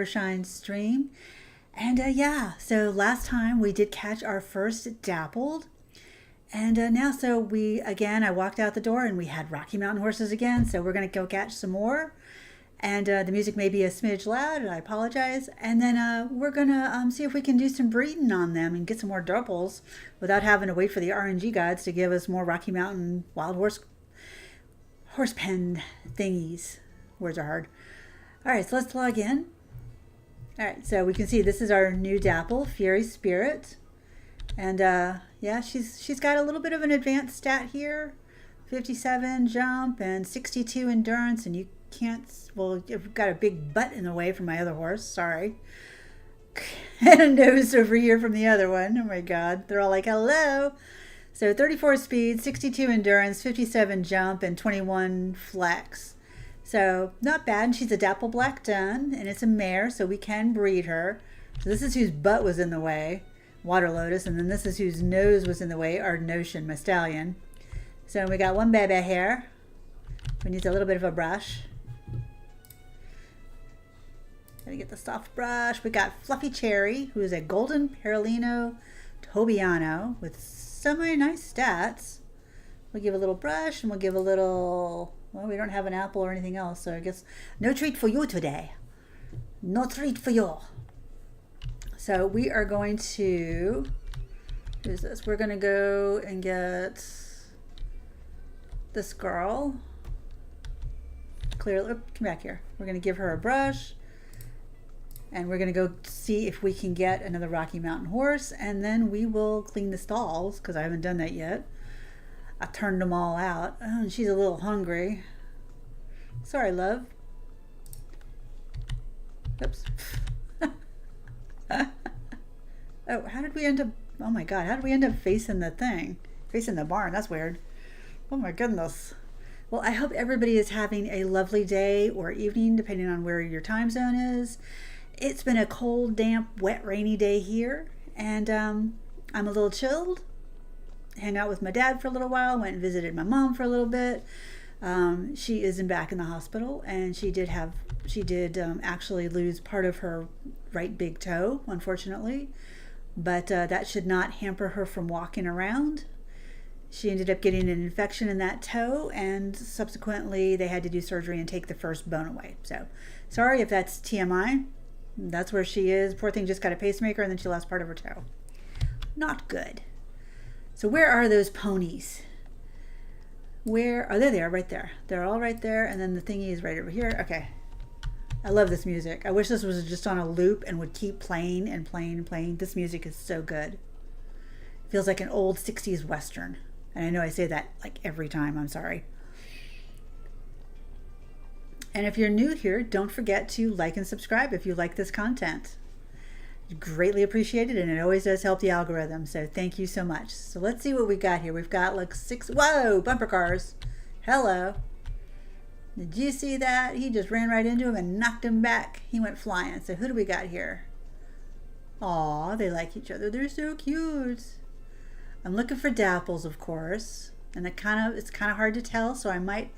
Shine stream. And yeah, so last time we did catch our first dappled. And now, so I walked out the door and we had Rocky Mountain horses again. So we're going to go catch some more. And the music may be a smidge loud, and I apologize. And then we're going to see if we can do some breeding on them and get some more dapples without having to wait for the RNG gods to give us more Rocky Mountain wild horse pen thingies. Words are hard. All right, so let's log in. All right, so we can see this is our new dapple, Fury Spirit. And yeah, she's got a little bit of an advanced stat here. 57 jump and 62 endurance, and you can't, well, you've got a big butt in the way from my other horse, sorry. And a nose over here from the other one. Oh my God, they're all like, hello. So 34 speed, 62 endurance, 57 jump, and 21 flex. So not bad. And she's a dapple black dun, and it's a mare, so we can breed her. So this is whose butt was in the way, Water Lotus, and then this is whose nose was in the way, our Notion, my stallion. So we got one baby here. We need a little bit of a brush. Gotta get the soft brush. We got Fluffy Cherry, who is a golden Perlino Tobiano with semi-nice stats. We'll give a little brush, and we'll give a little... Well, we don't have an apple or anything else, so I guess no treat for you today. No treat for you. So we are going to, who's this? We're going to go and get this girl. Come back here. We're going to give her a brush, and we're going to go see if we can get another Rocky Mountain horse, and then we will clean the stalls, because I haven't done that yet. I turned them all out. Oh, and she's a little hungry. Sorry, love. Oops. Oh, how did we end up... Oh my God, how did we end up facing the thing? Facing the barn, that's weird. Oh my goodness. Well, I hope everybody is having a lovely day or evening, depending on where your time zone is. It's been a cold, damp, wet, rainy day here, and I'm a little chilled. Hang out with my dad for a little while, went and visited my mom for a little bit. She isn't back in the hospital, and she did actually lose part of her right big toe, unfortunately, but that should not hamper her from walking around. She ended up getting an infection in that toe, and subsequently they had to do surgery and take the first bone away. So sorry if that's TMI. That's where she is. Poor thing just got a pacemaker, and then she lost part of her toe. Not good. So where are those ponies? Where are they? There, right there. They're all right there, and then the thingy is right over here. Okay. I love this music. I wish this was just on a loop and would keep playing and playing and playing. This music is so good. It feels like an old 60s Western. And I know I say that like every time. I'm sorry. And if you're new here, don't forget to like and subscribe if you like this content. Greatly appreciated, and it always does help the algorithm, so thank you so much. So let's see what we got here. We've got like 6, whoa, bumper cars. Hello. Did you see that? He just ran right into him and knocked him back. He went flying. So who do we got here? Aw, they like each other. They're so cute. I'm looking for dapples, of course, and it's kind of hard to tell, so I might...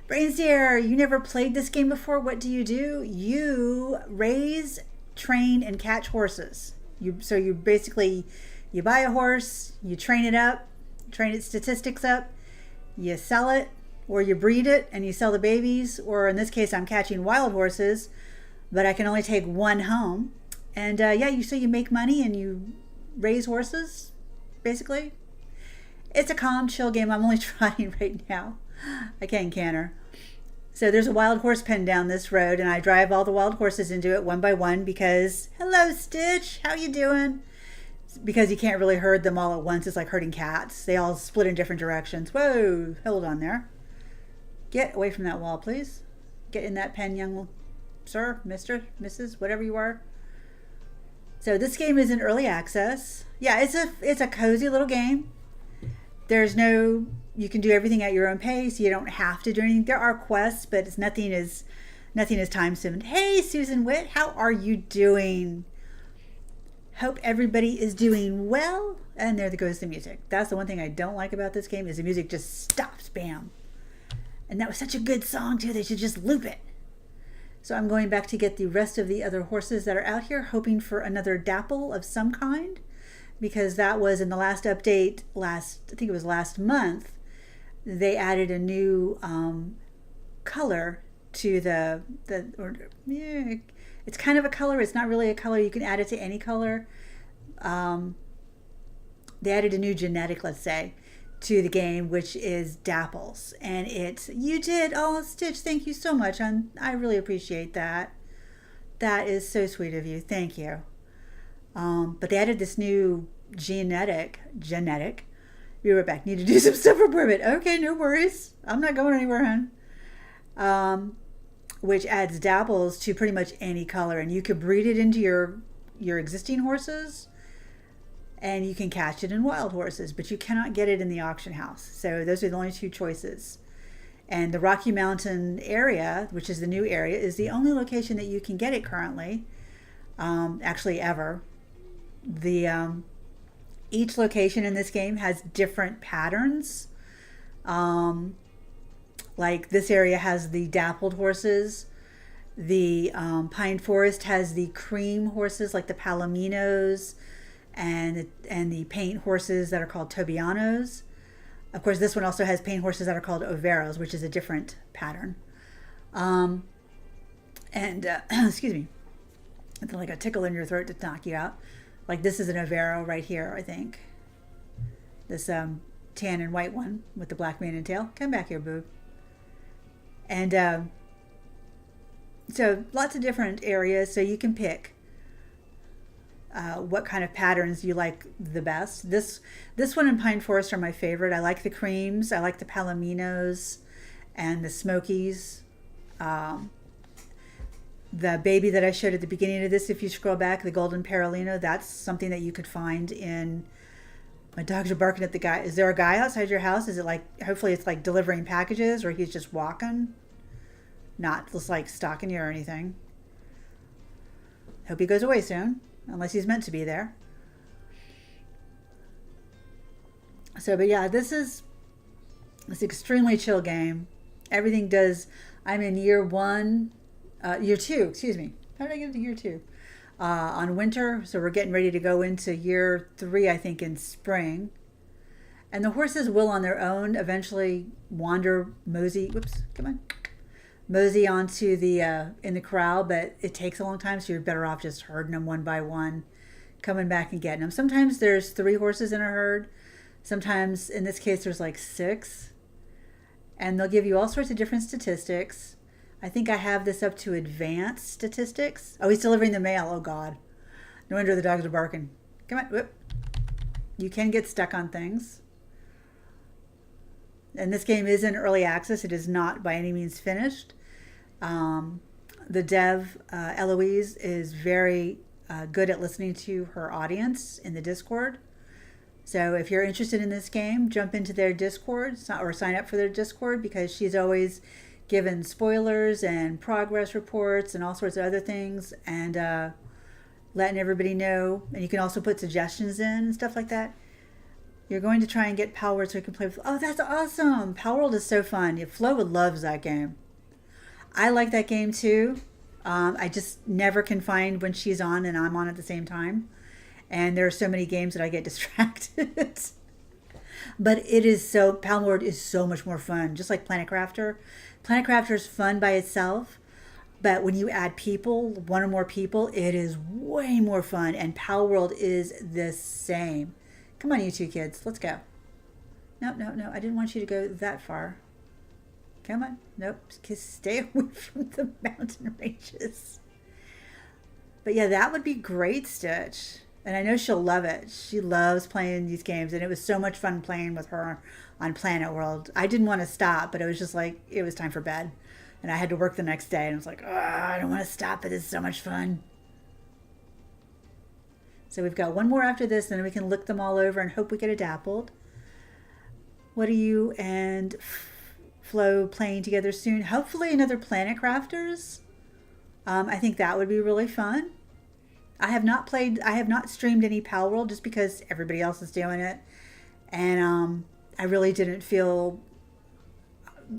Brains here, you never played this game before. What do? You raise, train, and catch horses. So you basically, you buy a horse, you train it up, train its statistics up, you sell it, or you breed it and you sell the babies, or in this case I'm catching wild horses, but I can only take one home. And yeah, so you make money and you raise horses, basically. It's a calm, chill game. I'm only trying right now. I can't canter. So there's a wild horse pen down this road, and I drive all the wild horses into it one by one because, hello, Stitch, how you doing? Because you can't really herd them all at once. It's like herding cats. They all split in different directions. Whoa, hold on there. Get away from that wall, please. Get in that pen, young sir, Mr., Mrs., whatever you are. So this game is in early access. Yeah, it's a cozy little game. There's no... You can do everything at your own pace. You don't have to do anything. There are quests, but it's nothing is time summoned. Hey, Susan Witt, how are you doing? Hope everybody is doing well. And there goes the music. That's the one thing I don't like about this game is the music just stops. Bam. And that was such a good song too. They should just loop it. So I'm going back to get the rest of the other horses that are out here, hoping for another dapple of some kind, because that was in the last update, I think it was last month, they added a new color to it's kind of a color. It's not really a color. You can add it to any color. They added a new genetic, let's say, to the game, which is dapples. And Stitch, thank you so much. I really appreciate that. That is so sweet of you. Thank you. But they added this new genetic. Be right back. Need to do some stuff for Bourbon. Okay, no worries. I'm not going anywhere, hon. Which adds dapples to pretty much any color. And you could breed it into your existing horses. And you can catch it in wild horses, but you cannot get it in the auction house. So those are the only two choices. And the Rocky Mountain area, which is the new area, is the only location that you can get it currently, actually ever. Each location in this game has different patterns. Like this area has the dappled horses. The Pine Forest has the cream horses, like the Palominos, and the paint horses that are called Tobianos. Of course, this one also has paint horses that are called Overos, which is a different pattern. Excuse me, it's like a tickle in your throat to knock you out. Like this is an Overo right here, I think. This tan and white one with the black mane and tail. Come back here, boo. And so lots of different areas, so you can pick what kind of patterns you like the best. This one and Pine Forest are my favorite. I like the creams. I like the Palominos and the Smokies. The baby that I showed at the beginning of this, if you scroll back, the Golden Paralino, that's something that you could find in... My dogs are barking at the guy. Is there a guy outside your house? Is it like, hopefully it's like delivering packages, or he's just walking? Not just like stalking you or anything. Hope he goes away soon. Unless he's meant to be there. So, but yeah, this is an extremely chill game. Everything does. I'm in year 2, excuse me. How did I get into year 2? On winter, so we're getting ready to go into year 3, I think, in spring. And the horses will, on their own, eventually mosey onto the in the corral, but it takes a long time, so you're better off just herding them one by one, coming back and getting them. Sometimes there's 3 horses in a herd. Sometimes, in this case, there's like 6. And they'll give you all sorts of different statistics. I think I have this up to advanced statistics. Oh, he's delivering the mail. Oh, God. No wonder the dogs are barking. Come on. Whoop. You can get stuck on things. And this game is in early access. It is not by any means finished. The dev, Eloise, is very good at listening to her audience in the Discord. So if you're interested in this game, jump into their Discord or sign up for their Discord, because she's always given spoilers and progress reports and all sorts of other things, and letting everybody know. And you can also put suggestions in and stuff like that. You're going to try and get Power World so you can play with... Oh, that's awesome! Power World is so fun. Flo loves that game. I like that game too. I just never can find when she's on and I'm on at the same time. And there are so many games that I get distracted. But Power World is so much more fun. Just like Planet Crafter. Planet Crafter is fun by itself. But when you add people, one or more people, it is way more fun. And Power World is the same. Come on, you two kids. Let's go. No. I didn't want you to go that far. Come on. Nope. Just stay away from the mountain ranges. But yeah, that would be great, Stitch. And I know she'll love it. She loves playing these games. And it was so much fun playing with her on Planet World. I didn't want to stop, but it was just like, it was time for bed. And I had to work the next day. And I was like, I don't want to stop, but it's so much fun. So we've got one more after this, and then we can look them all over and hope we get a Dappled. What are you and Flo playing together soon? Hopefully another Planet Crafters. I think that would be really fun. I have not streamed any Power World just because everybody else is doing it. And I really didn't feel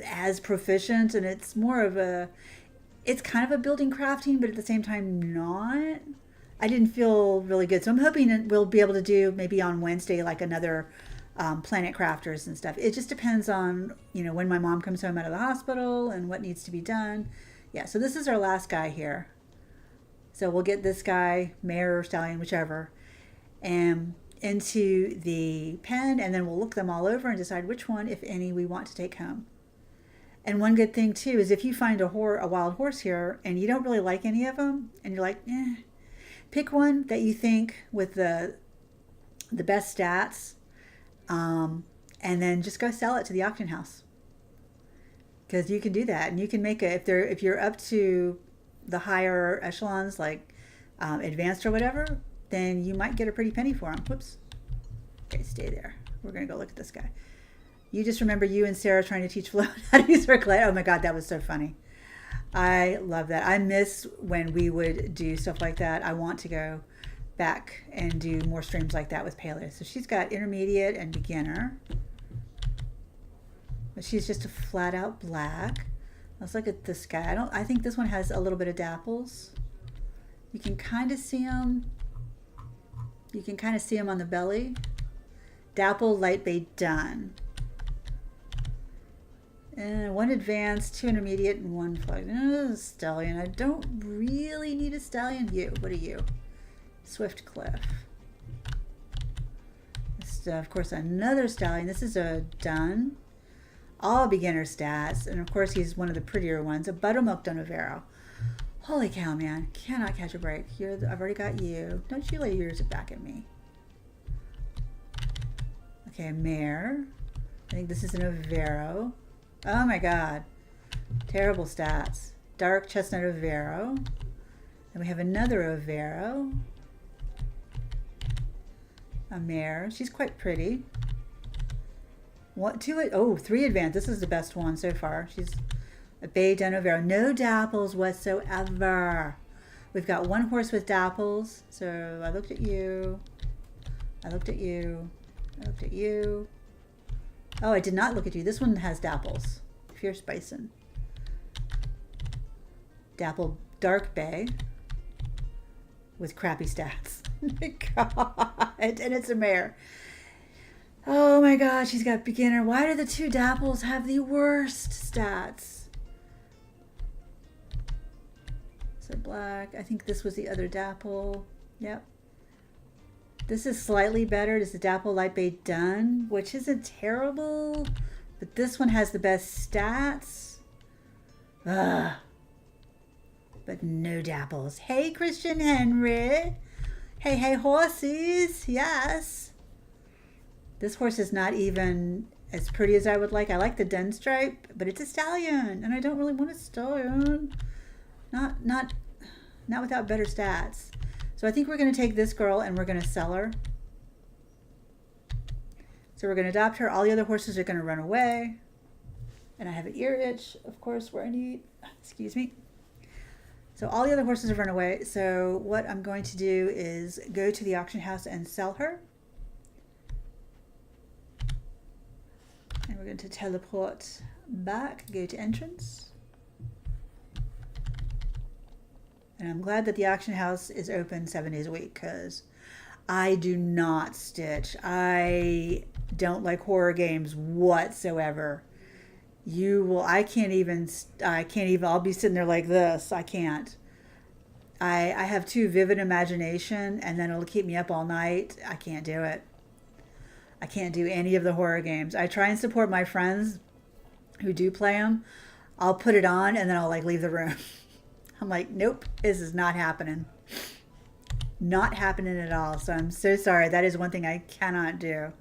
as proficient, and it's more of It's kind of a building crafting, but at the same time not. I didn't feel really good. So I'm hoping that we'll be able to do maybe on Wednesday like another Planet Crafters and stuff. It just depends on, you know, when my mom comes home out of the hospital and what needs to be done. Yeah, so this is our last guy here. So we'll get this guy, mare or stallion, whichever, and into the pen, and then we'll look them all over and decide which one, if any, we want to take home. And one good thing too is if you find a wild horse here and you don't really like any of them, and you're like, pick one that you think with the best stats, and then just go sell it to the auction house. Because you can do that, and you can make if you're up to the higher echelons like advanced or whatever, then you might get a pretty penny for them. Whoops. Okay, stay there. We're gonna go look at this guy. You just remember you and Sarah trying to teach Flo how to use her clay. Oh my God, that was so funny. I love that. I miss when we would do stuff like that. I want to go back and do more streams like that with Paleo. So she's got intermediate and beginner. But she's just a flat out black. Let's look at this guy. I think this one has a little bit of dapples. You can kind of see them. You can kind of see them on the belly. Dapple, light bay, done. And one advanced, 2 intermediate, and 1 flag. Stallion. I don't really need a stallion. You. What are you? Swift Cliff. This, of course, another stallion. This is a done. All beginner stats. And, of course, he's one of the prettier ones. A buttermilk Donovero. Holy cow, man. Cannot catch a break. I've already got you. Don't you lay yours back at me. Okay, mare. I think this is an Overo. Oh my God. Terrible stats. Dark chestnut Overo. And we have another Overo. A mare. She's quite pretty. 3 advanced. This is the best one so far. She's a bay done Overo. No dapples whatsoever. We've got 1 horse with dapples. So I looked at you. I looked at you. I looked at you. Oh, I did not look at you. This one has dapples. Fierce Bison. Dappled Dark Bay with crappy stats. Oh my God. And it's a mare. Oh my God, she's got beginner. Why do the 2 dapples have the worst stats? So black. I think this was the other dapple. Yep. This is slightly better. This is the Dapple Light Bay done, which isn't terrible, but this one has the best stats. Ugh. But no dapples. Hey, Christian Henry. Hey, horses. Yes. This horse is not even as pretty as I would like. I like the dun stripe, but it's a stallion, and I don't really want a stallion. Not without better stats. So I think we're going to take this girl and we're going to sell her. So we're going to adopt her. All the other horses are going to run away. And I have an ear itch, of course, where I need, excuse me. So all the other horses have run away. So what I'm going to do is go to the auction house and sell her. And we're going to teleport back, go to entrance. And I'm glad that the auction house is open 7 days a week because I do not stitch. I don't like horror games whatsoever. I can't even, I'll be sitting there like this. I can't. I have too vivid imagination and then it'll keep me up all night. I can't do it. I can't do any of the horror games. I try and support my friends who do play them. I'll put it on and then I'll like leave the room. I'm like, nope, this is not happening. Not happening at all. So I'm so sorry. That is one thing I cannot do.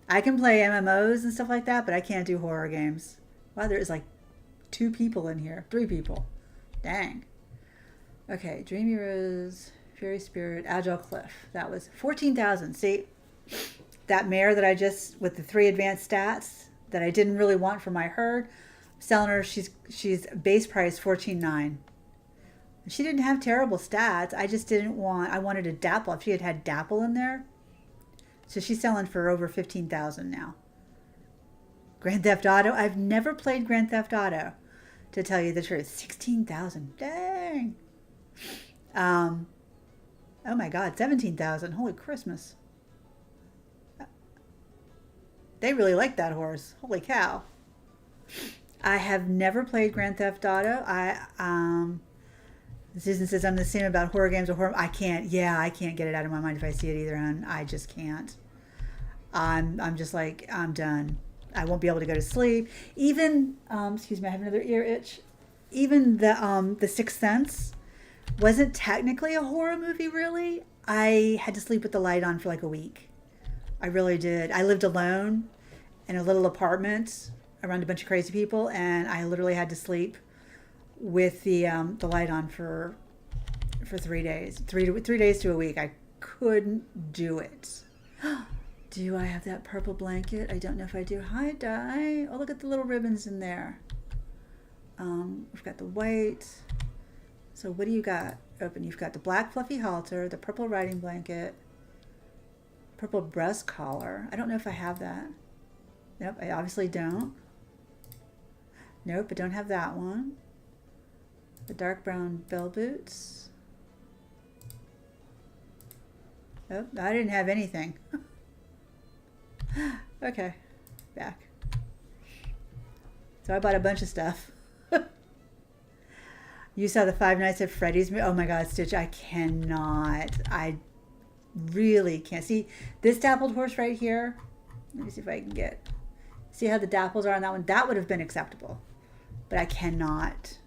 I can play MMOs and stuff like that, but I can't do horror games. Wow, there is like 2 people in here. 3 people. Dang. Okay, Dreamy Rose, Fairy Spirit, Agile Cliff. That was 14,000. See, that mare that I just, with the 3 advanced stats that I didn't really want for my herd, selling her, she's base price 14,900. She didn't have terrible stats. I just didn't want, I wanted a dapple. If she had dapple in there. So she's selling for over 15,000 now. Grand Theft Auto. I've never played Grand Theft Auto. to tell you the truth. 16,000. Dang. Oh my God, 17,000. Holy Christmas. They really like that horse. Holy cow. I have never played Grand Theft Auto. Susan says I'm the same about horror games or horror. I can't get it out of my mind if I see it either, hon. I just can't. I'm just like, I'm done. I won't be able to go to sleep. Even, excuse me, I have another ear itch. Even the Sixth Sense wasn't technically a horror movie, really. I had to sleep with the light on for like a week. I really did. I lived alone in a little apartment around a bunch of crazy people, and I literally had to sleep with the light on for 3 days. 3 days to a week. I couldn't do it. Do I have that purple blanket? I don't know if I do. Hi, Di. Oh, look at the little ribbons in there. We've got the white. So what do you got open? You've got the black fluffy halter, the purple riding blanket, purple breast collar. I don't know if I have that. Nope, I obviously don't. Nope, I don't have that one. The dark brown bell boots. Oh, I didn't have anything. Okay, back. So I bought a bunch of stuff. You saw the Five Nights at Freddy's movie? Oh my God, Stitch, I cannot. I really can't. See this dappled horse right here? Let me see if I can get. See how the dapples are on that one? That would have been acceptable. But I cannot.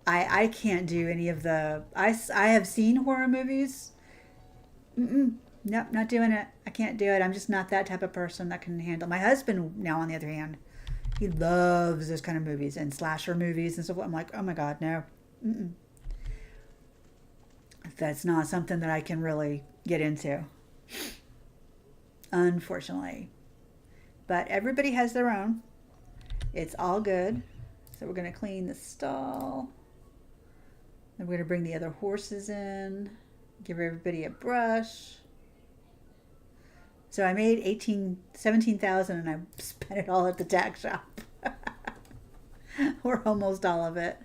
I can't do any of the. I have seen horror movies. Nope, not doing it. I can't do it. I'm just not that type of person that can handle. My husband now, on the other hand, he loves those kind of movies and slasher movies and stuff. I'm like, oh my God, no. That's not something that I can really get into, unfortunately. But everybody has their own. It's all good. So we're going to clean the stall. Then we're going to bring the other horses in. Give everybody a brush. So I made 17,000 and I spent it all at the tack shop. Or almost all of it.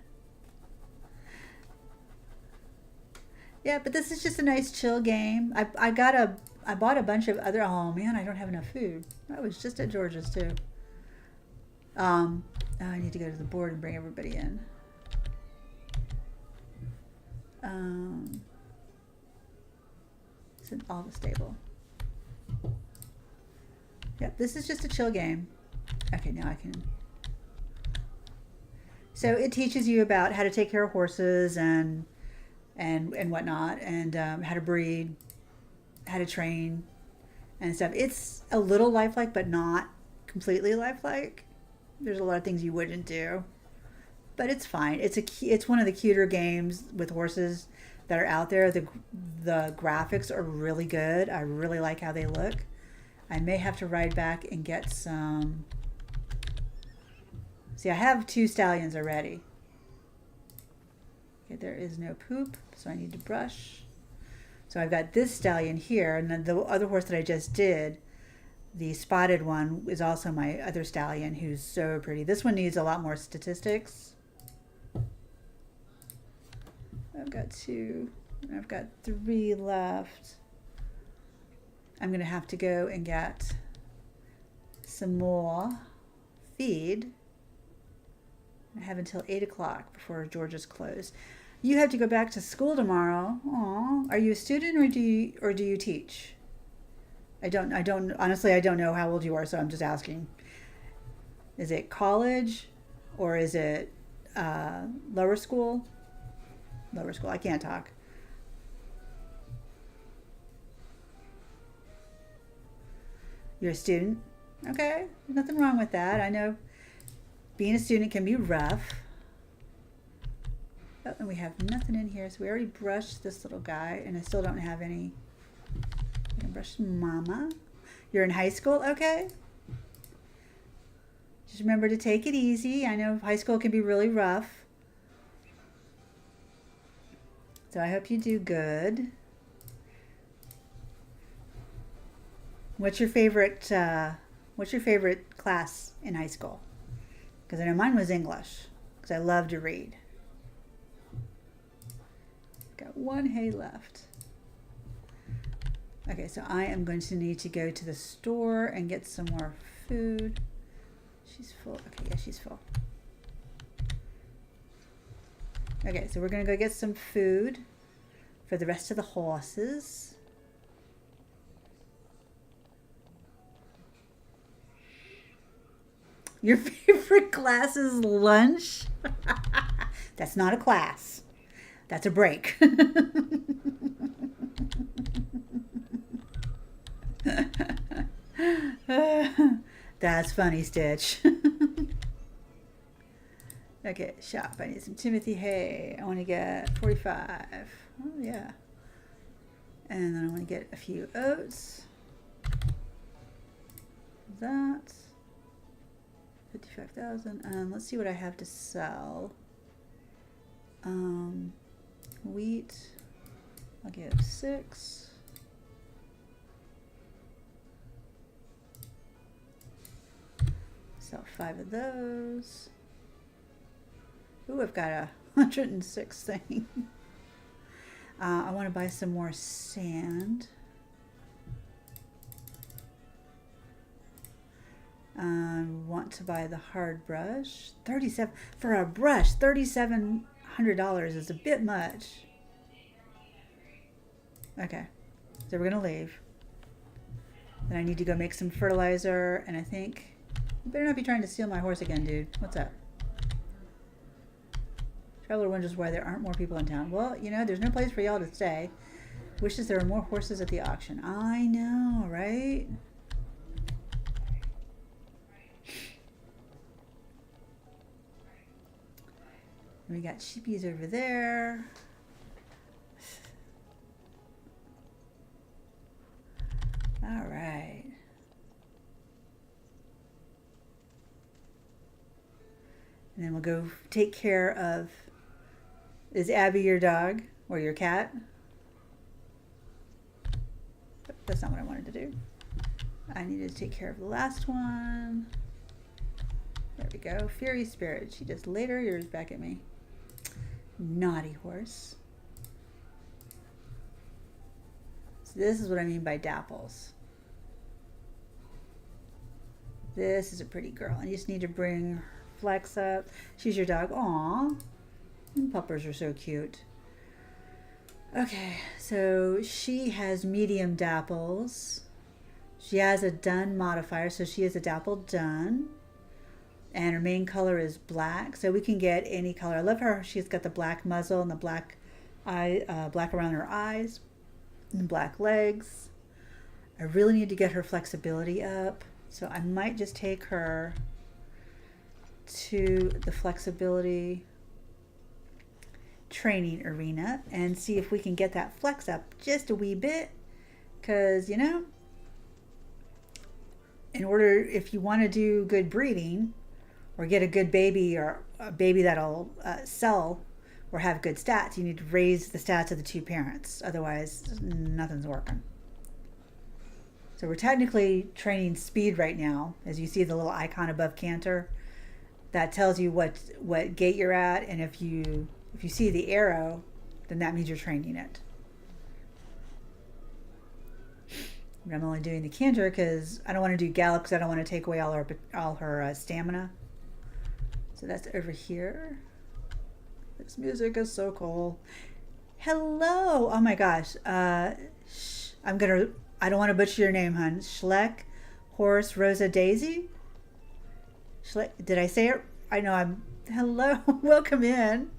Yeah, but this is just a nice chill game. I bought a bunch of other. Oh man, I don't have enough food. I was just at George's too. Oh, I need to go to the board and bring everybody in. It's in all the stable. Yep, this is just a chill game. Okay, now I can. So it teaches you about how to take care of horses and whatnot, and how to breed, how to train, and stuff. It's a little lifelike, but not completely lifelike. There's a lot of things you wouldn't do, but it's fine. It's one of the cuter games with horses that are out there. The graphics are really good. I really like how they look. I may have to ride back and get some. See, I have 2 stallions already. Okay, there is no poop, so I need to brush. So I've got this stallion here, and then the other horse that I just did, the spotted one, is also my other stallion, who's so pretty. This one needs a lot more statistics. I've got 2. I've got 3 left. I'm going to have to go and get some more feed. I have until 8 o'clock before George's closed. You have to go back to school tomorrow. Aw. Are you a student or do you teach? I don't honestly, I don't know how old you are, so I'm just asking. Is it college or is it lower school? Lower school. I can't talk. You're a student? Okay. There's nothing wrong with that. I know being a student can be rough. Oh, and we have nothing in here, so we already brushed this little guy, and I still don't have any. I can brush Mama. You're in high school? Okay. Just remember to take it easy. I know high school can be really rough. So I hope you do good. What's your favorite class in high school? Because I know mine was English. because I love to read. Got one hay left. Okay, so I am going to need to go to the store and get some more food. She's full. Okay, yeah, she's full. Okay, so we're going to go get some food for the rest of the horses. Your favorite class is lunch? That's not a class. That's a break. That's funny, Stitch. Okay, shop. I need some Timothy hay. I want to get 45. Oh, yeah. And then I want to get a few oats. That. 55,000. And let's see what I have to sell. Wheat. I'll give 6. Sell 5 of those. Ooh, I've got a 106 thing. I want to buy some more sand. Want to buy the hard brush. 37 for a brush. $3,700 is a bit much. Okay, so we're gonna leave. Then I need to go make some fertilizer, and I think you better not be trying to steal my horse again, dude. What's up? Traveler wonders why there aren't more people in town. Well, you know, there's no place for y'all to stay. Wishes there were more horses at the auction. I know, right? We got sheepies over there. All right. And then we'll go take care of, is Abby your dog or your cat? That's not what I wanted to do. I needed to take care of the last one. There we go. Fury Spirit. She just laid her ears back at me. Naughty horse. So this is what I mean by dapples. This is a pretty girl. I just need to bring Flex up. She's your dog. Aww. And puppers are so cute. Okay, so she has medium dapples. She has a dun modifier, so she is a dappled dun. And her main color is black, so we can get any color. I love her. She's got the black muzzle and the black black around her eyes and black legs. I really need to get her flexibility up, so I might just take her to the flexibility training arena and see if we can get that flex up just a wee bit, because you know, in order, if you want to do good breeding or get a good baby or a baby that'll sell or have good stats, you need to raise the stats of the two parents. Otherwise, nothing's working. So we're technically training speed right now. As you see the little icon above canter, that tells you what gait you're at, and if you see the arrow, then that means you're training it. But I'm only doing the canter because I don't want to do gallop, because I don't want to take away all her stamina. So that's over here. This music is so cool. Hello. Oh my gosh. I don't want to butcher your name, hun. Schleck, Horse, Rosa, Daisy. Schleck, did I say it? I know hello. Welcome in.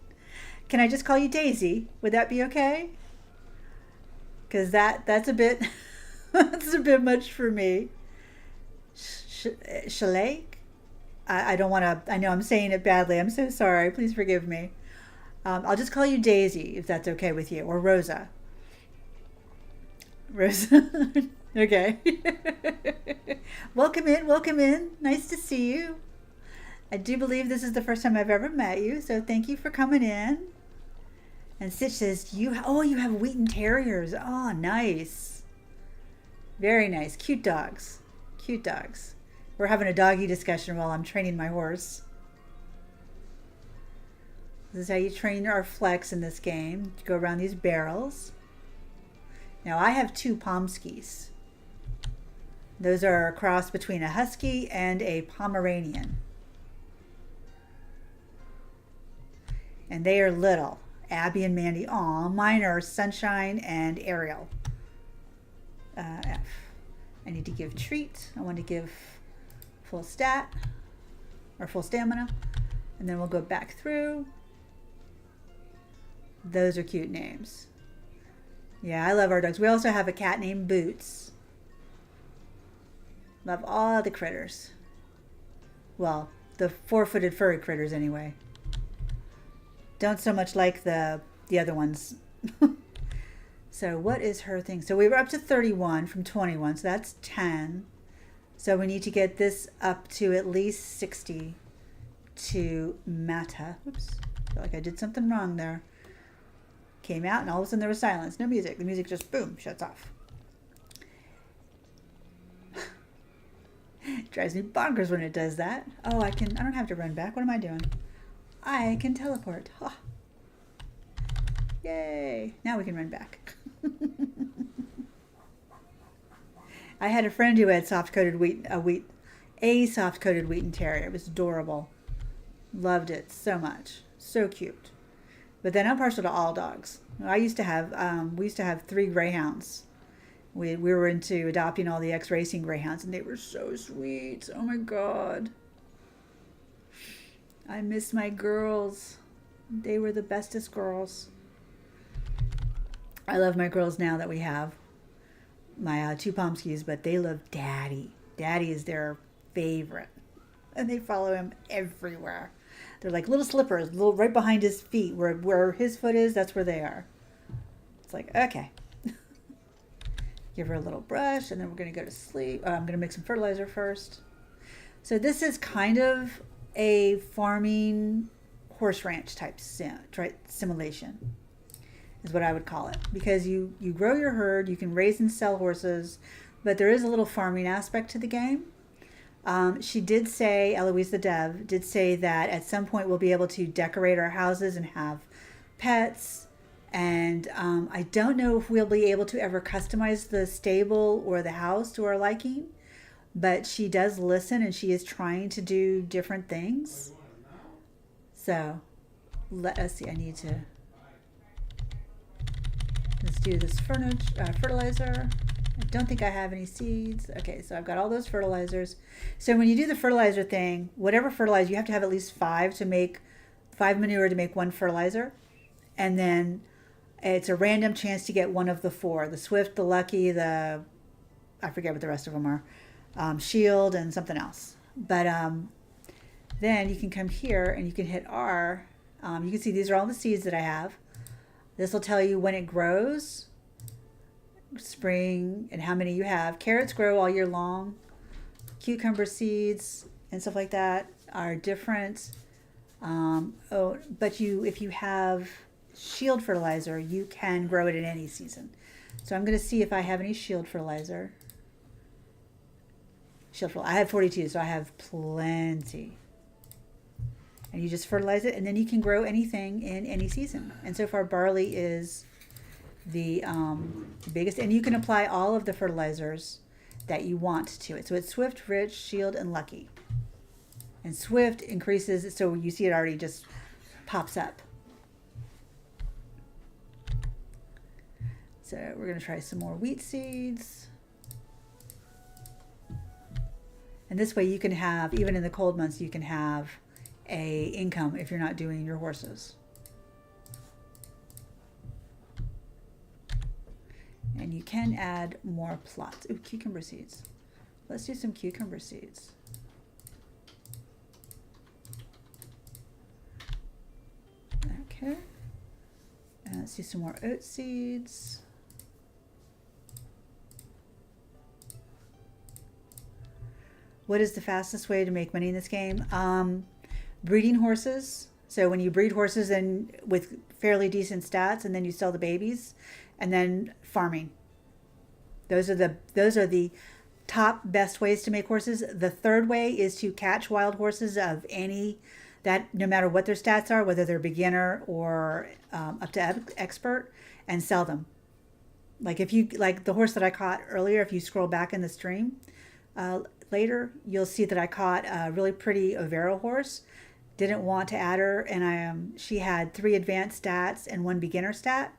Can I just call you Daisy? Would that be okay? Because that's a bit that's a bit much for me. Schleck? I don't want to, I know I'm saying it badly. I'm so sorry. Please forgive me. I'll just call you Daisy, if that's okay with you, or Rosa. Rosa. Okay. Welcome in. Welcome in. Nice to see you. I do believe this is the first time I've ever met you, so thank you for coming in. And Stitch says, you have Wheaten Terriers. Oh, nice. Very nice. Cute dogs. Cute dogs. We're having a doggy discussion while I'm training my horse. This is how you train our flex in this game. You go around these barrels. Now I have two Pomskis. Those are a cross between a Husky and a Pomeranian. And they are little. Abby and Mandy. Aw, mine are Sunshine and Ariel. F. I need to give treat. I want to give full stat or full stamina. And then we'll go back through. Those are cute names. Yeah, I love our dogs. We also have a cat named Boots. Love all the critters. Well, the four-footed furry critters anyway. Don't so much like the other ones. So what is her thing? So we were up to 31 from 21, so that's 10. So we need to get this up to at least 60 to Mata. Oops, I feel like I did something wrong there. Came out and all of a sudden there was silence. No music. The music just boom, shuts off. Drives me bonkers when it does that. Oh, I don't have to run back. What am I doing? I can teleport. Oh. Yay. Now we can run back. I had a friend who had soft-coated a soft-coated Wheaten Terrier. It was adorable. Loved it so much. So cute. But then I'm partial to all dogs. We used to have 3 greyhounds. We were into adopting all the ex-racing greyhounds, and they were so sweet. Oh my God. I miss my girls. They were the bestest girls. I love my girls now that we have my 2 Pomskis, but they love Daddy. Daddy is their favorite. And they follow him everywhere. They're like little slippers, right behind his feet. Where his foot is, that's where they are. It's like, okay. Give her a little brush, and then we're going to go to sleep. I'm going to make some fertilizer first. So this is kind of a farming horse ranch type simulation is what I would call it, because you grow your herd, you can raise and sell horses, but there is a little farming aspect to the game. She did say, Eloise the Dev did say that at some point we'll be able to decorate our houses and have pets, and I don't know if we'll be able to ever customize the stable or the house to our liking, but she does listen and she is trying to do different things. So let us see. Let's do this fertilizer. I don't think I have any seeds. Okay, so I've got all those fertilizers. So when you do the fertilizer thing, whatever fertilizer, you have to have at least 5 manure to make 1 fertilizer. And then it's a random chance to get one of the 4. The Swift, the Lucky, I forget what the rest of them are. Shield and something else. But then you can come here and you can hit R. You can see these are all the seeds that I have. This will tell you when it grows, spring, and how many you have. Carrots grow all year long. Cucumber seeds and stuff like that are different. But if you have shield fertilizer, you can grow it in any season. So I'm going to see if I have any shield fertilizer. I have 42, so I have plenty. And you just fertilize it, and then you can grow anything in any season. And so far, barley is the biggest. And you can apply all of the fertilizers that you want to it. So it's Swift, Rich, Shield, and Lucky. And Swift increases, so you see it already just pops up. So we're going to try some more wheat seeds. And this way you can have, even in the cold months, you can have a income if you're not doing your horses. And you can add more plots. Ooh, cucumber seeds. Let's do some cucumber seeds. Okay. And let's do some more oat seeds. What is the fastest way to make money in this game? Breeding horses. So when you breed horses and with fairly decent stats, and then you sell the babies, and then farming. Those are the top best ways to make horses. The third way is to catch wild horses of any that no matter what their stats are, whether they're beginner or up to expert, and sell them. Like if you like the horse that I caught earlier, if you scroll back in the stream later, you'll see that I caught a really pretty Overo horse. Didn't want to add her, and she had 3 advanced stats and 1 beginner stat,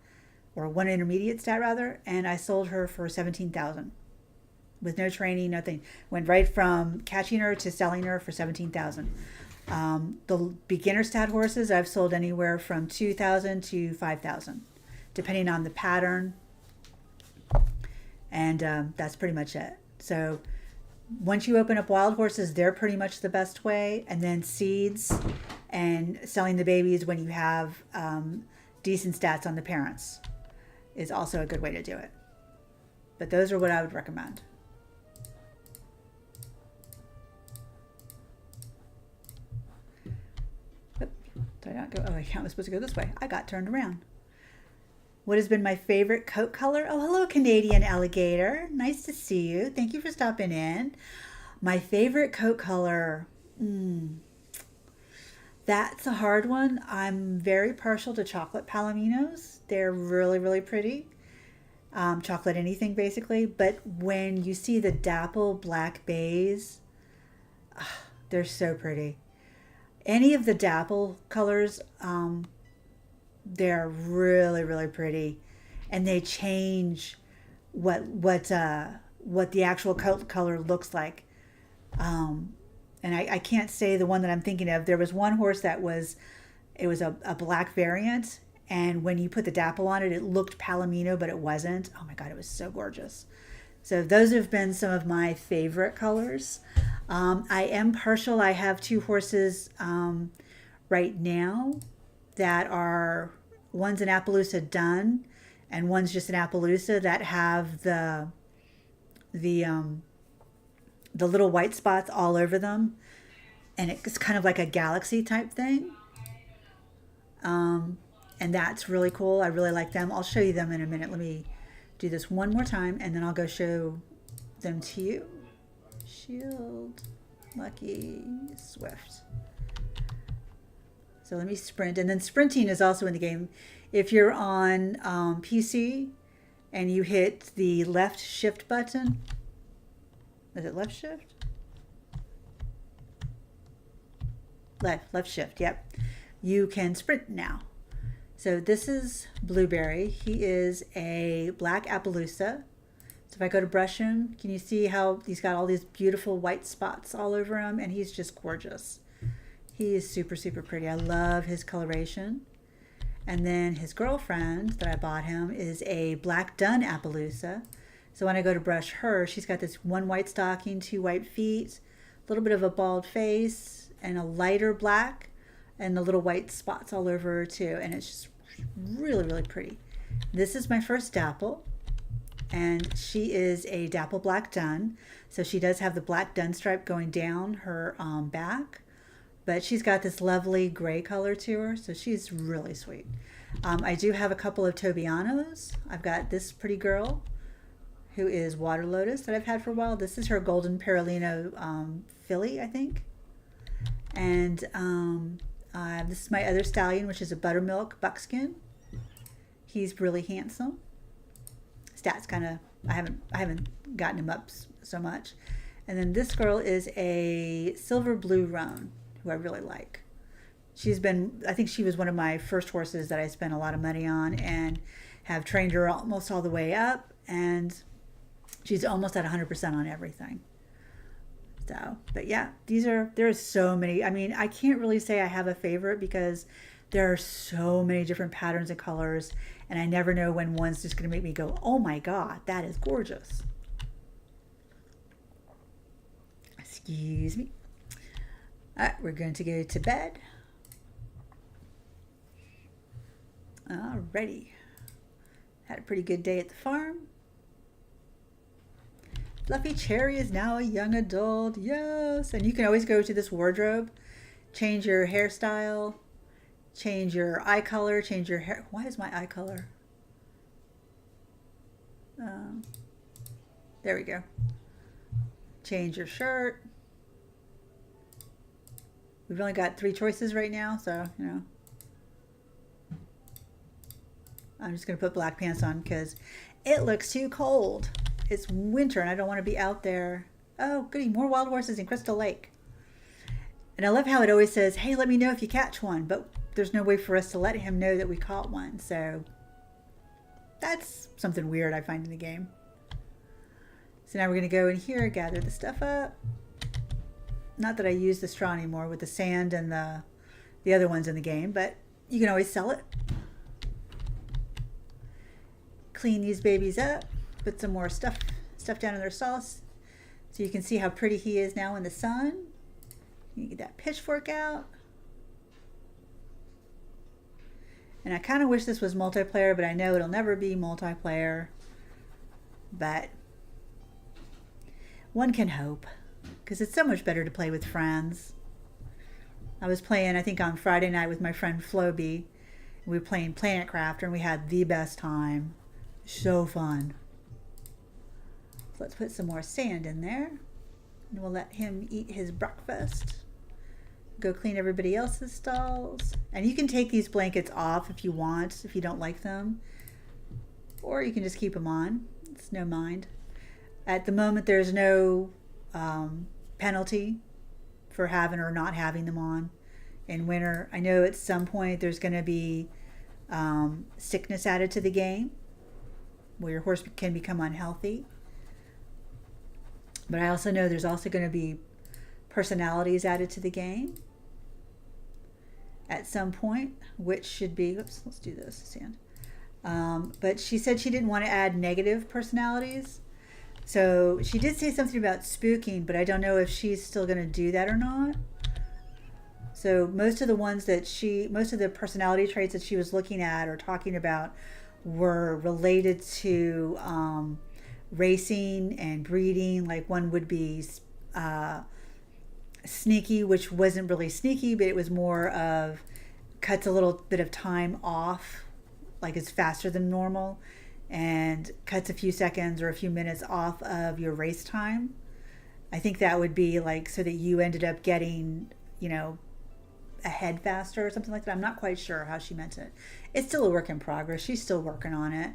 or 1 intermediate stat rather, and I sold her for 17,000 with no training, nothing. Went right from catching her to selling her for 17,000. The beginner stat horses I've sold anywhere from 2,000 to 5,000, depending on the pattern, and that's pretty much it. So once you open up wild horses, they're pretty much the best way, and then seeds and selling the babies when you have decent stats on the parents is also a good way to do it. But those are what I would recommend. Did I not go? Oh, I was supposed to go this way. I got turned around. What has been my favorite coat color? Oh, hello, Canadian alligator. Nice to see you. Thank you for stopping in. My favorite coat color. That's a hard one. I'm very partial to chocolate palominos. They're really, really pretty. Chocolate anything, basically. But when you see the dapple black bays, they're so pretty. Any of the dapple colors, they're really, really pretty, and they change what the actual coat color looks like. And I can't say the one that I'm thinking of. There was one horse that was a black variant, and when you put the dapple on it, it looked palomino, but it wasn't. Oh my God, it was so gorgeous. So those have been some of my favorite colors. I am partial. I have 2 horses right now that are, one's an Appaloosa done and one's just an Appaloosa that have the little white spots all over them, and it's kind of like a galaxy type thing. And that's really cool. I really like them. I'll show you them in a minute. Let me do this one more time, and then I'll go show them to you. Shield, Lucky, Swift. So let me sprint, and then sprinting is also in the game. If you're on PC and you hit the left shift button, is it left shift? Left shift, yep. You can sprint now. So this is Blueberry. He is a black Appaloosa. So if I go to brush him, can you see how he's got all these beautiful white spots all over him, and he's just gorgeous. He is super, super pretty. I love his coloration. And then his girlfriend that I bought him is a black dun Appaloosa. So when I go to brush her, she's got this 1 white stocking, 2 white feet, a little bit of a bald face, and a lighter black, and the little white spots all over her too. And it's just really, really pretty. This is my first dapple, and she is a dapple black dun. So she does have the black dun stripe going down her back, but she's got this lovely gray color to her, so she's really sweet. I do have a couple of Tobianos. I've got this pretty girl who is Water Lotus that I've had for a while. This is her Golden Paralino filly, I think. And this is my other stallion, which is a Buttermilk Buckskin. He's really handsome. Stats kind of, I haven't gotten him up so much. And then this girl is a Silver Blue Roan, who I really like. She's been, I think she was one of my first horses that I spent a lot of money on, and have trained her almost all the way up, and she's almost at 100% on everything. So, but yeah, there's so many. I mean, I can't really say I have a favorite because there are so many different patterns and colors, and I never know when one's just going to make me go, oh my God, that is gorgeous. Excuse me. All right, we're going to go to bed. Alrighty. Had a pretty good day at the farm. Fluffy Cherry is now a young adult. Yes. And you can always go to this wardrobe, change your hairstyle, change your eye color, change your hair. Why is my eye color? There we go. Change your shirt. We've only got 3 choices right now, so, you know. I'm just going to put black pants on because it looks too cold. It's winter and I don't want to be out there. Oh, goody, more wild horses in Crystal Lake. And I love how it always says, hey, let me know if you catch one, but there's no way for us to let him know that we caught one. So that's something weird I find in the game. So now we're going to go in here, gather the stuff up. Not that I use the straw anymore with the sand and the other ones in the game, but you can always sell it. Clean these babies up, put some more stuff down in their sauce so you can see how pretty he is now in the sun. You get that pitchfork out. And I kind of wish this was multiplayer, but I know it'll never be multiplayer. But one can hope, because it's so much better to play with friends. I was playing, I think, on Friday night with my friend Floby. We were playing Planet Crafter, and we had the best time. So fun. So let's put some more sand in there. And we'll let him eat his breakfast. Go clean everybody else's stalls. And you can take these blankets off if you want, if you don't like them. Or you can just keep them on. It's no mind. At the moment, there's no penalty for having or not having them on in winter. I know at some point there's going to be sickness added to the game, where your horse can become unhealthy. But I also know there's also going to be personalities added to the game at some point, which should be, oops, let's do this, sand. But she said she didn't want to add negative personalities. So she did say something about spooking, but I don't know if she's still going to do that or not. So most of the personality traits that she was looking at or talking about were related to racing and breeding. Like one would be sneaky, which wasn't really sneaky, but it was more of cuts a little bit of time off, like it's faster than normal, and cuts a few seconds or a few minutes off of your race time. I think that would be like so that you ended up getting, you know, ahead faster or something like that. I'm not quite sure how she meant it. It's still a work in progress. She's still working on it.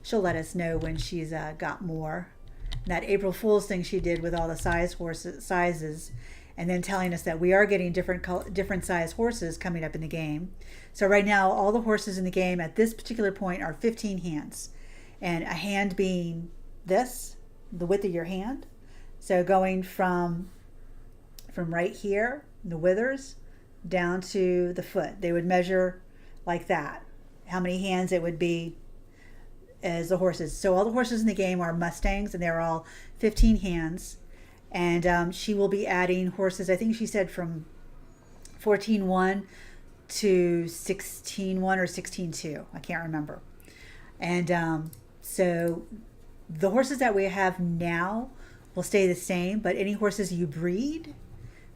She'll let us know when she's got more. And that April Fool's thing she did with all the sizes, and then telling us that we are getting different size horses coming up in the game. So right now, all the horses in the game at this particular point are 15 hands, and a hand being this, the width of your hand. So going from right here, the withers, down to the foot, they would measure like that, how many hands it would be as the horses. So all the horses in the game are Mustangs, and they're all 15 hands. And she will be adding horses, I think she said from 14-1 to 16-1 or 16-2. I can't remember. And so the horses that we have now will stay the same, but any horses you breed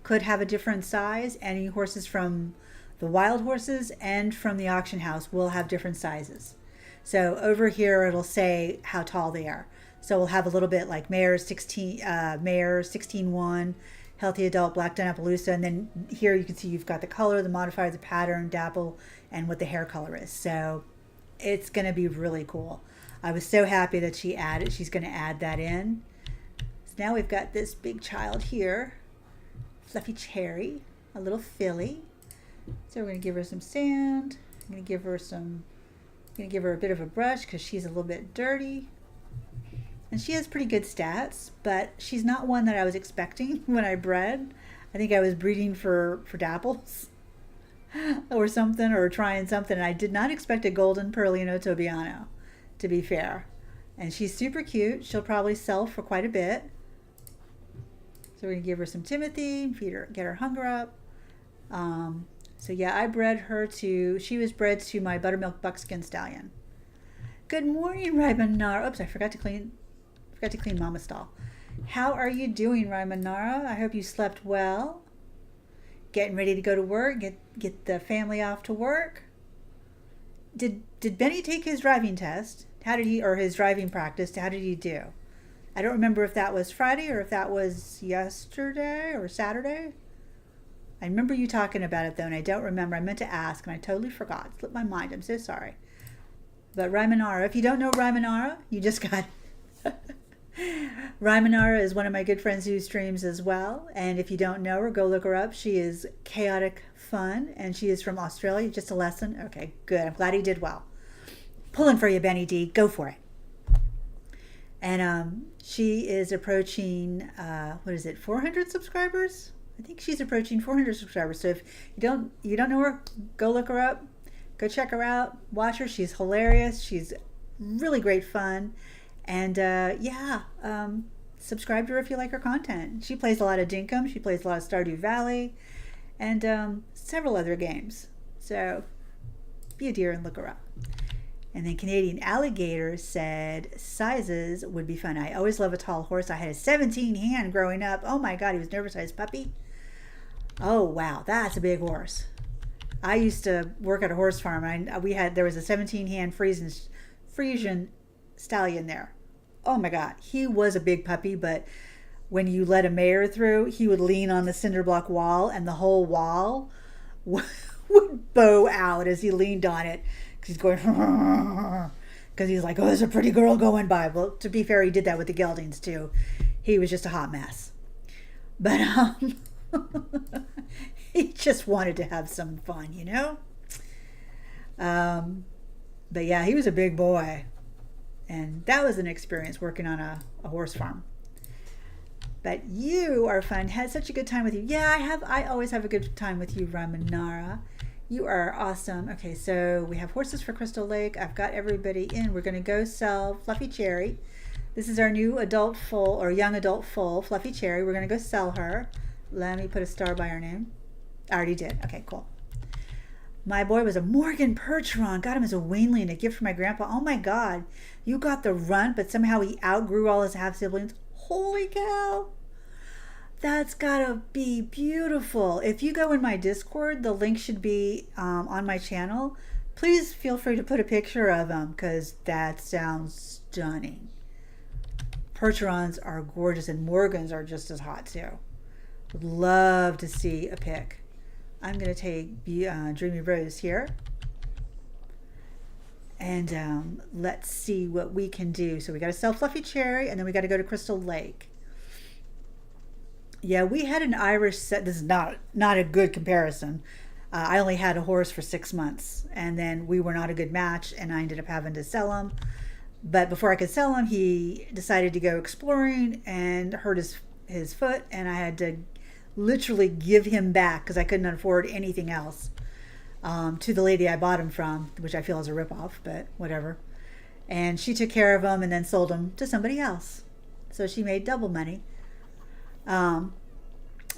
could have a different size. Any horses from the wild horses and from the auction house will have different sizes. So over here it'll say how tall they are. So we'll have a little bit like mare 16-1, healthy adult, black dun Appaloosa, and then here you can see you've got the color, the modifier, the pattern, dapple, and what the hair color is. So it's going to be really cool. I was so happy that she's going to add that in. So now we've got this big child here, Fluffy Cherry, a little filly. So we're going to give her some sand. I'm going to give her a bit of a brush because she's a little bit dirty. And she has pretty good stats, but she's not one that I was expecting when I bred. I think I was breeding for dapples or something, or trying something. And I did not expect a golden Perlino Tobiano, to be fair. And she's super cute. She'll probably sell for quite a bit. So we're going to give her some Timothy, get her hunger up. So yeah, I bred her she was bred to my buttermilk buckskin stallion. Good morning, Raimanara. Oops, I forgot to clean Mama's stall. How are you doing, Raimanara? I hope you slept well. Getting ready to go to work, get the family off to work. Did Benny take his driving test? His driving practice? How did he do? I don't remember if that was Friday or if that was yesterday or Saturday. I remember you talking about it though, and I don't remember. I meant to ask, and I totally forgot. It slipped my mind. I'm so sorry. But Raimanara, if you don't know Raimanara, you just got. Raimanara is one of my good friends who streams as well. And if you don't know her, go look her up. She is chaotic fun, and she is from Australia. Just a lesson. Okay, good. I'm glad he did well. Pulling for you, Benny D. Go for it. And she is approaching, 400 subscribers? I think she's approaching 400 subscribers. So if you don't know her, go look her up. Go check her out. Watch her. She's hilarious. She's really great fun. And subscribe to her if you like her content. She plays a lot of Dinkum. She plays a lot of Stardew Valley and several other games. So be a dear and look her up. And then Canadian Alligator said sizes would be fun. I always love a tall horse. I had a 17 hand growing up. Oh my God, he was an oversized puppy. Oh wow, that's a big horse. I used to work at a horse farm. There was a 17 hand Friesian stallion there. Oh my God, he was a big puppy, but when you let a mare through, he would lean on the cinder block wall and the whole wall would bow out as he leaned on it. He's going, because he's like, oh, there's a pretty girl going by. Well, to be fair, he did that with the geldings too. He was just a hot mess. But he just wanted to have some fun, you know? But yeah, he was a big boy. And that was an experience working on a horse farm. But you are fun. Had such a good time with you. Yeah, I always have a good time with you, Raimanara. You are awesome. Okay, so we have horses for Crystal Lake. I've got everybody in. We're going to go sell Fluffy Cherry. This is our new adult foal or young adult foal, Fluffy Cherry. We're going to go sell her. Let me put a star by her name. I already did. Okay, cool. My boy was a Morgan Percheron. Got him as a weanling and a gift from my grandpa. Oh my God. You got the runt, but somehow he outgrew all his half-siblings. Holy cow. That's gotta be beautiful. If you go in my Discord, the link should be on my channel. Please feel free to put a picture of him because that sounds stunning. Percherons are gorgeous and Morgans are just as hot too. Would love to see a pic. I'm going to take Dreamy Rose here. And let's see what we can do. So we got to sell Fluffy Cherry and then we got to go to Crystal Lake. Yeah, we had an Irish set. This is not a good comparison. I only had a horse for 6 months, and then we were not a good match, and I ended up having to sell him. But before I could sell him, he decided to go exploring and hurt his foot, and I had to literally give him back because I couldn't afford anything else to the lady I bought him from, which I feel is a ripoff, but whatever. And she took care of him and then sold him to somebody else. So she made double money.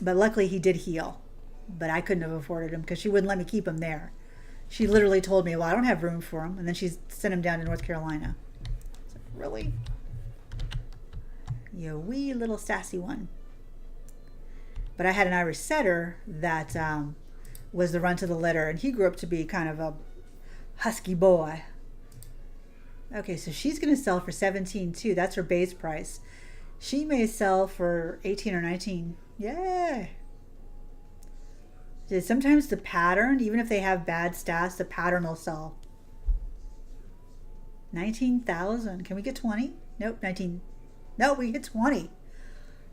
But luckily he did heal, but I couldn't have afforded him because she wouldn't let me keep him there. She literally told me, well, I don't have room for him. And then she sent him down to North Carolina. I said, really? You wee little sassy one. But I had an Irish setter that was the runt of the litter, and he grew up to be kind of a husky boy. Okay, so she's going to sell for $17 too. That's her base price. She may sell for $18 or $19. Yay! Sometimes the pattern, even if they have bad stats, the pattern will sell. 19,000. Can we get 20? Nope, 19. No, we get 20.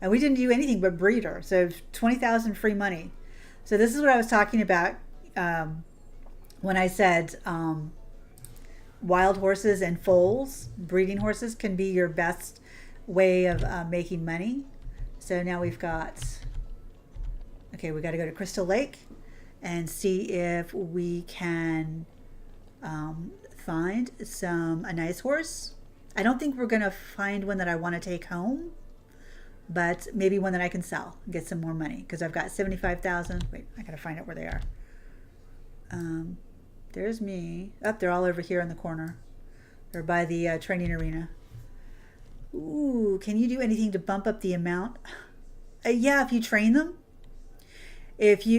And we didn't do anything but breed her. So 20,000 free money. So this is what I was talking about when I said wild horses and foals, breeding horses can be your best way of making money. So now we've got, okay, we got to go to Crystal Lake and see if we can find a nice horse. I don't think we're going to find one that I want to take home, but maybe one that I can sell and get some more money because I've got 75,000. Wait, I got to find out where they are. There's me. Oh, they're all over here in the corner. They're by the training arena. Ooh, can you do anything to bump up the amount? Yeah, if you train them.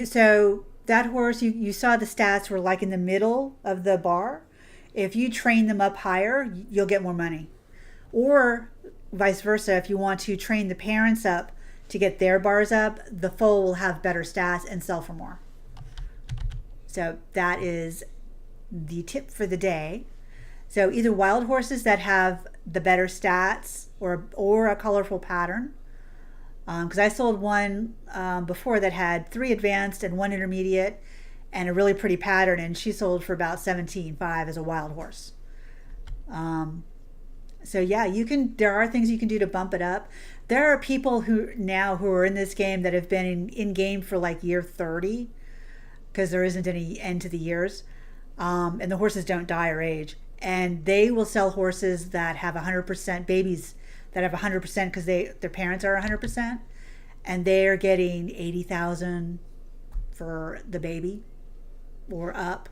So that horse, you saw the stats were like in the middle of the bar. If you train them up higher, you'll get more money. Or vice versa, if you want to train the parents up to get their bars up, the foal will have better stats and sell for more. So that is the tip for the day. So either wild horses that have the better stats or a colorful pattern. Because I sold one before that had 3 advanced and 1 intermediate and a really pretty pattern, and she sold for about 17.5 as a wild horse. So yeah, there are things you can do to bump it up. There are people who are in this game that have been in game for like year 30, because there isn't any end to the years, and the horses don't die or age, and they will sell horses that have 100% babies that have 100% because their parents are 100%, and they are getting 80,000 for the baby or up.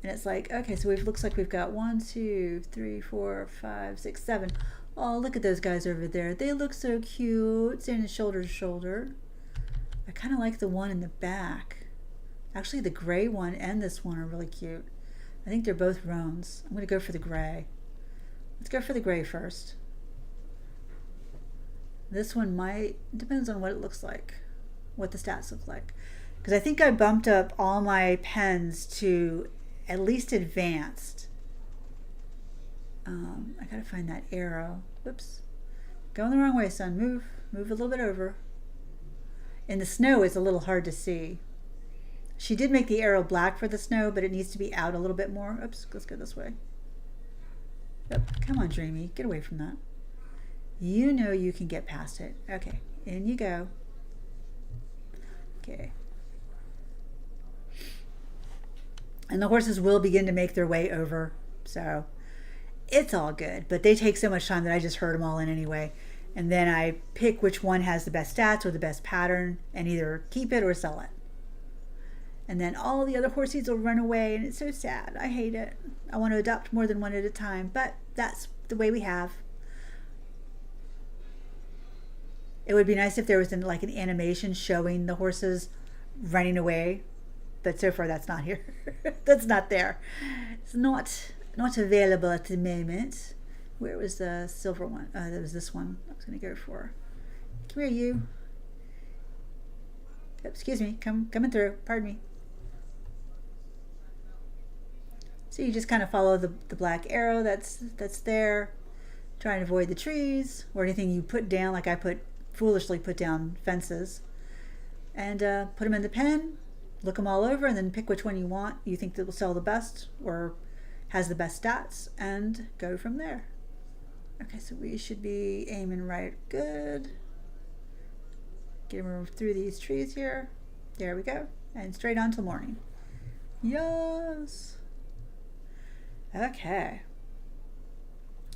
And it's like, okay, so looks like we've got 1, 2, 3, 4, 5, 6, 7. Oh, look at those guys over there. They look so cute, standing shoulder to shoulder. I kind of like the one in the back. Actually, the gray one and this one are really cute. I think they're both roans. I'm going to go for the gray. Let's go for the gray first. This one depends on what it looks like, what the stats look like. Because I think I bumped up all my pens to at least advanced. I gotta find that arrow. Whoops. Going the wrong way, son. Move a little bit over. In the snow, it's a little hard to see. She did make the arrow black for the snow, but it needs to be out a little bit more. Oops, let's go this way. Yep. Come on, Dreamy. Get away from that. You know you can get past it. Okay, in you go. Okay. And the horses will begin to make their way over, so it's all good. But they take so much time that I just herd them all in anyway. And then I pick which one has the best stats or the best pattern and either keep it or sell it. And then all the other horses will run away, and it's so sad. I hate it. I want to adopt more than one at a time, but that's the way we have. It would be nice if there was like an animation showing the horses running away, but so far that's not here. That's not there. It's not available at the moment. Where was the silver one? That was this one I was going to go for. Come here, you. Oh, excuse me. Coming through. Pardon me. So you just kind of follow the black arrow that's there. Try and avoid the trees or anything you put down, like I foolishly put down fences. And put them in the pen. Look them all over and then pick which one you think that will sell the best or has the best stats, and go from there. Okay, so we should be aiming right good. Get them through these trees here. There we go. And straight on till morning. Yes. Okay.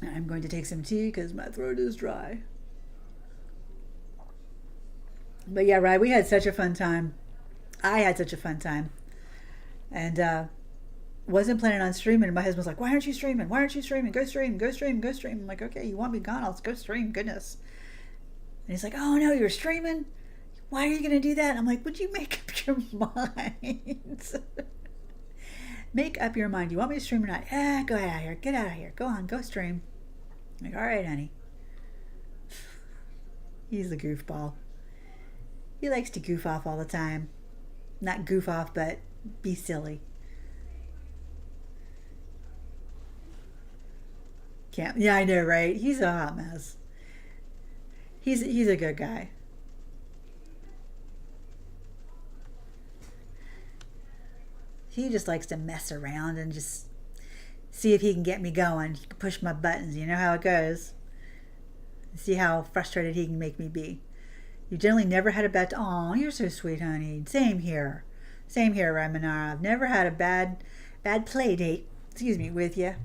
I'm going to take some tea because my throat is dry. But yeah, right, we had such a fun time. I had such a fun time. And wasn't planning on streaming. My husband's like, why aren't you streaming? Why aren't you streaming? Go stream, go stream, go stream. I'm like, okay, you want me gone? I'll go stream. Goodness. And he's like, oh no, you're streaming? Why are you going to do that? I'm like, would you make up your mind? Make up your mind. You want me to stream or not? Go out of here. Get out of here. Go on, go stream. I'm like, all right, honey. He's the goofball. He likes to goof off all the time. Not goof off, but be silly. Yeah, I know, right? He's a hot mess. He's a good guy. He just likes to mess around and just see if he can get me going. He can push my buttons. You know how it goes. See how frustrated he can make me be. You generally never had a bad... Aw, you're so sweet, honey. Same here. Same here, Ramanara. I've never had a bad play date, with you.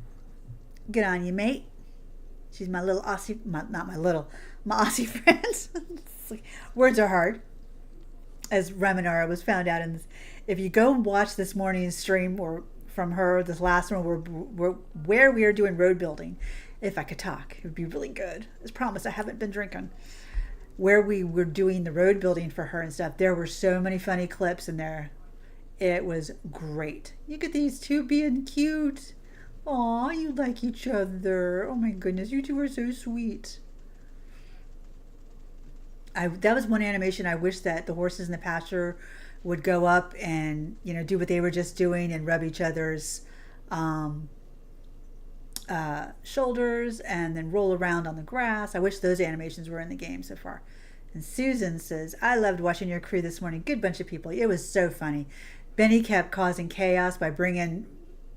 Good on you, mate. She's my little Aussie... my Aussie friend. Words are hard. As Ramanara was found out in this... If you go and watch this morning's stream or from her, this last one, where we are doing road building, if I could talk, it would be really good. As promised, I haven't been drinking. Where we were doing the road building for her and stuff, there were so many funny clips in there. It was great. You get these two being cute. Aw, you like each other. Oh my goodness, you two are so sweet. that was one animation I wish that the horses in the pasture would go up and, you know, do what they were just doing and rub each other's um, shoulders and then roll around on the grass. I wish those animations were in the game so far. And Susan says, I loved watching your crew this morning. Good bunch of people. It was so funny. Benny kept causing chaos by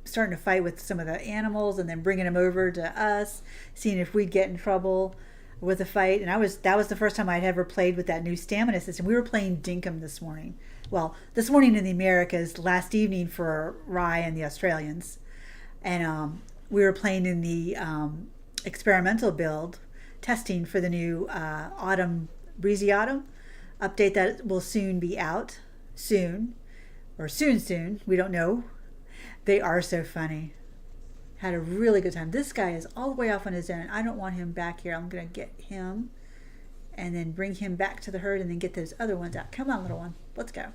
starting to fight with some of the animals and then bringing them over to us, seeing if we'd get in trouble with a fight. And that was the first time I'd ever played with that new stamina system. We were playing Dinkum this morning. Well, this morning in the Americas, last evening for Rye and the Australians. And we were playing in the experimental build, testing for the new Breezy Autumn update that will soon be out. Soon. We don't know. They are so funny. Had a really good time. This guy is all the way off on his own. I don't want him back here. I'm going to get him and then bring him back to the herd and then get those other ones out. Come on, little one. Let's go.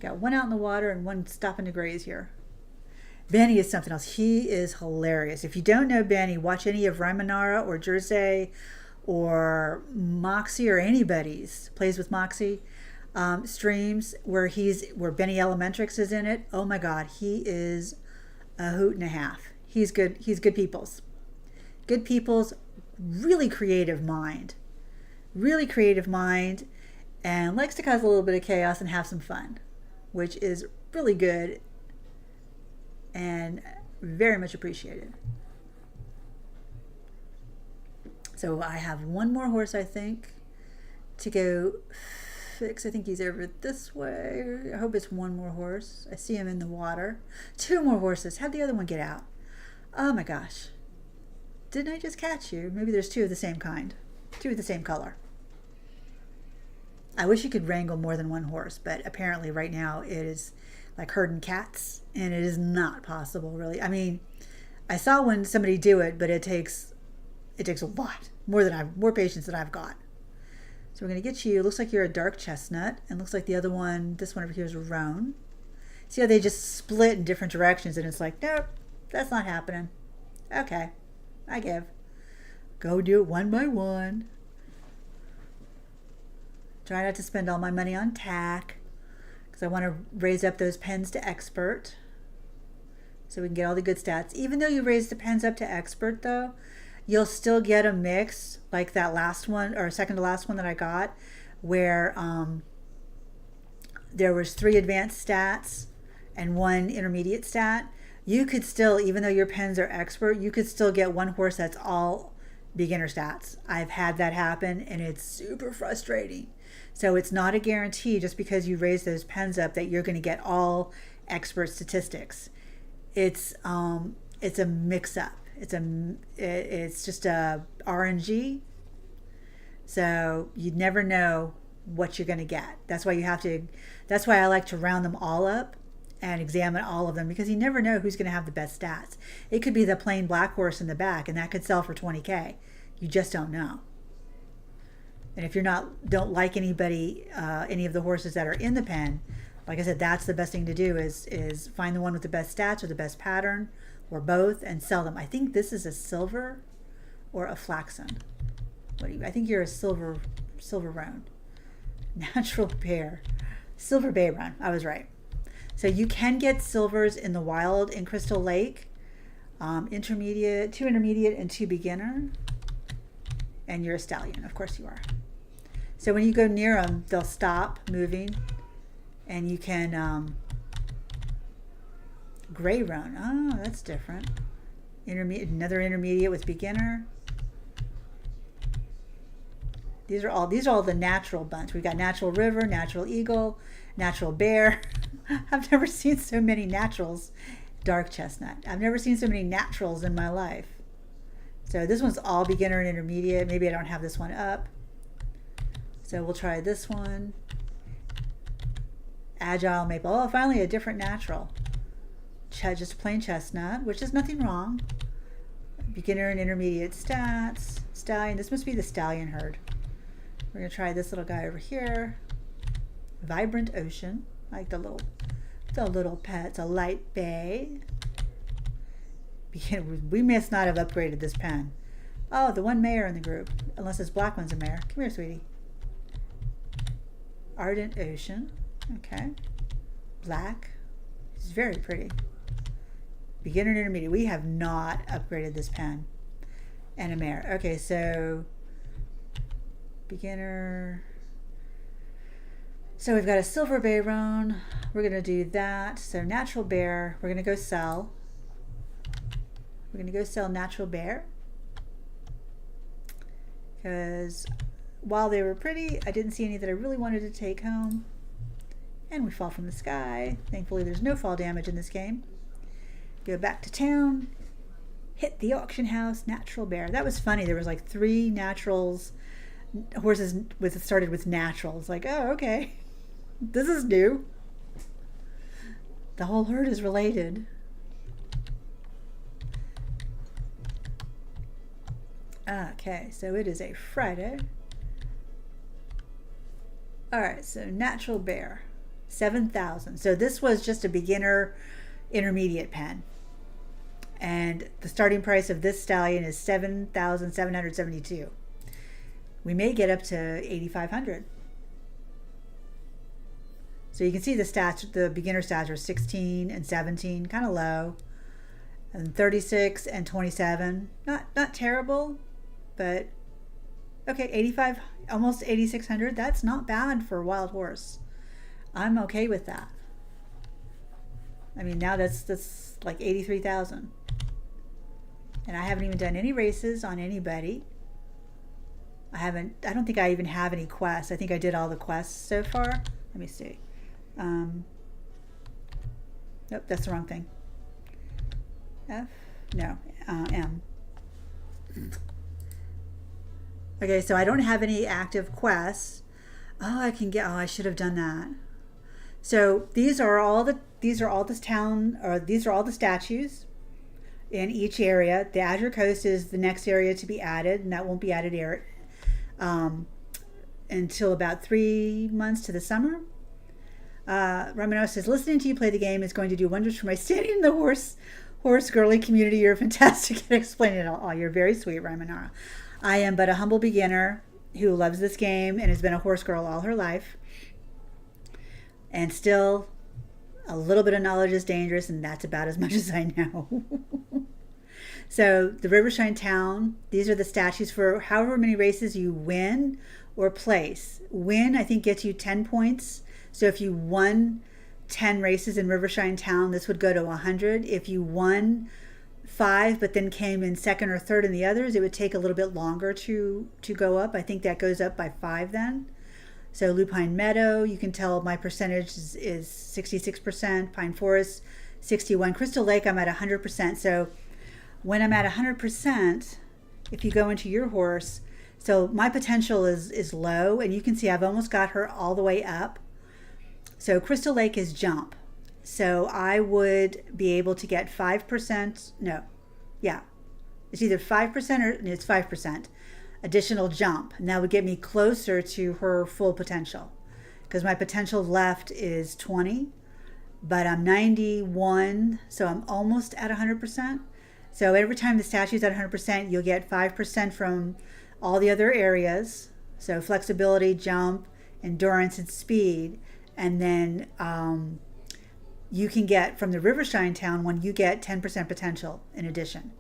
Got one out in the water and one stopping to graze here. Benny is something else. He is hilarious. If you don't know Benny, watch any of Raimanara or Jersey or Moxie or anybody's plays with Moxie streams where Benny Elementrix is in it. Oh my God, he is a hoot and a half. He's good. He's good people's. Good people's. Really creative mind. Really creative mind, and likes to cause a little bit of chaos and have some fun, which is really good and very much appreciated. So I have one more horse, I think, to go fix. I think he's over this way. I hope it's one more horse. I see him in the water. Two more horses. How'd the other one get out? Oh my gosh. Didn't I just catch you? Maybe there's two of the same kind. Two of the same color. I wish you could wrangle more than one horse, but apparently right now it is like herding cats, and it is not possible, really. I mean, I saw when somebody do it, but it takes a lot more patience than I've got. So we're gonna get you. Looks like you're a dark chestnut, and looks like the other one, this one over here, is a roan. See how they just split in different directions, and it's like, nope, that's not happening. Okay, I give. Go do it one by one. Try not to spend all my money on tack, because I want to raise up those pens to expert so we can get all the good stats. Even though you raise the pens up to expert, though, you'll still get a mix like that last one, or second to last one that I got, where there was 3 advanced stats and 1 intermediate stat. You could still, even though your pens are expert, you could still get one horse that's all beginner stats. I've had that happen, and it's super frustrating. So it's not a guarantee just because you raise those pens up that you're going to get all expert statistics. It's a mix-up. It's just a RNG. So you never know what you're going to get. That's why I like to round them all up and examine all of them, because you never know who's going to have the best stats. It could be the plain black horse in the back, and that could sell for $20K. You just don't know. And if don't like any of the horses that are in the pen, like I said, that's the best thing to do is find the one with the best stats or the best pattern or both and sell them. I think this is a silver or a flaxen. I think you're a silver roan. Natural pair. Silver bay run. I was right. So you can get silvers in the wild in Crystal Lake. 2 intermediate and 2 beginner. And you're a stallion. Of course you are. So when you go near them, they'll stop moving, and you can gray roan. Oh, that's different. Another intermediate with beginner. These are all the natural bunch. We've got natural river, natural eagle, natural bear. I've never seen so many naturals. Dark chestnut. I've never seen so many naturals in my life. So this one's all beginner and intermediate. Maybe I don't have this one up. So we'll try this one. Agile maple. Oh, finally a different natural. Just a plain chestnut, which is nothing wrong. Beginner and intermediate stats. Stallion. This must be the stallion herd. We're going to try this little guy over here. Vibrant ocean. I like the little pet. It's a light bay. We must not have upgraded this pen. Oh, the one mare in the group. Unless this black one's a mare. Come here, sweetie. Ardent Ocean. Okay. Black. It's very pretty. Beginner and intermediate. We have not upgraded this pen. And a mare. Okay, so beginner. So we've got a silver Bayron. We're going to do that. So natural bear. We're going to go sell. We're going to go sell natural bear. Because while they were pretty, I didn't see any that I really wanted to take home. And we fall from the sky. Thankfully, there's no fall damage in this game. Go back to town. Hit the auction house. Natural bear. That was funny. There was like 3 naturals. Horses started with naturals. Like, oh, okay. This is new. The whole herd is related. Okay, so it is a Friday. Alright, so natural bear. 7,000. So this was just a beginner intermediate pen. And the starting price of this stallion is 7,772. We may get up to 8,500. So you can see the stats, the beginner stats are 16 and 17, kind of low. And 36 and 27. Not terrible, but okay, 85, almost 8,600. That's not bad for a wild horse. I'm okay with that. I mean, now that's like 83,000. And I haven't even done any races on anybody. I don't think I even have any quests. I think I did all the quests so far. Let me see. Nope, that's the wrong thing. F? No, M. Okay, so I don't have any active quests. Oh, I should have done that. So these are all the statues in each area. The Azure Coast is the next area to be added, and that won't be added until about 3 months to the summer. Ramino says, listening to you play the game is going to do wonders for my standing in the horse girly community. You're fantastic at explaining it all. You're very sweet, Ramanara. I am but a humble beginner who loves this game and has been a horse girl all her life. And still, a little bit of knowledge is dangerous, and that's about as much as I know. So the Rivershine Town, these are the statues for however many races you win or place. Win, I think, gets you 10 points. So if you won 10 races in Rivershine Town, this would go to 100. If you won 5 but then came in second or third in the others, it would take a little bit longer to go up. I think that goes up by 5 then. So Lupine Meadow, you can tell my percentage is 66%. Pine Forest, 61. Crystal Lake, I'm at 100%. So when I'm at 100%, if you go into your horse, so my potential is low, and you can see I've almost got her all the way up. So Crystal Lake is jump. So I would be able to get 5%. No, yeah, it's either 5% or it's 5% additional jump. And that would get me closer to her full potential, because my potential left is 20, but I'm 91, so I'm almost at 100%. So every time the statue's at 100%, you'll get 5% from all the other areas. So flexibility, jump, endurance, and speed. And then you can get from the Rivershine Town one, you get 10% potential in addition.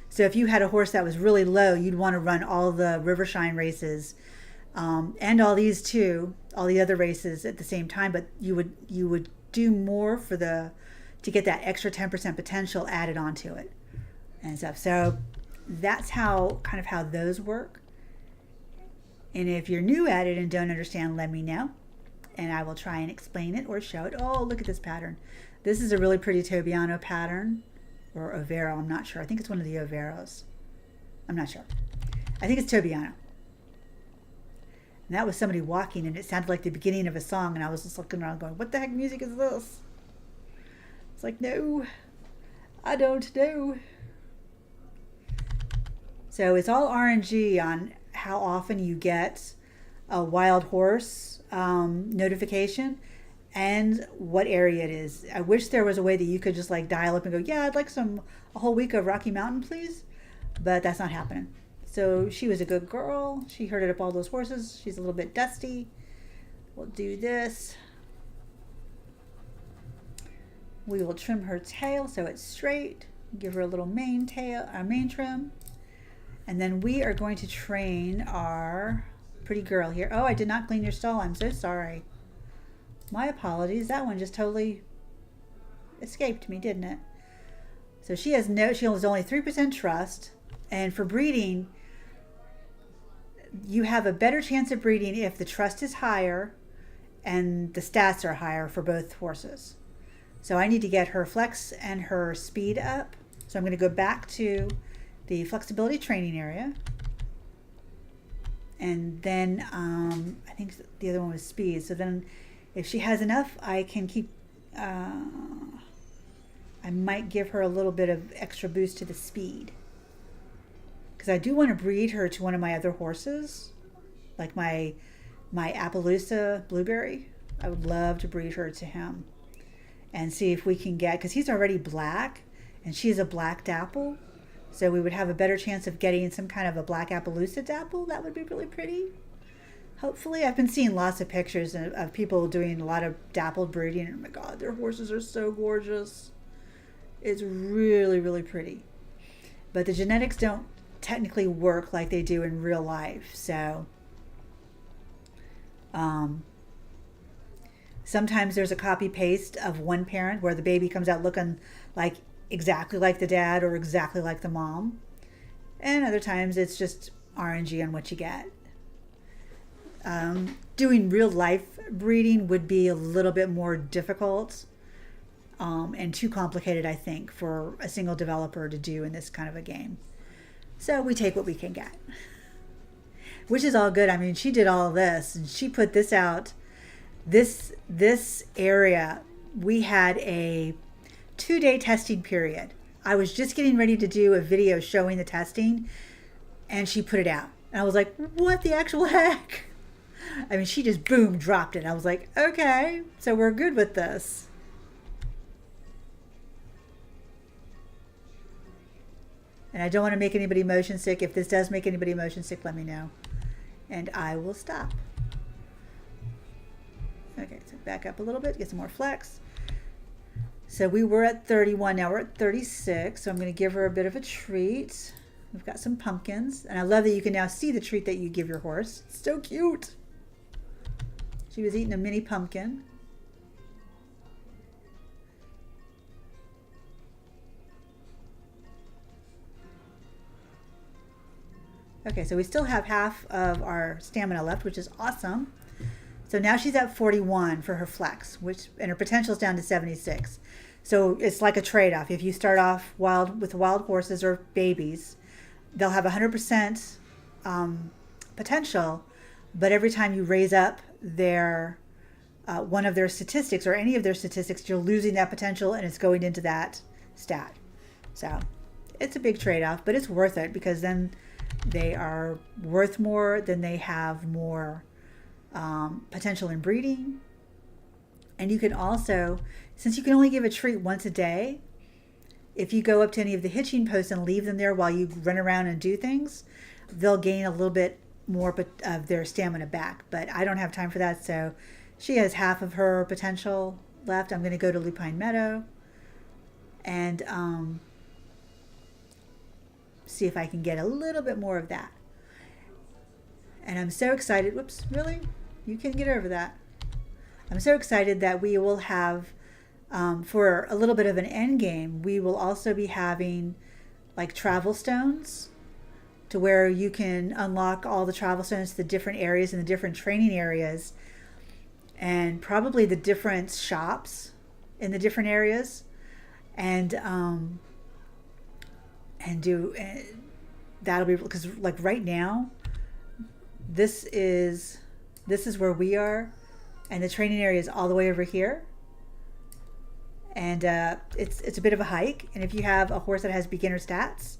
So if you had a horse that was really low, you'd want to run all the Rivershine races and all these too, all the other races at the same time. But you would do more to get that extra 10% potential added onto it and stuff. So that's how those work. And if you're new at it and don't understand, let me know, and I will try and explain it or show it. Oh, look at this pattern. This is a really pretty Tobiano pattern, or Overo, I'm not sure. I think it's one of the Overos. I'm not sure. I think it's Tobiano. And that was somebody walking, and it sounded like the beginning of a song, and I was just looking around going, what the heck music is this? It's like, no, I don't know. So it's all RNG on how often you get a wild horse notification and what area it is. I wish there was a way that you could just like dial up and go, yeah, I'd like a whole week of Rocky Mountain, please. But that's not happening. So she was a good girl. She herded up all those horses. She's a little bit dusty. we'll do this. We will trim her tail so it's straight. Give her a little mane trim. And then we are going to train our pretty girl here. Oh, I did not clean your stall. I'm so sorry. My apologies. That one just totally escaped me, didn't it? So she has only 3% trust. And for breeding, you have a better chance of breeding if the trust is higher and the stats are higher for both horses. So I need to get her flex and her speed up. So I'm going to go back to the flexibility training area. And then I think the other one was speed. So then if she has enough, I can keep, I might give her a little bit of extra boost to the speed. Because I do want to breed her to one of my other horses, like my Appaloosa Blueberry. I would love to breed her to him and see if we can get, because he's already black and she's a black dapple. So we would have a better chance of getting some kind of a black Appaloosa dapple. That would be really pretty. Hopefully. I've been seeing lots of pictures of people doing a lot of dappled breeding. Oh my God, their horses are so gorgeous. It's really, really pretty. But the genetics don't technically work like they do in real life. So sometimes there's a copy paste of one parent where the baby comes out looking like exactly like the dad or exactly like the mom. And other times it's just RNG on what you get. Doing real life breeding would be a little bit more difficult and too complicated, I think, for a single developer to do in this kind of a game. So we take what we can get, which is all good. I mean, she did all of this and she put this out. This area, we had a 2-day testing period. I was just getting ready to do a video showing the testing and she put it out. And I was like, what the actual heck? I mean, she just boom, dropped it. I was like, okay, so we're good with this. And I don't want to make anybody motion sick. If this does make anybody motion sick, let me know. And I will stop. Okay, so back up a little bit, get some more flex. So we were at 31, now we're at 36. So I'm going to give her a bit of a treat. We've got some pumpkins. And I love that you can now see the treat that you give your horse. It's so cute. She was eating a mini pumpkin. Okay, so we still have half of our stamina left, which is awesome. So now she's at 41 for her flex, and her potential is down to 76. So it's like a trade-off. If you start off with wild horses or babies, they'll have 100% potential, but every time you raise up their one of their statistics or any of their statistics, you're losing that potential and it's going into that stat. So it's a big trade-off, but it's worth it because then they are worth more, then they have more potential in breeding. And you can also, since you can only give a treat once a day, if you go up to any of the hitching posts and leave them there while you run around and do things, they'll gain a little bit more of their stamina back. But I don't have time for that, so she has half of her potential left. I'm going to go to Lupine Meadow and see if I can get a little bit more of that. And I'm so excited. Whoops, really? You can get over that. I'm so excited that we will have, for a little bit of an end game, we will also be having like travel stones to where you can unlock all the travel stones to the different areas and the different training areas and probably the different shops in the different areas and that'll be, because like right now this is where we are and the training area is all the way over here, and it's a bit of a hike, and if you have a horse that has beginner stats,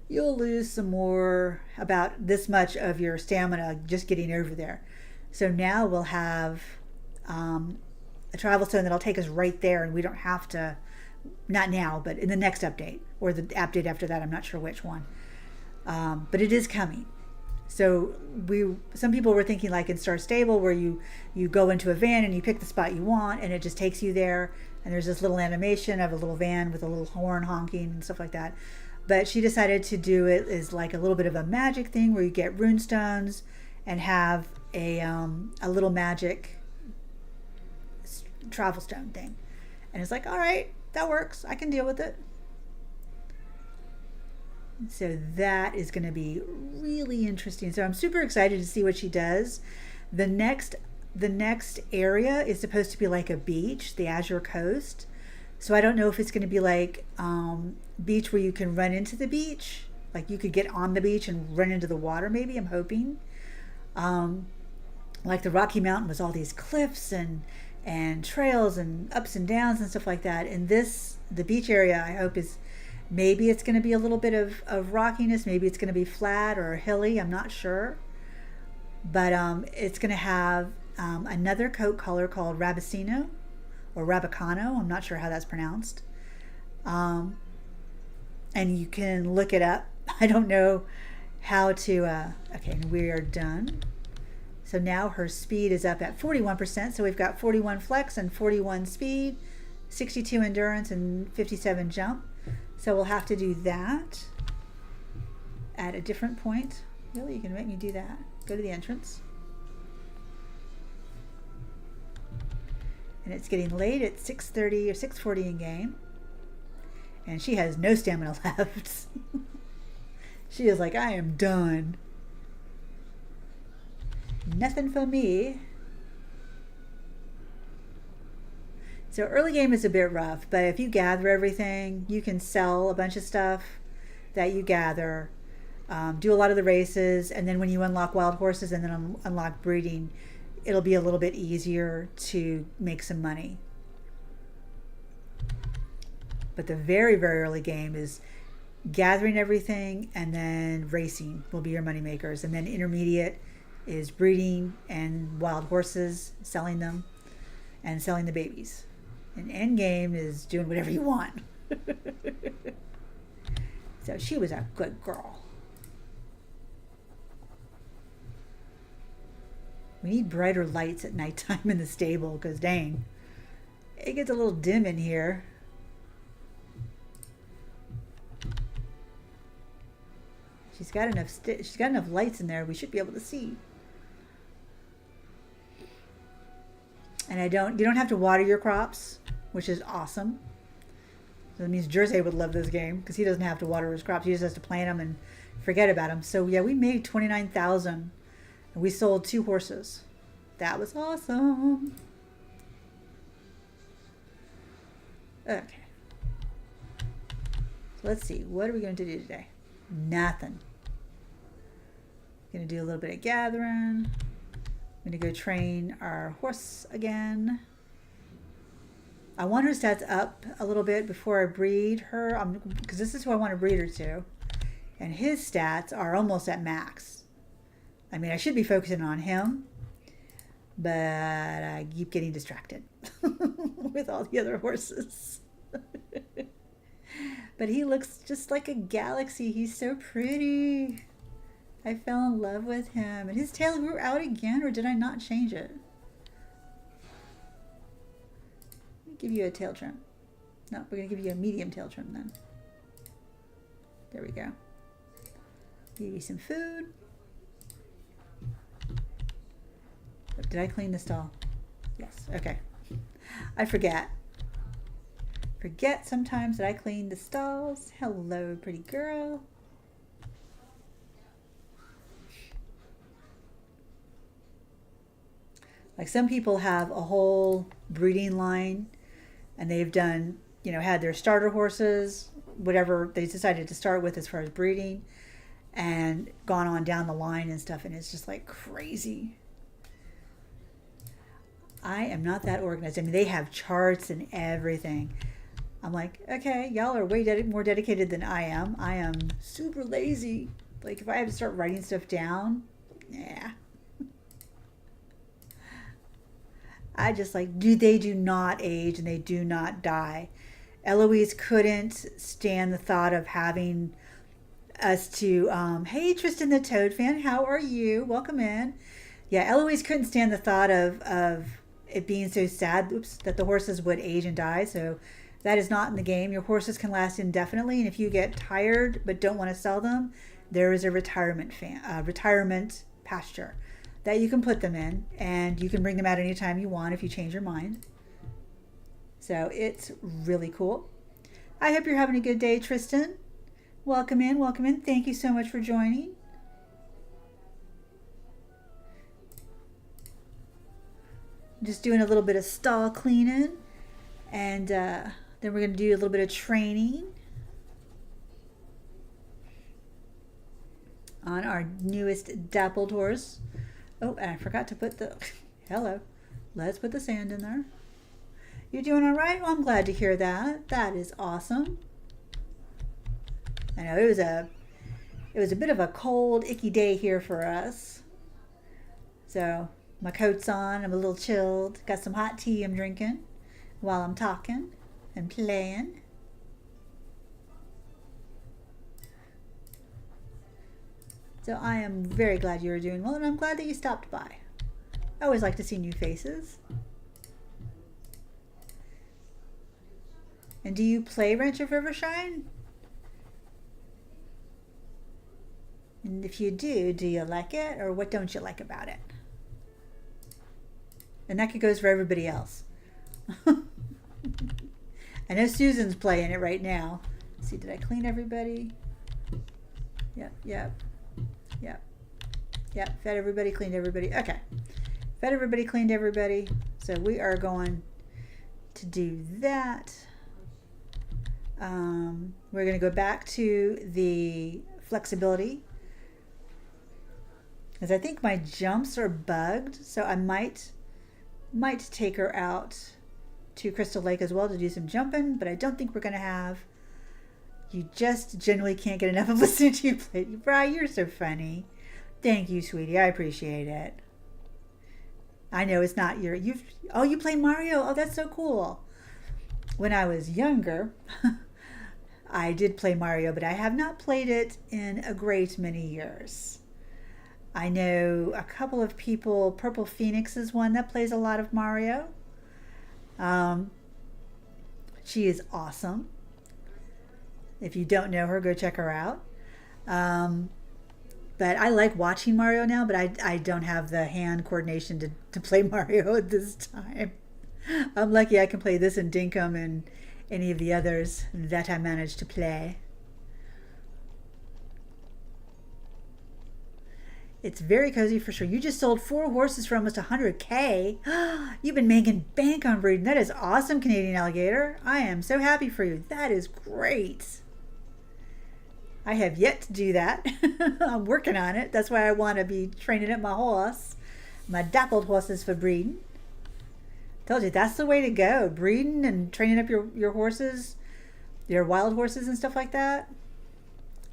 you'll lose some more, about this much of your stamina just getting over there. So now we'll have a travel stone that'll take us right there, and we don't have to, not now, but in the next update or the update after that, I'm not sure which one, but it is coming. So some people were thinking like in Star Stable where you go into a van and you pick the spot you want and it just takes you there, and there's this little animation of a little van with a little horn honking and stuff like that. But she decided to do it as like a little bit of a magic thing where you get rune stones and have a little magic travel stone thing. And it's like, all right, that works. I can deal with it. So that is going to be really interesting. So I'm super excited to see what she does. The next area is supposed to be like a beach, the Azure Coast. So I don't know if it's going to be like beach where you can run into the beach, like you could get on the beach and run into the water. Maybe, I'm hoping. Like the Rocky Mountain was all these cliffs and trails and ups and downs and stuff like that. And the beach area, I hope is. Maybe it's going to be a little bit of rockiness. Maybe it's going to be flat or hilly. I'm not sure. But it's going to have another coat color called Rabicino or Rabicano. I'm not sure how that's pronounced. And you can look it up. I don't know how to... okay, and we are done. So now her speed is up at 41%. So we've got 41 flex and 41 speed, 62 endurance, and 57 jump. So we'll have to do that at a different point. Really, you can make me do that. Go to the entrance. And it's getting late at 6:30 or 6:40 in game. And she has no stamina left. She is like, I am done. Nothing for me. So early game is a bit rough, but if you gather everything, you can sell a bunch of stuff that you gather, do a lot of the races, and then when you unlock wild horses and then unlock breeding, it'll be a little bit easier to make some money. But the very, very early game is gathering everything, and then racing will be your money makers. And then intermediate is breeding and wild horses, selling them, and selling the babies. And end game is doing whatever you want. So she was a good girl. We need brighter lights at nighttime in the stable because dang, it gets a little dim in here. She's got enough lights in there. We should be able to see. And you don't have to water your crops, which is awesome. So that means Jersey would love this game because he doesn't have to water his crops. He just has to plant them and forget about them. So yeah, we made 29,000 and we sold 2 horses. That was awesome. Okay. So let's see. What are we going to do today? Nothing. Going to do a little bit of gathering. I'm going to go train our horse again. I want her stats up a little bit before I breed her, because this is who I want to breed her to. And his stats are almost at max. I mean, I should be focusing on him, but I keep getting distracted with all the other horses. But he looks just like a galaxy. He's so pretty. I fell in love with him. And his tail grew out again, or did I not change it? Let me give you a tail trim. No, we're going to give you a medium tail trim then. There we go. Give you some food. Did I clean the stall? Yes. Okay. I forget. Forget sometimes that I clean the stalls. Hello, pretty girl. Like some people have a whole breeding line and they've done, had their starter horses, whatever they decided to start with as far as breeding, and gone on down the line and stuff. And it's just like crazy. I am not that organized. I mean, they have charts and everything. I'm like, okay, y'all are way more dedicated than I am. I am super lazy. Like if I have to start writing stuff down, yeah. I just like, they do not age and they do not die. Eloise couldn't stand the thought of having us to, hey, Tristan the Toad fan, how are you? Welcome in. Yeah, Eloise couldn't stand the thought of it being so sad, that the horses would age and die. So that is not in the game. Your horses can last indefinitely, and if you get tired but don't want to sell them, there is a retirement pasture that you can put them in, and you can bring them out anytime you want if you change your mind. So it's really cool. I hope you're having a good day, Tristan. Welcome in, welcome in. Thank you so much for joining. Just doing a little bit of stall cleaning, and then we're going to do a little bit of training on our newest dappled horse. Oh, and I forgot to put the, hello, let's put the sand in there. You're doing all right? Well, I'm glad to hear that. That is awesome. I know it was a bit of a cold, icky day here for us. So my coat's on, I'm a little chilled, got some hot tea I'm drinking while I'm talking and playing. So I am very glad you are doing well, and I'm glad that you stopped by. I always like to see new faces. And do you play Rancho Rivershine? And if you do you like it, or what don't you like about it? And that goes for everybody else. I know Susan's playing it right now. Let's see, did I clean everybody? Yep. Fed everybody, cleaned everybody. Okay. Fed everybody, cleaned everybody. So we are going to do that. We're going to go back to the flexibility, because I think my jumps are bugged, so I might take her out to Crystal Lake as well to do some jumping, but I don't think we're going to have. You just generally can't get enough of listening to you play. Bri, you're so funny. Thank you, sweetie. I appreciate it. I know it's not your, you play Mario? Oh, that's so cool. When I was younger, I did play Mario, but I have not played it in a great many years. I know a couple of people, Purple Phoenix is one that plays a lot of Mario. She is awesome. If you don't know her, go check her out. But I like watching Mario now, but I don't have the hand coordination to play Mario at this time. I'm lucky I can play this and Dinkum and any of the others that I managed to play. It's very cozy for sure. You just sold 4 horses for almost 100K. You've been making bank on breeding. That is awesome, Canadian Alligator. I am so happy for you. That is great. I have yet to do that. I'm working on it. That's why I want to be training up my horse, my dappled horses for breeding. Told you, that's the way to go. Breeding and training up your horses, your wild horses and stuff like that.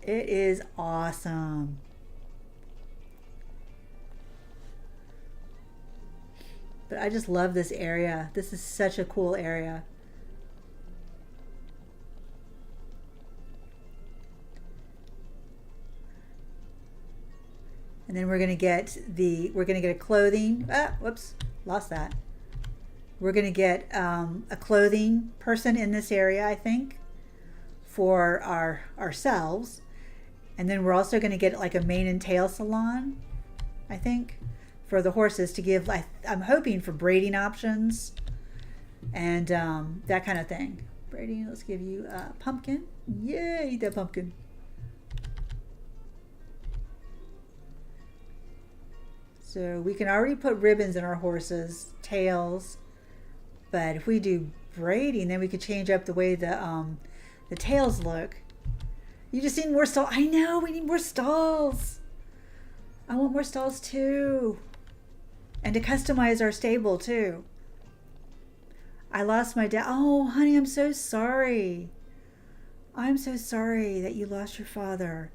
It is awesome. But I just love this area. This is such a cool area. And then we're gonna get a clothing. Whoops, lost that. We're gonna get a clothing person in this area, I think, for ourselves. And then we're also gonna get like a mane and tail salon, I think, for the horses to give. I'm hoping for braiding options and that kind of thing. Braiding. Let's give you a pumpkin. Yay, eat that pumpkin. So we can already put ribbons in our horses' tails, but if we do braiding, then we could change up the way the tails look. You just need more stalls. I know, we need more stalls. I want more stalls too. And to customize our stable too. I lost my dad. Oh, honey, I'm so sorry. I'm so sorry that you lost your father.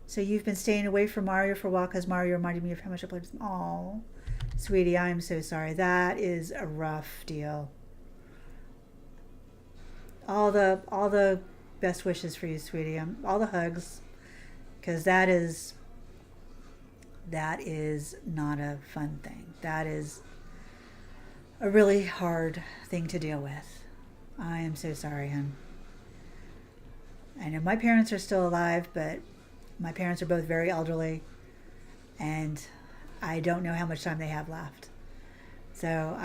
So you've been staying away from Mario for a while because Mario reminded me of how much I played with him. Oh, sweetie, I'm so sorry. That is a rough deal. All the best wishes for you, sweetie. All the hugs, because that is not a fun thing. That is a really hard thing to deal with. I am so sorry, hon. I know my parents are still alive, but my parents are both very elderly, and I don't know how much time they have left. So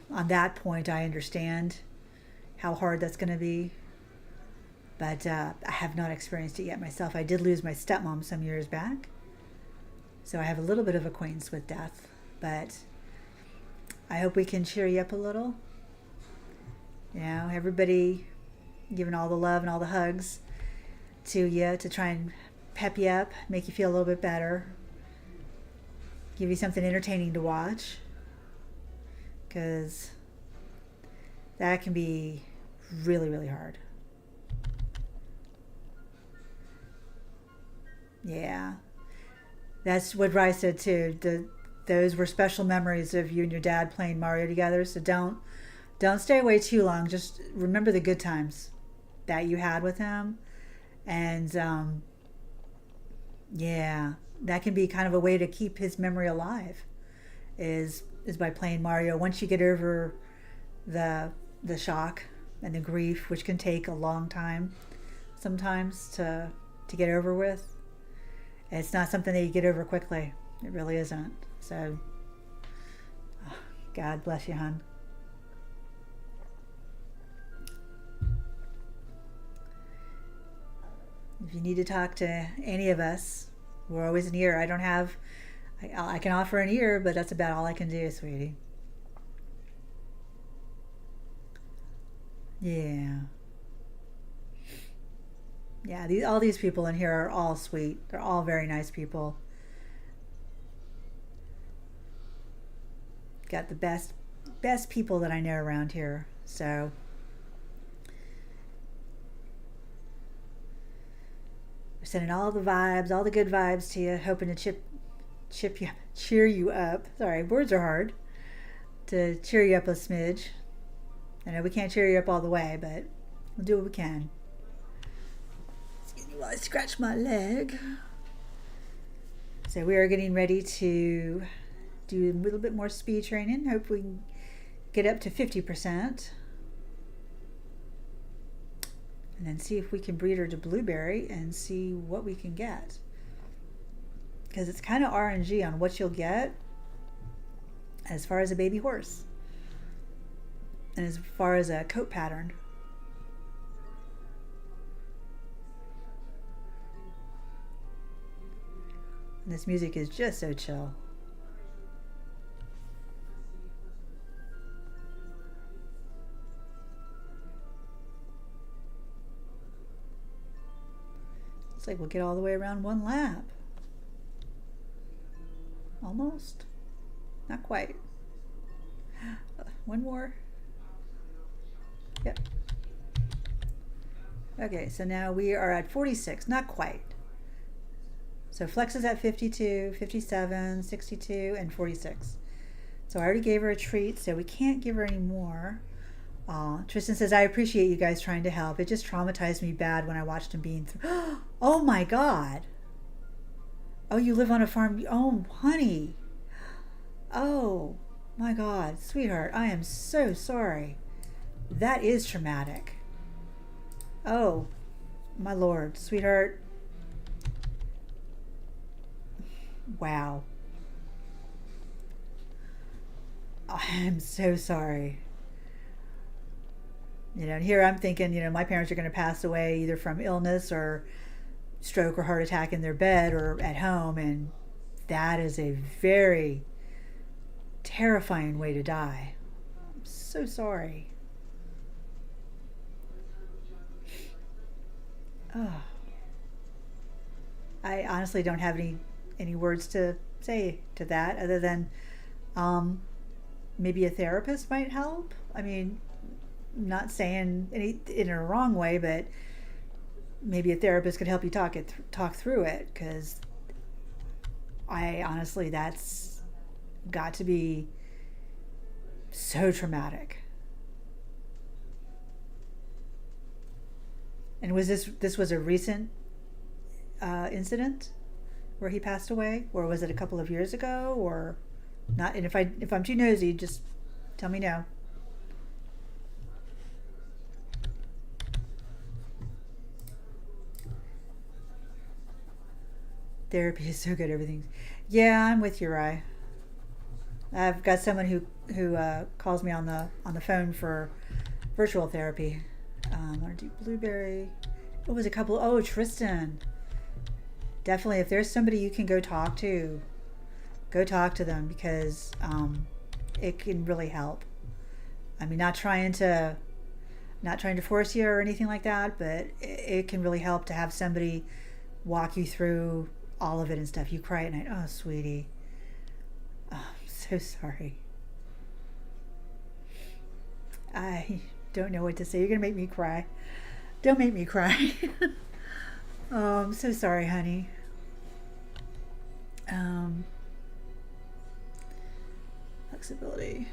on that point, I understand how hard that's going to be, but I have not experienced it yet myself. I did lose my stepmom some years back, so I have a little bit of acquaintance with death, but I hope we can cheer you up a little. You know, everybody giving all the love and all the hugs to you to try and pep you up, make you feel a little bit better, give you something entertaining to watch, because that can be really, really hard. Yeah. That's what Rye said too. Those were special memories of you and your dad playing Mario together. So don't stay away too long. Just remember the good times that you had with him, and yeah, that can be kind of a way to keep his memory alive. Is by playing Mario. Once you get over the shock and the grief, which can take a long time sometimes to get over with. It's not something that you get over quickly. It really isn't. So, God bless you, hon. If you need to talk to any of us, we're always an ear. I can offer an ear, but that's about all I can do, sweetie. Yeah. Yeah, all these people in here are all sweet. They're all very nice people. Got the best people that I know around here. So we're sending all the vibes, all the good vibes to you, hoping to cheer you up. Sorry, words are hard. To cheer you up a smidge. I know we can't cheer you up all the way, but we'll do what we can. While I scratch my leg. So we are getting ready to do a little bit more speed training. Hope we can get up to 50%. And then see if we can breed her to blueberry and see what we can get. Because it's kind of RNG on what you'll get as far as a baby horse. And as far as a coat pattern. And this music is just so chill. Looks like we'll get all the way around one lap. Almost. Not quite. One more. Yep. Okay, so now we are at 46. Not quite. So Flex is at 52, 57, 62, and 46. So I already gave her a treat, so we can't give her any more. Tristan says, I appreciate you guys trying to help. It just traumatized me bad when I watched him being through. Oh my God. Oh, you live on a farm. Oh, honey. Oh my God, sweetheart, I am so sorry. That is traumatic. Oh, my Lord, sweetheart. Wow. I am so sorry. You know, and here I'm thinking, you know, my parents are going to pass away either from illness or stroke or heart attack in their bed or at home, and that is a very terrifying way to die. I'm so sorry. Oh. I honestly don't have any words to say to that other than maybe a therapist might help. I mean, not saying in a wrong way, but maybe a therapist could help you talk through it, because I honestly, that's got to be so traumatic. And was this was a recent incident where he passed away, or was it a couple of years ago, or not? And if I'm too nosy, just tell me no. Therapy is so good. Everything. Yeah, I'm with you, Rye. I've got someone who calls me on the phone for virtual therapy. I want to do blueberry. It was a couple. Oh, Tristan. Definitely, if there's somebody you can go talk to them because it can really help. I mean, not trying to force you or anything like that, but it can really help to have somebody walk you through all of it and stuff. You cry at night. Oh, sweetie. Oh, I'm so sorry. I don't know what to say. You're gonna make me cry. Don't make me cry. Oh, I'm so sorry, honey. Flexibility.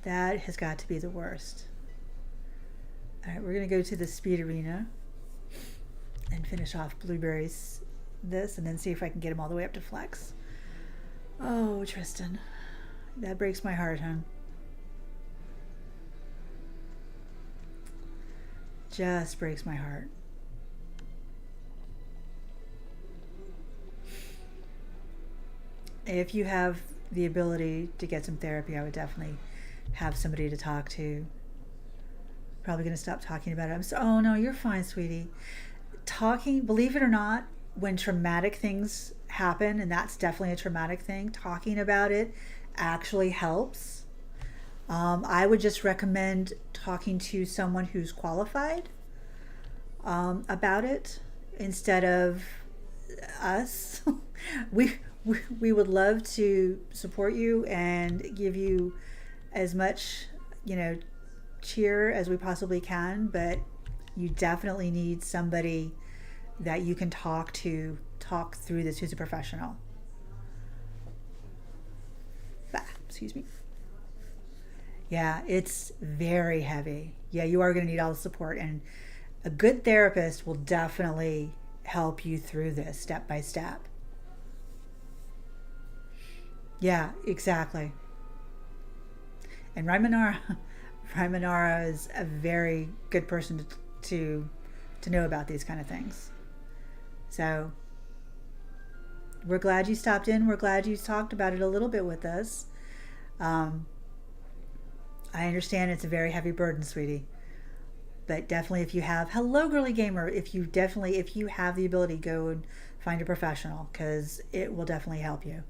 That has got to be the worst. All right, we're gonna go to the speed arena and finish off blueberries this, and then see if I can get them all the way up to flex. Oh, Tristan, that breaks my heart, hon. Just breaks my heart. If you have the ability to get some therapy, I would definitely have somebody to talk to. Probably going to stop talking about it. Oh no, you're fine, sweetie. Talking, believe it or not, when traumatic things happen, and that's definitely a traumatic thing, talking about it actually helps. I would just recommend talking to someone who's qualified about it instead of us. we would love to support you and give you as much, cheer as we possibly can, but you definitely need somebody that you can talk through this, who's a professional. Excuse me. Yeah, it's very heavy. Yeah, you are going to need all the support, and a good therapist will definitely help you through this step by step. Yeah, exactly. And Raimanara is a very good person to know about these kind of things. So we're glad you stopped in. We're glad you talked about it a little bit with us. I understand it's a very heavy burden, sweetie. But definitely, if you have, hello, girly gamer, if you have the ability, go and find a professional, because it will definitely help you.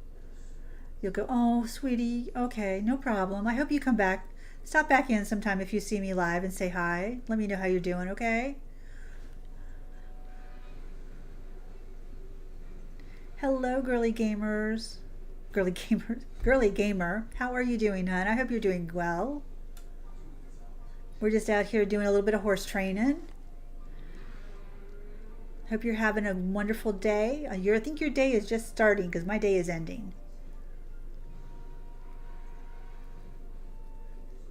You'll go, oh, sweetie, okay, no problem. I hope you come back. Stop back in sometime if you see me live and say hi. Let me know how you're doing, okay? Hello, girly gamers. Girly gamer. How are you doing, hon? I hope you're doing well. We're just out here doing a little bit of horse training. Hope you're having a wonderful day. I think your day is just starting because my day is ending.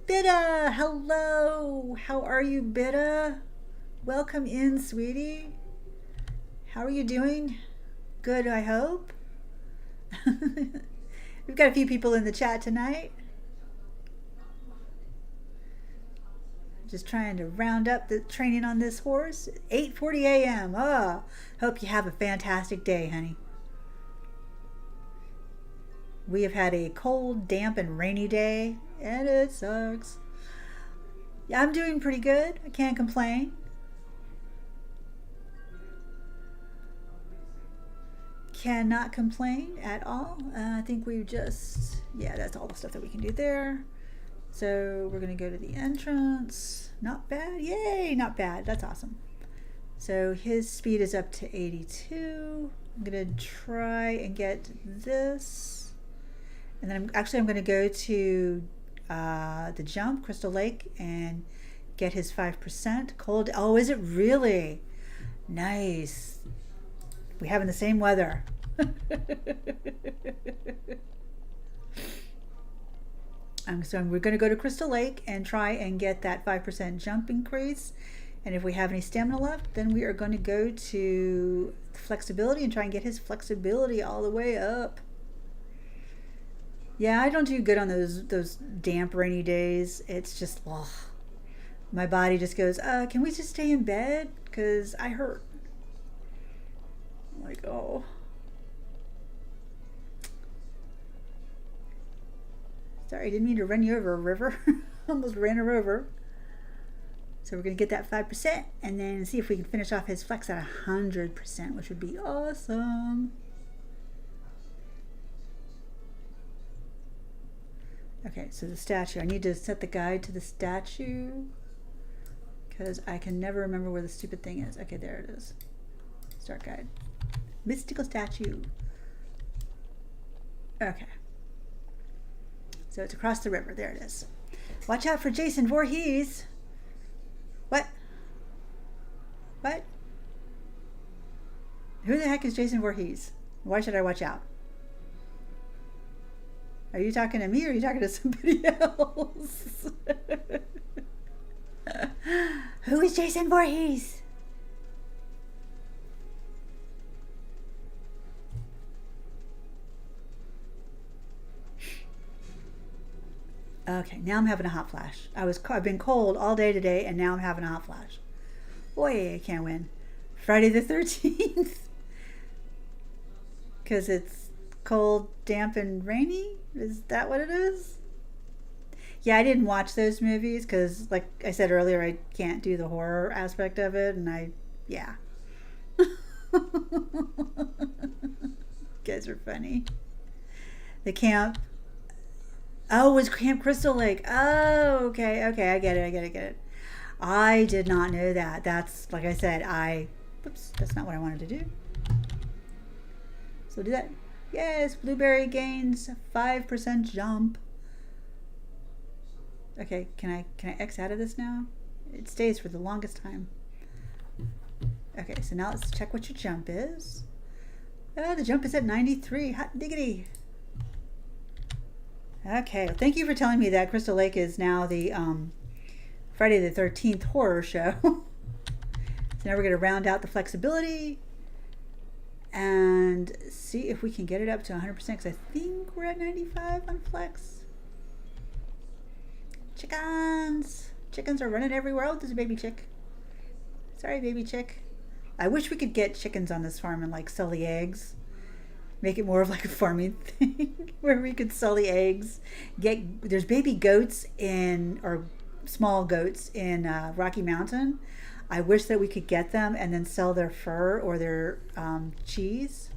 Bitta, hello. How are you, Bitta? Welcome in, sweetie. How are you doing? Good, I hope. We've got a few people in the chat tonight. Just trying to round up the training on this horse. 8:40 a.m. Oh, hope you have a fantastic day, honey. We have had a cold, damp, and rainy day, and it sucks. Yeah, I'm doing pretty good. I can't complain. Cannot complain at all. I think we just, that's all the stuff that we can do there. So we're going to go to the entrance. Not bad. Yay, not bad. That's awesome. So his speed is up to 82. I'm going to try and get this. And then I'm going to go to the jump, Crystal Lake, and get his 5%. Cold. Oh, is it really? Nice. We having the same weather. So we're going to go to Crystal Lake and try and get that 5% jump increase. And if we have any stamina left, then we are going to go to flexibility and try and get his flexibility all the way up. Yeah, I don't do good on those damp, rainy days. It's just, ugh. My body just goes, can we just stay in bed? Because I hurt. I'm like, oh. Sorry, I didn't mean to run you over, River. Almost ran her over. So we're going to get that 5% and then see if we can finish off his flex at 100%, which would be awesome. Okay, so the statue. I need to set the guide to the statue because I can never remember where the stupid thing is. Okay, there it is. Start guide. Mystical statue. Okay. So it's across the river. There it is. Watch out for Jason Voorhees. What? What? Who the heck is Jason Voorhees? Why should I watch out? Are you talking to me or are you talking to somebody else? Who is Jason Voorhees? Okay, now I'm having a hot flash. I've been cold all day today, and now I'm having a hot flash. Boy, I can't win. Friday the 13th. Because it's cold, damp, and rainy? Is that what it is? Yeah, I didn't watch those movies because, like I said earlier, I can't do the horror aspect of it, and yeah. You guys are funny. The camp. Oh, it was Camp Crystal Lake. Oh, okay. I get it. I did not know that. That's, like I said, whoops, that's not what I wanted to do. So do that. Yes, Blueberry gains 5% jump. Okay, can I X out of this now? It stays for the longest time. Okay, so now let's check what your jump is. The jump is at 93. Hot diggity. Okay, well, thank you for telling me that Crystal Lake is now the Friday the 13th horror show. So now we're going to round out the flexibility and see if we can get it up to 100% because I think we're at 95 on flex. Chickens! Chickens are running everywhere. Oh, there's a baby chick. Sorry, baby chick. I wish we could get chickens on this farm and like sell the eggs. Make it more of like a farming thing where we could sell the eggs. There's baby goats or small goats in Rocky Mountain. I wish that we could get them and then sell their fur or their cheese,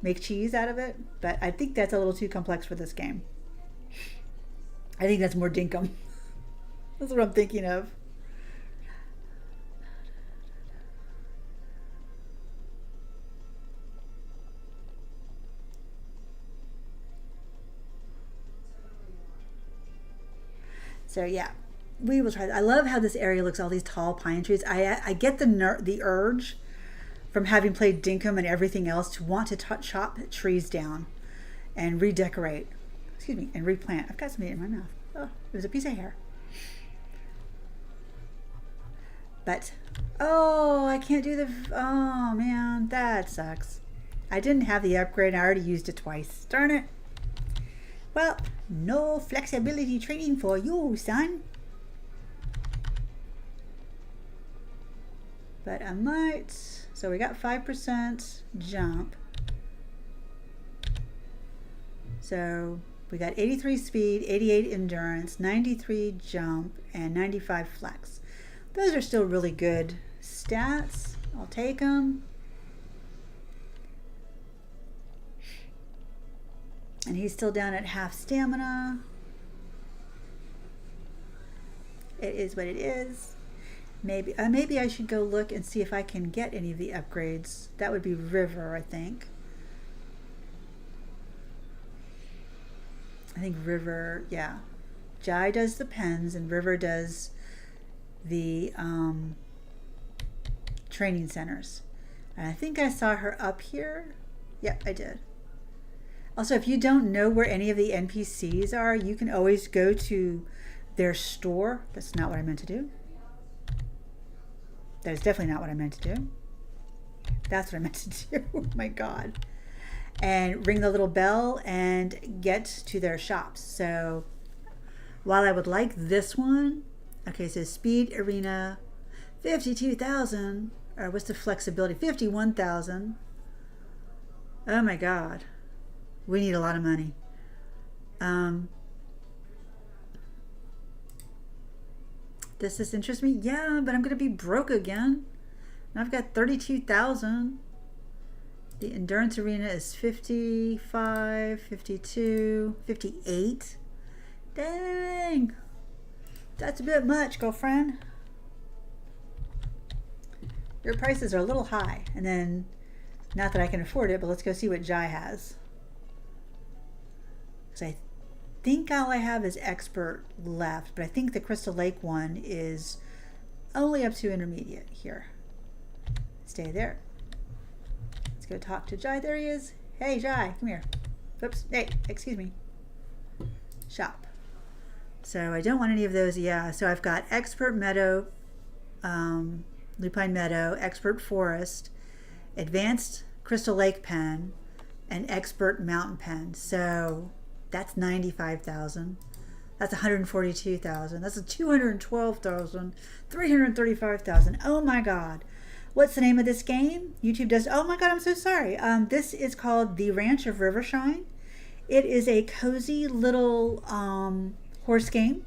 make cheese out of it. But I think that's a little too complex for this game. I think that's more dinkum. That's what I'm thinking of. So yeah, we will try that. I love how this area looks, all these tall pine trees. I get the urge from having played Dinkum and everything else to want to chop trees down and redecorate. Excuse me, and replant. I've got something in my mouth. Oh, there's a piece of hair. But, oh, I can't do oh man, that sucks. I didn't have the upgrade. I already used it twice. Darn it. Well, no flexibility training for you, son. But I might. So we got 5% jump. So we got 83 speed, 88 endurance, 93 jump, and 95 flex. Those are still really good stats. I'll take them. And he's still down at half stamina. It is what it is. Maybe I should go look and see if I can get any of the upgrades. That would be River, I think. I think River, yeah. Jai does the pens and River does the training centers. And I think I saw her up here. Yep, I did. Also, if you don't know where any of the NPCs are, you can always go to their store. That's not what I meant to do. That is definitely not what I meant to do. That's what I meant to do. Oh my God. And ring the little bell and get to their shops. So while I would like this one, okay, so speed arena, 52,000, or what's the flexibility? 51,000. Oh my God. We need a lot of money. Does this interest me? Yeah, but I'm going to be broke again. And I've got 32,000. The endurance arena is 55, 52, 58. Dang. That's a bit much, girlfriend. Your prices are a little high. And then, not that I can afford it, but let's go see what Jai has. Because I think all I have is expert left, but I think the Crystal Lake one is only up to intermediate here. Stay there. Let's go talk to Jai. There he is. Hey, Jai, come here. Oops. Hey, excuse me. Shop. So I don't want any of those. Yeah, so I've got expert meadow, lupine meadow, expert forest, advanced Crystal Lake pen, and expert mountain pen. So that's 95,000. That's 142,000. That's a 212,000. 335,000. Oh my God. What's the name of this game? YouTube does. Oh my God, I'm so sorry. This is called The Ranch of Rivershine. It is a cozy little horse game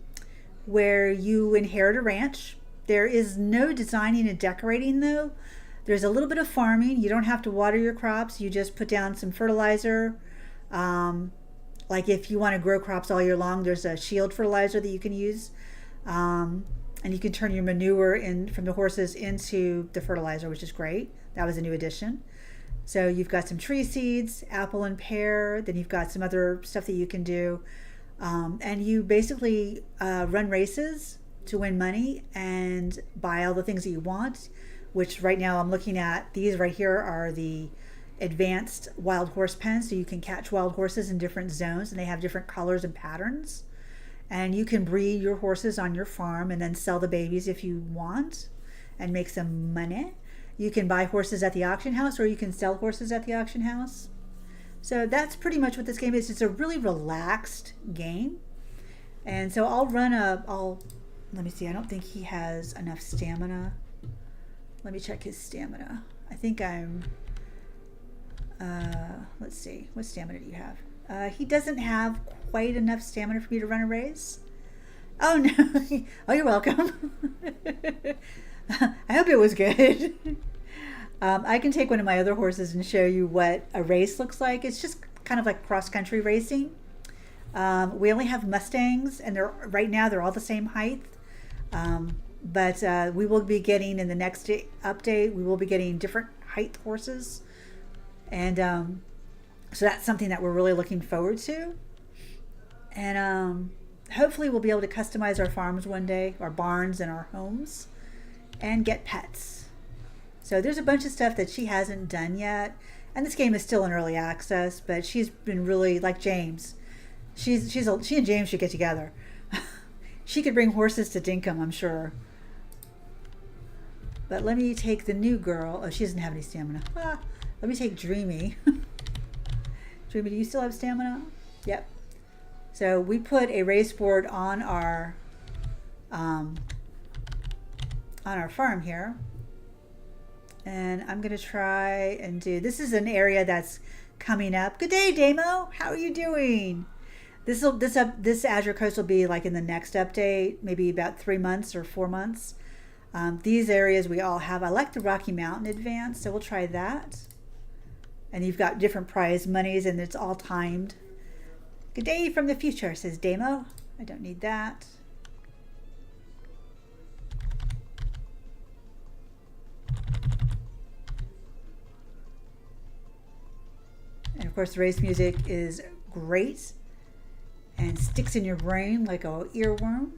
where you inherit a ranch. There is no designing and decorating though. There's a little bit of farming. You don't have to water your crops. You just put down some fertilizer. Like if you want to grow crops all year long, there's a shield fertilizer that you can use. And you can turn your manure in from the horses into the fertilizer, which is great. That was a new addition. So you've got some tree seeds, apple and pear. Then you've got some other stuff that you can do. And you basically run races to win money and buy all the things that you want, which right now I'm looking at. These right here are the advanced wild horse pens, so you can catch wild horses in different zones, and they have different colors and patterns. And you can breed your horses on your farm and then sell the babies if you want and make some money. You can buy horses at the auction house, or you can sell horses at the auction house. So that's pretty much what this game is. It's a really relaxed game. And so I'll run let me see, I don't think he has enough stamina. Let me check his stamina. I think I'm, let's see, what stamina do you have? He doesn't have quite enough stamina for me to run a race. Oh no, oh you're welcome. I hope it was good. I can take one of my other horses and show you what a race looks like. It's just kind of like cross-country racing. We only have Mustangs, and right now they're all the same height. But we will be getting in the next update, we will be getting different height horses. And so that's something that we're really looking forward to. And hopefully we'll be able to customize our farms one day, our barns and our homes, and get pets. So there's a bunch of stuff that she hasn't done yet. And this game is still in early access, but she's been really, like James, she and James should get together. She could bring horses to Dinkum, I'm sure. But let me take the new girl. Oh, she doesn't have any stamina. Let me take Dreamy. Dreamy, do you still have stamina? Yep. So we put a race board on our farm here. And I'm going to try and do, this is an area that's coming up. Good day, Damo. How are you doing? This Azure Coast will be like in the next update, maybe about 3 months or 4 months. These areas we all have. I like the Rocky Mountain Advance, so we'll try that. And you've got different prize monies, and it's all timed. Good day from the future, says Damo. I don't need that. And of course, the race music is great and sticks in your brain like a earworm.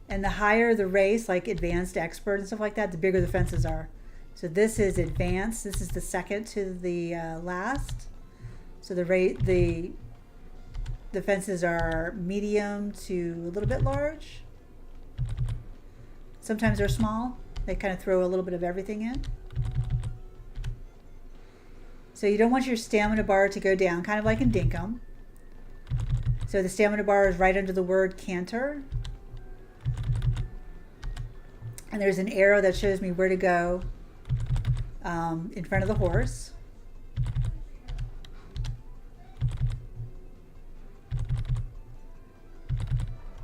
And the higher the race, like advanced, expert, and stuff like that, the bigger the fences are. So this is advanced. This is the second to the last. So the fences are medium to a little bit large. Sometimes they're small. They kind of throw a little bit of everything in. So you don't want your stamina bar to go down, kind of like in Dinkum. So the stamina bar is right under the word canter. And there's an arrow that shows me where to go in front of the horse.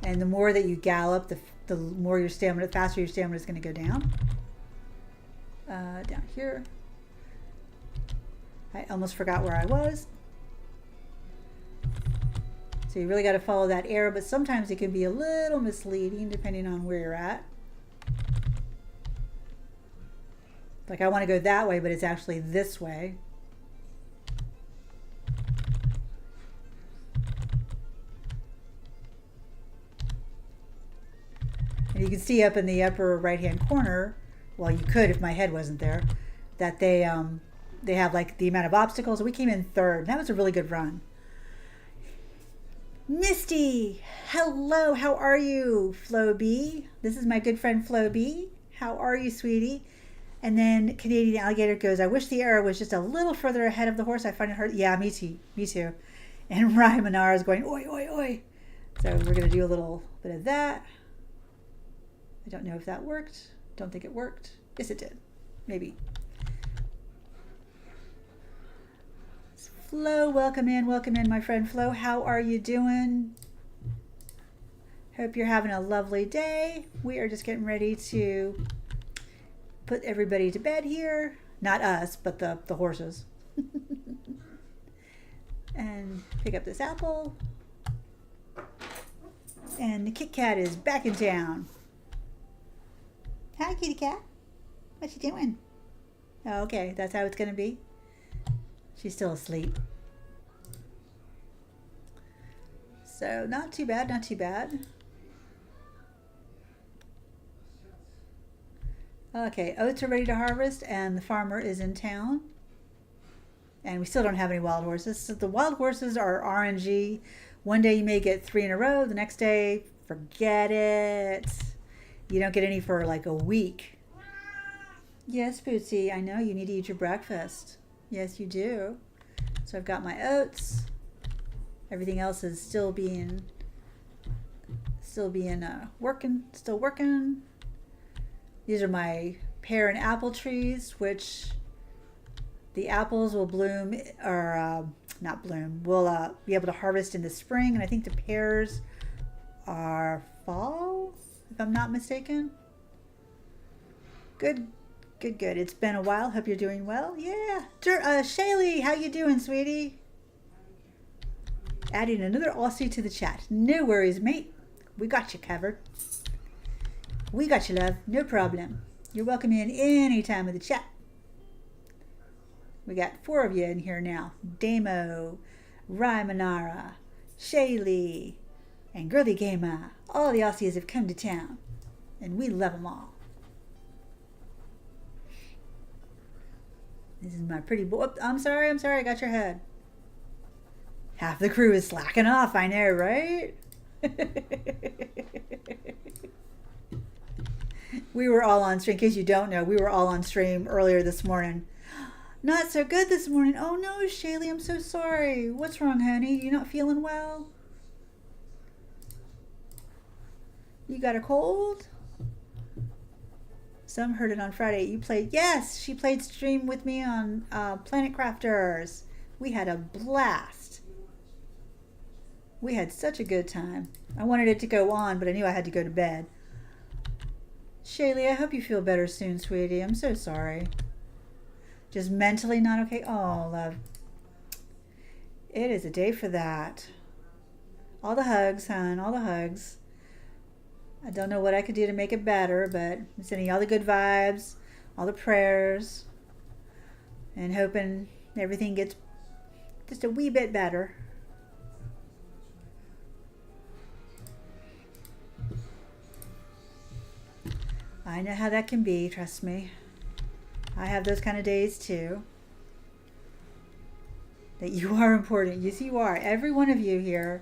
And the more that you gallop, the more your stamina, the faster your stamina is going to go down. Down here. I almost forgot where I was. So you really got to follow that arrow, but sometimes it can be a little misleading depending on where you're at. Like I want to go that way, but it's actually this way. And you can see up in the upper right-hand corner, well, you could if my head wasn't there, that they have like the amount of obstacles. We came in third. That was a really good run. Misty, hello, how are you, Flo B? This is my good friend Flo B. How are you, sweetie? And then Canadian Alligator goes, I wish the arrow was just a little further ahead of the horse. I find it hard. Yeah, me too. Me too. And Ryan Manara is going, oi, oi, oi. So we're going to do a little bit of that. I don't know if that worked. Don't think it worked. Yes, it did. Maybe. Flo, welcome in, my friend Flo. How are you doing? Hope you're having a lovely day. We are just getting ready to put everybody to bed here. Not us, but the horses. And pick up this apple. And the Kit Kat is back in town. Hi, kitty cat. What you doing? Oh, okay, that's how it's gonna be. She's still asleep. So not too bad, not too bad. Okay, oats are ready to harvest and the farmer is in town. And we still don't have any wild horses. So the wild horses are RNG. One day you may get 3 in a row. The next day, forget it. You don't get any for like a week. Yes, Bootsy, I know you need to eat your breakfast. Yes, you do. So I've got my oats. Everything else is still working. These are my pear and apple trees, which the apples will bloom, or not bloom, we'll be able to harvest in the spring. And I think the pears are fall, if I'm not mistaken. Good. It's been a while. Hope you're doing well. Yeah. Shaylee, how you doing, sweetie? Adding another Aussie to the chat. No worries, mate. We got you covered. We got you, love. No problem. You're welcome in any time of the chat. We got 4 of you in here now. Damo, Raimanara, Shaylee, and Girly Gamer. All the Aussies have come to town, and we love them all. This is my pretty boy. Oh, I'm sorry, I got your head. Half the crew is slacking off, I know, right? We were all on stream. In case you don't know, we were all on stream earlier this morning. Not so good this morning. Oh no, Shaylee, I'm so sorry. What's wrong, honey? You not feeling well? You got a cold? Some heard it on Friday. You played, yes, she played stream with me on Planet Crafters. We had a blast. We had such a good time. I wanted it to go on, but I knew I had to go to bed. Shaylee, I hope you feel better soon, sweetie. I'm so sorry. Just mentally not okay? Oh, love. It is a day for that. All the hugs, hon. All the hugs. I don't know what I could do to make it better, but I'm sending you all the good vibes, all the prayers, and hoping everything gets just a wee bit better. I know how that can be, trust me. I have those kind of days too. That you are important. Yes, you are. Every one of you here,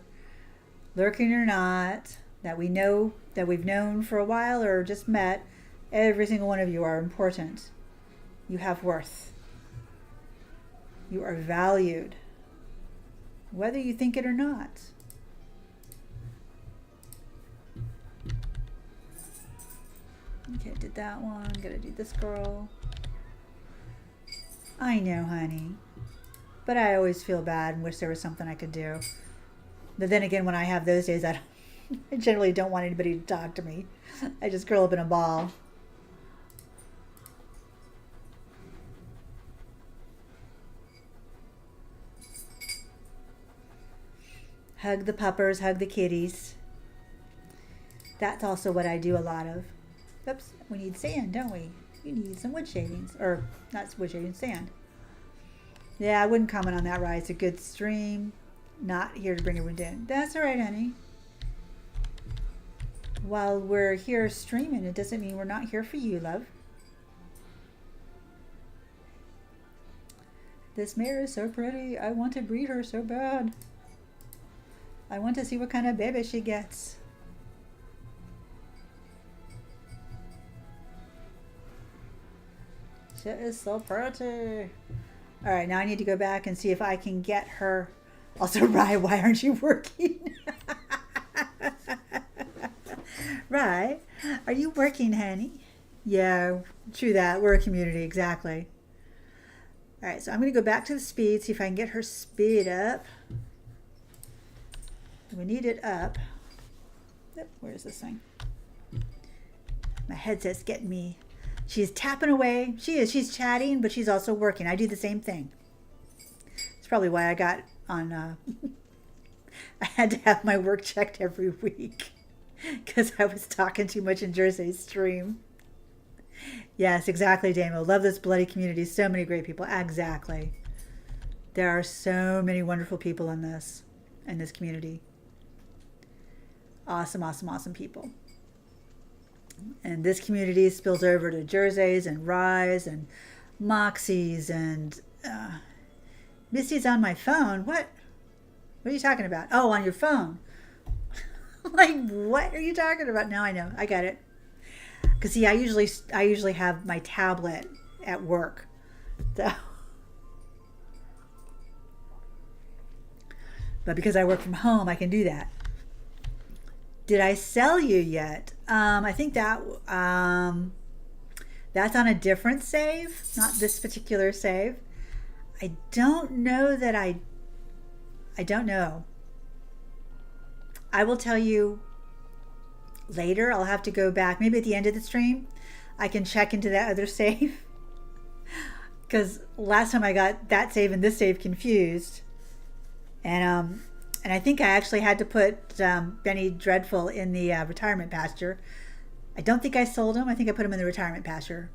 lurking or not, that we know, that we've known for a while or just met, every single one of you are important. You have worth. You are valued, whether you think it or not. Okay, did that one. Gotta do this girl. I know, honey. But I always feel bad and wish there was something I could do. But then again, when I have those days, I generally don't want anybody to talk to me. I just curl up in a ball. Hug the puppers, hug the kitties. That's also what I do a lot of. Oops, we need sand, don't we? You need some wood shavings. Or, not wood shavings, sand. Yeah, I wouldn't comment on that, right? It's a good stream. Not here to bring everyone down. That's all right, honey. While we're here streaming, it doesn't mean we're not here for you, love. This mare is so pretty. I want to breed her so bad. I want to see what kind of baby she gets. She is so pretty. All right, now I need to go back and see if I can get her. Also, Rye, why aren't you working? Rye, are you working, honey? Yeah, true that. We're a community, exactly. All right, so I'm going to go back to the speed, see if I can get her speed up. We need it up. Yep, where's this thing? My headset's getting me. She's tapping away. She is. She's chatting, but she's also working. I do the same thing. It's probably why I got on... I had to have my work checked every week because I was talking too much in Jersey's stream. Yes, exactly, Damo. Love this bloody community. So many great people. Exactly. There are so many wonderful people in this community. Awesome, awesome, awesome people. And this community spills over to Jersey's and Rye's and Moxie's and Misty's on my phone. What? What are you talking about? Oh, on your phone. Like, what are you talking about? Now I know. I got it. Because see, I usually have my tablet at work. So, but because I work from home, I can do that. Did I sell you yet? I think that that's on a different save, not this particular save. I don't know that I don't know. I will tell you later. I'll have to go back, maybe at the end of the stream. I can check into that other save. Because last time I got that save and this save confused. And I think I actually had to put Benny Dreadful in the retirement pasture. I don't think I sold him. I think I put him in the retirement pasture.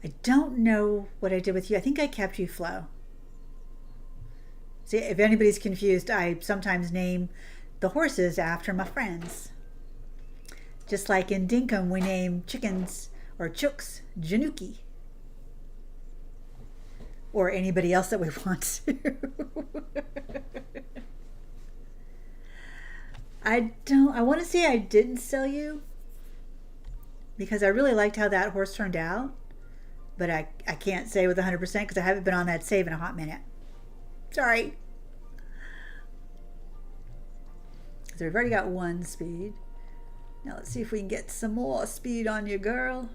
I don't know what I did with you. I think I kept you, Flo. See, if anybody's confused, I sometimes name the horses after my friends. Just like in Dinkum, we name chickens or chooks Januki. Or anybody else that we want to. I want to say I didn't sell you because I really liked how that horse turned out, but I can't say with 100% because I haven't been on that save in a hot minute. Sorry. So we've already got one speed. Now let's see if we can get some more speed on you, girl.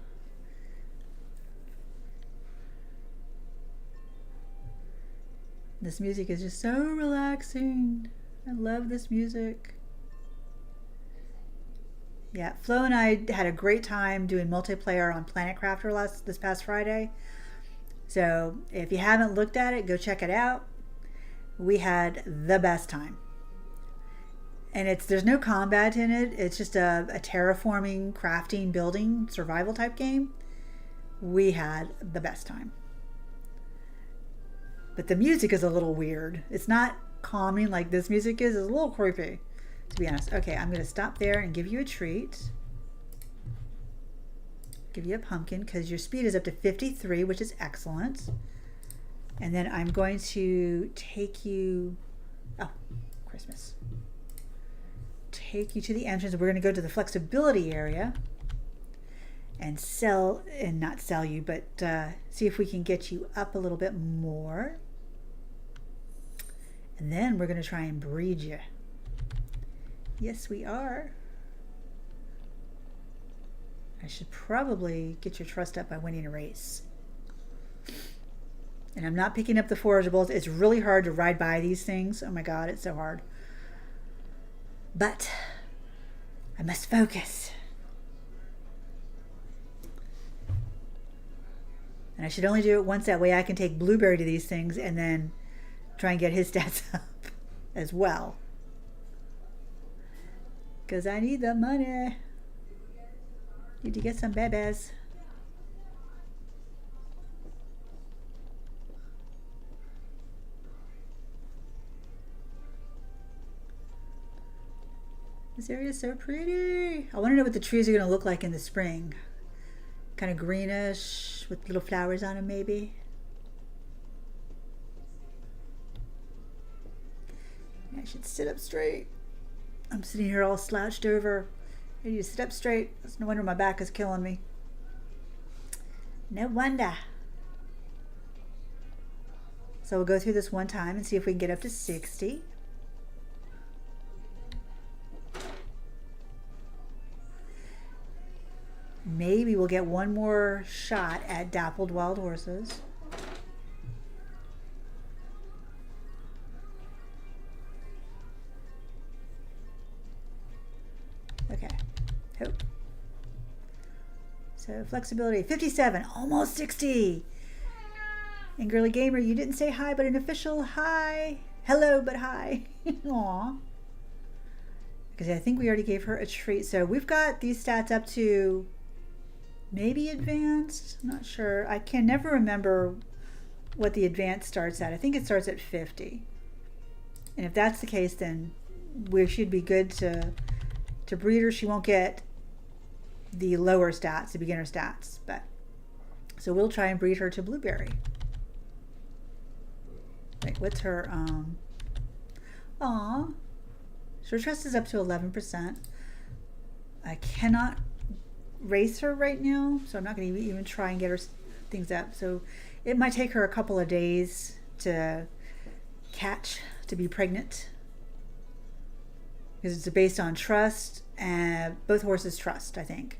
This music is just so relaxing. I love this music. Yeah, Flo and I had a great time doing multiplayer on Planet Crafter this past Friday. So if you haven't looked at it, go check it out. We had the best time. And there's no combat in it. It's just a terraforming, crafting, building, survival type game. We had the best time. But the music is a little weird. It's not calming like this music is. It's a little creepy, to be honest. Okay, I'm going to stop there and give you a treat. Give you a pumpkin because your speed is up to 53, which is excellent. And then I'm going to take you... Oh, Christmas. take you to the entrance. We're going to go to the flexibility area and not sell you, but see if we can get you up a little bit more. And then we're going to try and breed you. Yes, we are. I should probably get your trust up by winning a race. And I'm not picking up the forageables. It's really hard to ride by these things. Oh my God, it's so hard. But I must focus. And I should only do it once, that way I can take Blueberry to these things and then try and get his stats up as well. Because I need the money. Need to get some babies. This area is so pretty. I want to know what the trees are going to look like in the spring. Kind of greenish with little flowers on them, maybe. I should sit up straight. I'm sitting here all slouched over. I need to sit up straight. It's no wonder my back is killing me. No wonder. So we'll go through this one time and see if we can get up to 60. Maybe we'll get one more shot at Dappled wild horses. Okay, hope. So flexibility, 57, almost 60. And Girly Gamer, you didn't say hi, but an official hi. Hello, but hi. Aw. Because I think we already gave her a treat. So we've got these stats up to maybe advanced. I'm not sure. I can never remember what the advanced starts at. I think it starts at 50. And if that's the case, then we should be good to breed her. She won't get the lower stats, the beginner stats, but so we'll try and breed her to Blueberry. Wait, what's her aw, so her trust is up to 11%. I cannot race her right now, so I'm not going to even try and get her things up. So it might take her a couple of days to be pregnant, because it's based on trust, and both horses trust, I think.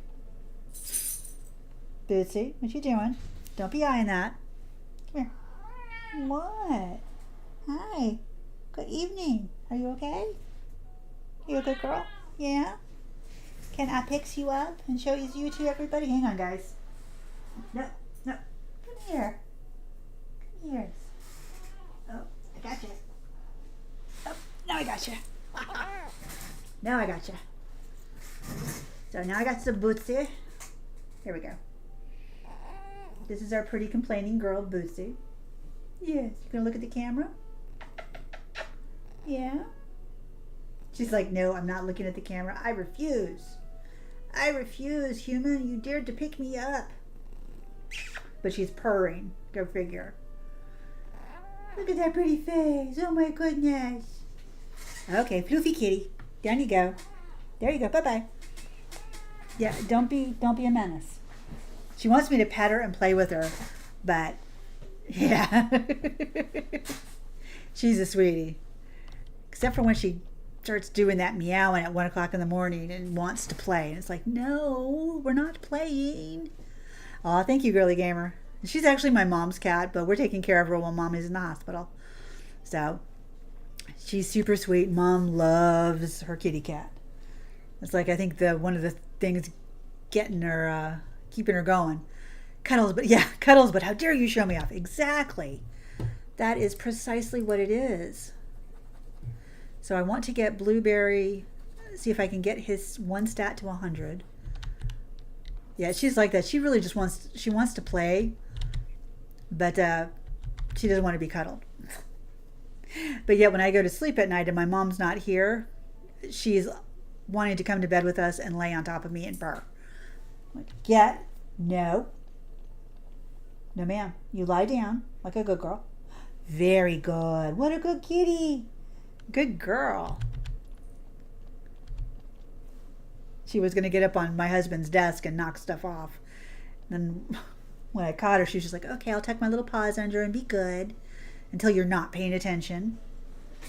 Bootsy, what you doing? Don't be eyeing that. Come here. What? Hi. Good evening. Are you okay? You a good girl? Yeah? Can I pick you up and show you to everybody? Hang on, guys. No, no. Come here. Come here. Oh, I got you. Oh, now I got you. Now I got you. So now I got some Bootsy. Here we go. This is our pretty complaining girl, Bootsy. Yes, you gonna look at the camera? Yeah? She's like, no, I'm not looking at the camera. I refuse. I refuse, human. You dared to pick me up. But she's purring. Go figure. Look at that pretty face. Oh my goodness. Okay, floofy kitty. Down you go. There you go. Bye-bye. Yeah, don't be a menace. She wants me to pet her and play with her, but yeah. She's a sweetie. Except for when she starts doing that meowing at 1 o'clock in the morning and wants to play. And it's like, no, we're not playing. Oh, thank you, Girly Gamer. She's actually my mom's cat, but we're taking care of her while Mom is in the hospital. So she's super sweet. Mom loves her kitty cat. It's like, I think one of the things getting her, keeping her going. Cuddles, but how dare you show me off? Exactly. That is precisely what it is. So I want to get Blueberry, see if I can get his one stat to 100. Yeah, she's like that. She really just wants to play, but she doesn't want to be cuddled. But yet when I go to sleep at night and my mom's not here, she's wanting to come to bed with us and lay on top of me and purr. Like, no ma'am, you lie down like a good girl. Very good. What a good kitty. Good girl. she was going to get up on my husband's desk and knock stuff off. And then when I caught her, she was just like, okay, I'll tuck my little paws under and be good until you're not paying attention.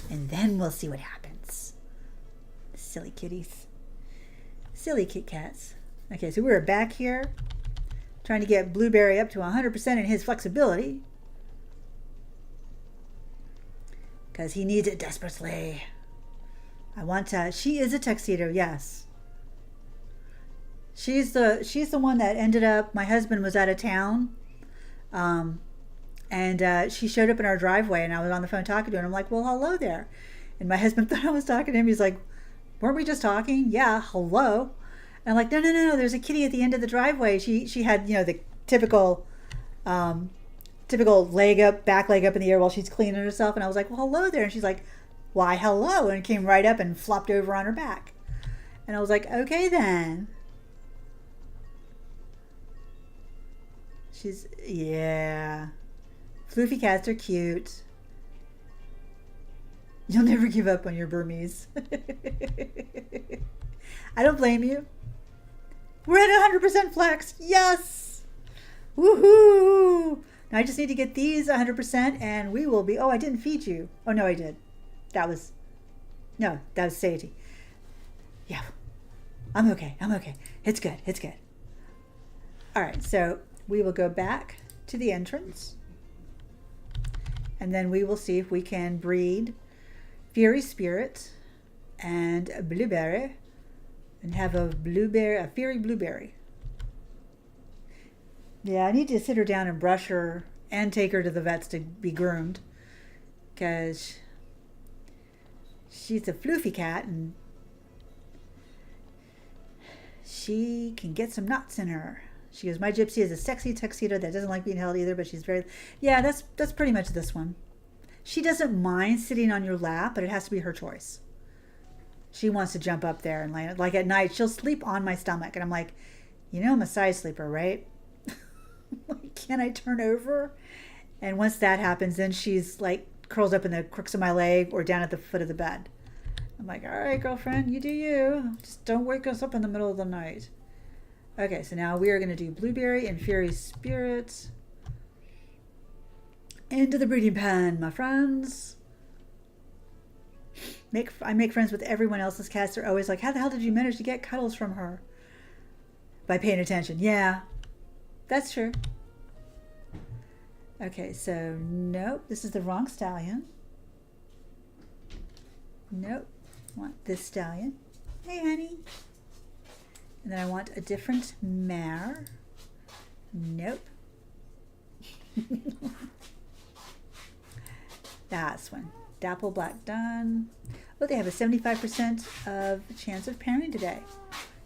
And then we'll see what happens. Silly kitties. Silly Kit Kats. Okay, so we're back here trying to get Blueberry up to 100% in his flexibility. Because he needs it desperately. She is a tuxedo, yes. She's the one that ended up, my husband was out of town. And she showed up in our driveway and I was on the phone talking to her and I'm like, well, hello there. And my husband thought I was talking to him. He's like, weren't we just talking? Yeah, hello. And I'm like, no, there's a kitty at the end of the driveway. She had, the typical back leg up in the air while she's cleaning herself. And I was like, well, hello there. And she's like, why, hello. And came right up and flopped over on her back. And I was like, okay then. Yeah. Floofy cats are cute. You'll never give up on your Burmese. I don't blame you. We're at 100% flex. Yes. Woohoo. Now I just need to get these 100% and we will be, I didn't feed you. Oh no, I did. That was satiety. Yeah. I'm okay. It's good. All right. So we will go back to the entrance. And then we will see if we can breed Fiery Spirit and a Blueberry and have a Fiery Blueberry. Yeah, I need to sit her down and brush her and take her to the vets to be groomed because she's a floofy cat and she can get some knots in her. She goes, my gypsy is a sexy tuxedo that doesn't like being held either, but she's very... Yeah, that's pretty much this one. She doesn't mind sitting on your lap, but it has to be her choice. She wants to jump up there and lay... Like at night, she'll sleep on my stomach. And I'm like, I'm a side sleeper, right? Can I turn over? And once that happens, then she's like curls up in the crooks of my leg or down at the foot of the bed. I'm like, all right, girlfriend, you do you. Just don't wake us up in the middle of the night. Okay, so now we are going to do Blueberry and Fiery Spirit. Into the breeding pen, my friends. I make friends with everyone else's cats. They're always like, how the hell did you manage to get cuddles from her? By paying attention. Yeah, that's true. Okay, so nope, this is the wrong stallion. Nope, I want this stallion. Hey, honey. And then I want a different mare. Nope. That's one. Dappled black dun. Oh, they have a 75% of chance of pairing today.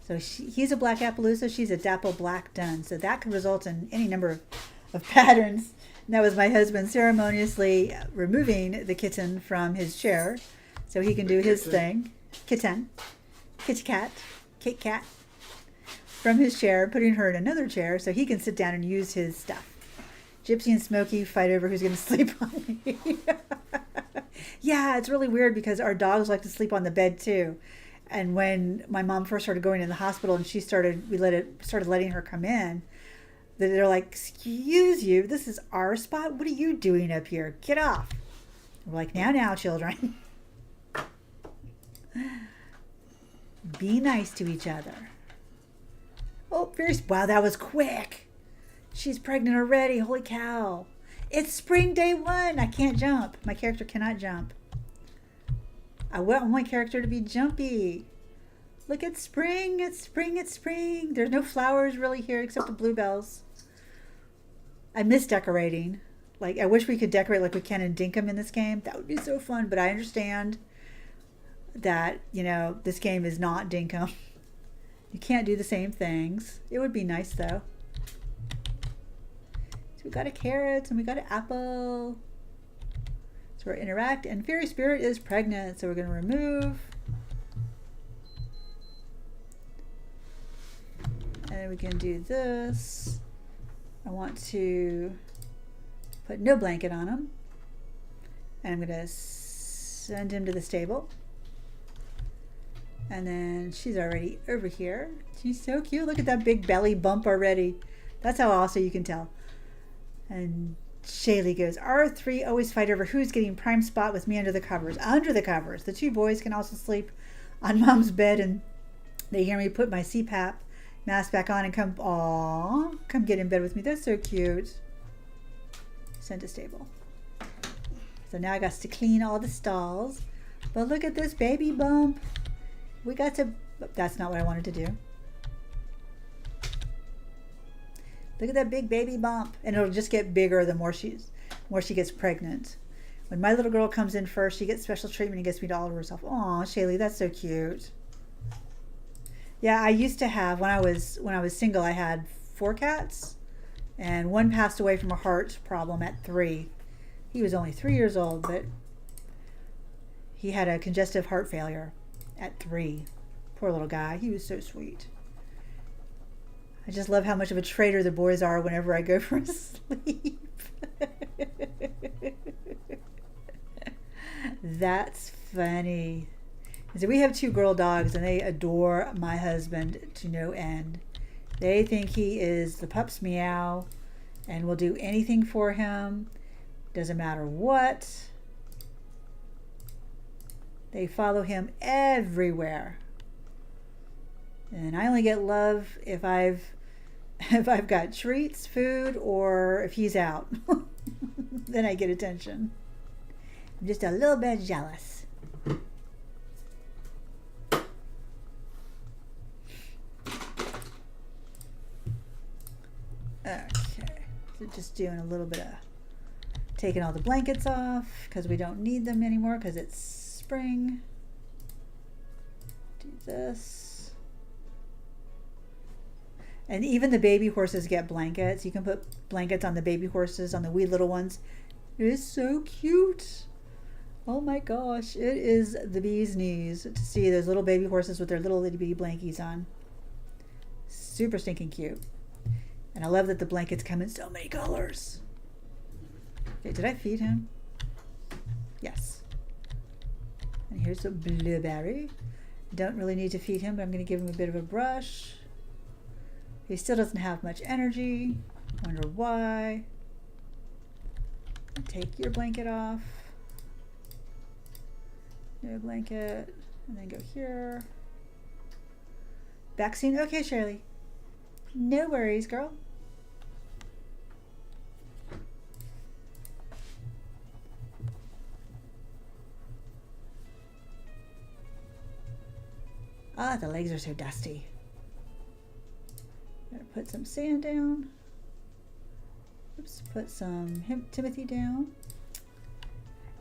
So he's a black Appaloosa. She's a dappled black dun. So that could result in any number of patterns. And that was my husband ceremoniously removing the kitten from his chair so he can do his thing. Kitten. Kitty cat. Kit cat. From his chair, putting her in another chair so he can sit down and use his stuff. Gypsy and Smokey fight over who's going to sleep on me. Yeah, it's really weird because our dogs like to sleep on the bed too. And when my mom first started going in the hospital and started letting her come in, they're like, excuse you, this is our spot? What are you doing up here? Get off. We're like, now, children. Be nice to each other. Oh, wow, that was quick. She's pregnant already. Holy cow. It's spring day one. I can't jump. My character cannot jump. I want my character to be jumpy. Look, it's spring. It's spring. It's spring. There's no flowers really here except the bluebells. I miss decorating. Like, I wish we could decorate like we can in Dinkum in this game. That would be so fun. But I understand that, this game is not Dinkum. You can't do the same things. It would be nice, though. So we got a carrot and we got an apple. So we're interact. And Fairy Spirit is pregnant. So we're going to remove. And we can do this. I want to put no blanket on him. And I'm going to send him to the stable. And then she's already over here. She's so cute. Look at that big belly bump already. That's how also you can tell. And Shaylee goes, our three always fight over who's getting prime spot with me under the covers. Under the covers. The two boys can also sleep on mom's bed, and they hear me put my CPAP mask back on and come get in bed with me. That's so cute. Send to stable. So now I got to clean all the stalls. But look at this baby bump. We got to, that's not what I wanted to do. Look at that big baby bump. And it'll just get bigger the more she gets pregnant. When my little girl comes in first, she gets special treatment and gets me to all of herself. Aw, Shaylee, that's so cute. Yeah, I used to have, when I was single, I had 4 cats. And one passed away from a heart problem at 3. He was only 3 years old, but he had a congestive heart failure at 3. Poor little guy. He was so sweet. I just love how much of a traitor the boys are whenever I go for a sleep. That's funny. So we have 2 girl dogs, and they adore my husband to no end. They think he is the pup's meow and will do anything for him. Doesn't matter what. They follow him everywhere. And I only get love if I've got treats, food, or if he's out. Then I get attention. I'm just a little bit jealous. Okay, so just doing a little bit of taking all the blankets off because we don't need them anymore because it's spring. Do this. And even the baby horses get blankets. You can put blankets on the baby horses, on the wee little ones. It is so cute. Oh my gosh, it is the bee's knees to see those little baby horses with their little itty bitty blankies on. Super stinking cute. And I love that the blankets come in so many colors. Okay, did I feed him? Yes. And here's a blueberry. Don't really need to feed him, but I'm going to give him a bit of a brush. He still doesn't have much energy. Wonder why. Take your blanket off. No blanket. And then go here. Vaccine. Okay, Shirley. No worries, girl. Ah, the legs are so dusty. Gotta put some sand down. Oops, put some Timothy down.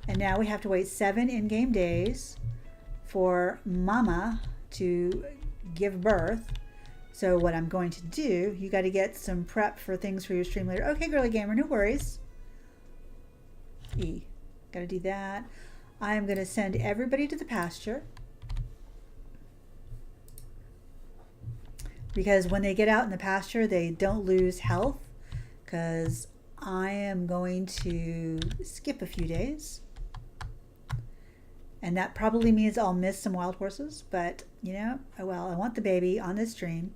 And now we have to wait 7 in-game days for Mama to give birth. So what I'm going to do, you got to get some prep for things for your stream later. Okay, girly gamer, no worries. Got to do that. I'm going to send everybody to the pasture. Because when they get out in the pasture, they don't lose health. Because I am going to skip a few days. And that probably means I'll miss some wild horses. But, you know, well, I want the baby on this stream.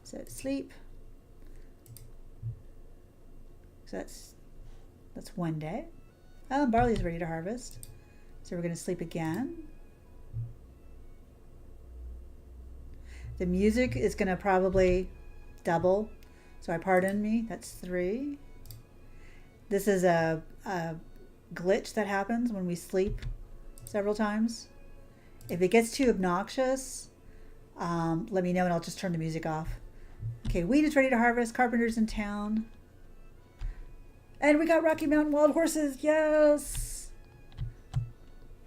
So sleep. So that's one day. Oh, barley's ready to harvest. So we're going to sleep again. The music is going to probably double. So pardon me, that's 3. This is a glitch that happens when we sleep several times. If it gets too obnoxious, let me know and I'll just turn the music off. Okay, wheat is ready to harvest. Carpenter's in town. And we got Rocky Mountain wild horses. Yes!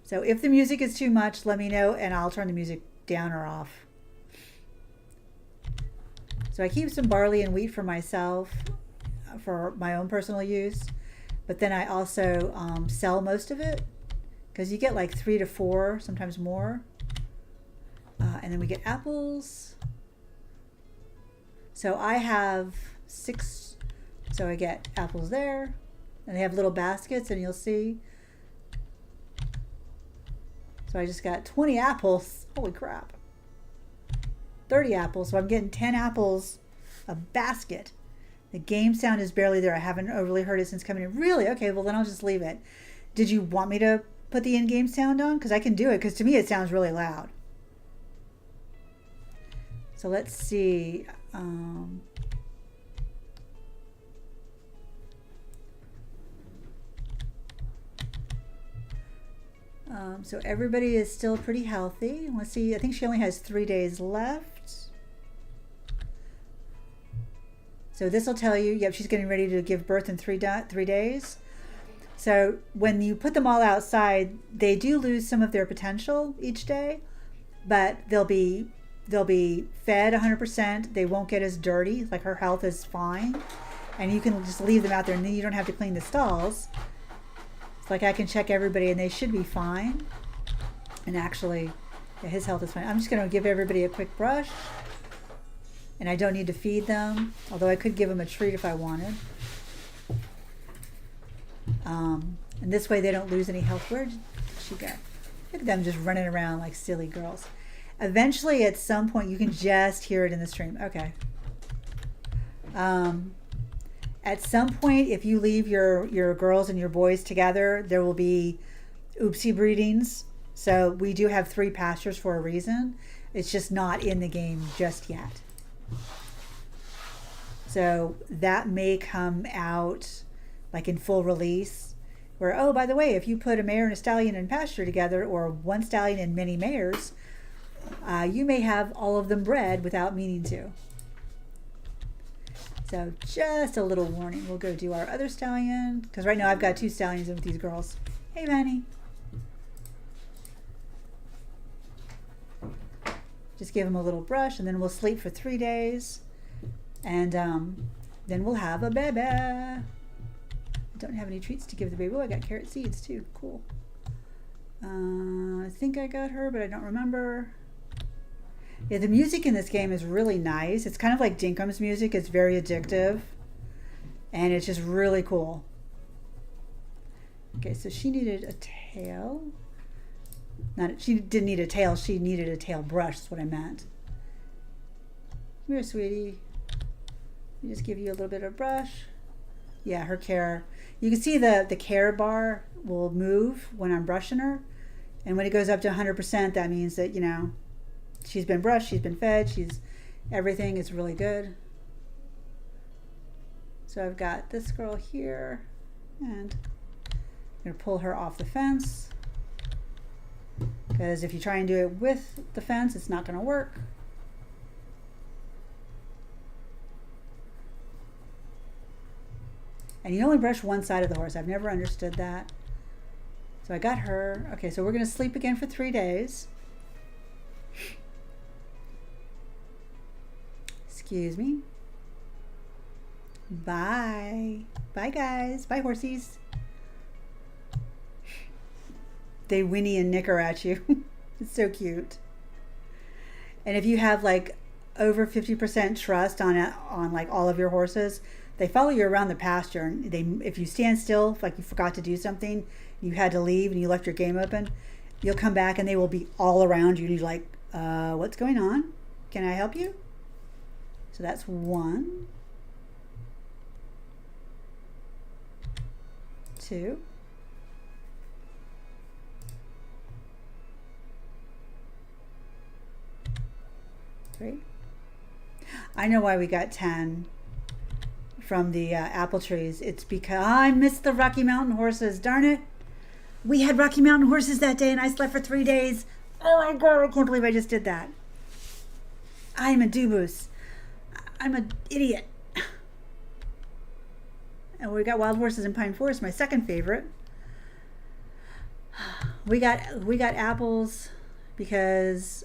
So if the music is too much, let me know and I'll turn the music down or off. So I keep some barley and wheat for myself, for my own personal use. But then I also sell most of it because you get like 3 to 4, sometimes more. And then we get apples. So I have 6. So I get apples there. And they have little baskets and you'll see. So I just got 20 apples. Holy crap. 30 apples. So I'm getting 10 apples a basket. The game sound is barely there. I haven't overly heard it since coming in. Really? Okay, well then I'll just leave it. Did you want me to put the in-game sound on? Because I can do it, because to me it sounds really loud. So let's see. So everybody is still pretty healthy. Let's see. I think she only has 3 days left. So this will tell you, yep, she's getting ready to give birth in 3 days. So when you put them all outside, they do lose some of their potential each day, but they'll be fed 100%. They won't get as dirty. Like, her health is fine, and you can just leave them out there, and then you don't have to clean the stalls. It's like I can check everybody, and they should be fine. And actually, yeah, his health is fine. I'm just going to give everybody a quick brush, and I don't need to feed them, although I could give them a treat if I wanted. And this way they don't lose any health. Where did she go? Look at them just running around like silly girls. Eventually, at some point, you can just hear it in the stream. Okay. At some point, if you leave your girls and your boys together, there will be oopsie breedings. So we do have 3 pastures for a reason. It's just not in the game just yet. So that may come out like in full release, where, oh, by the way, if you put a mare and a stallion in pasture together, or one stallion and many mares, you may have all of them bred without meaning to. So just a little warning. We'll go do our other stallion, because right now I've got 2 stallions in with these girls. Hey, Vanny. Just give them a little brush, and then we'll sleep for 3 days, and then we'll have a baby. Don't have any treats to give the baby. Oh, I got carrot seeds too. Cool. I think I got her, but I don't remember. Yeah, the music in this game is really nice. It's kind of like Dinkum's music. It's very addictive, and it's just really cool. Okay, so she needed a tail. She didn't need a tail. She needed a tail brush. That's what I meant. Come here, sweetie. Let me just give you a little bit of brush. Yeah, her care. You can see the care bar will move when I'm brushing her. And when it goes up to 100%, that means that, you know, she's been brushed, she's been fed, everything is really good. So I've got this girl here, and I'm going to pull her off the fence. Because if you try and do it with the fence, it's not going to work. And you only brush one side of the horse. I've never understood that. So I got her. Okay, so we're going to sleep again for 3 days. Excuse me. Bye. Bye, guys. Bye, horsies. They whinny and nicker at you. It's so cute. And if you have like over 50% trust on like all of your horses, they follow you around the pasture, and if you stand still, like you forgot to do something, you had to leave and you left your game open, you'll come back and they will be all around you, and you're like, what's going on? Can I help you? So that's 1, 2, 3. I know why we got 10 from the apple trees. It's because I missed the Rocky Mountain horses. Darn it. We had Rocky Mountain horses that day, and I slept for 3 days. Oh my God, I can't believe I just did that. I'm a dooboos. I'm an idiot. And we got wild horses in Pine Forest, my second favorite. We got apples because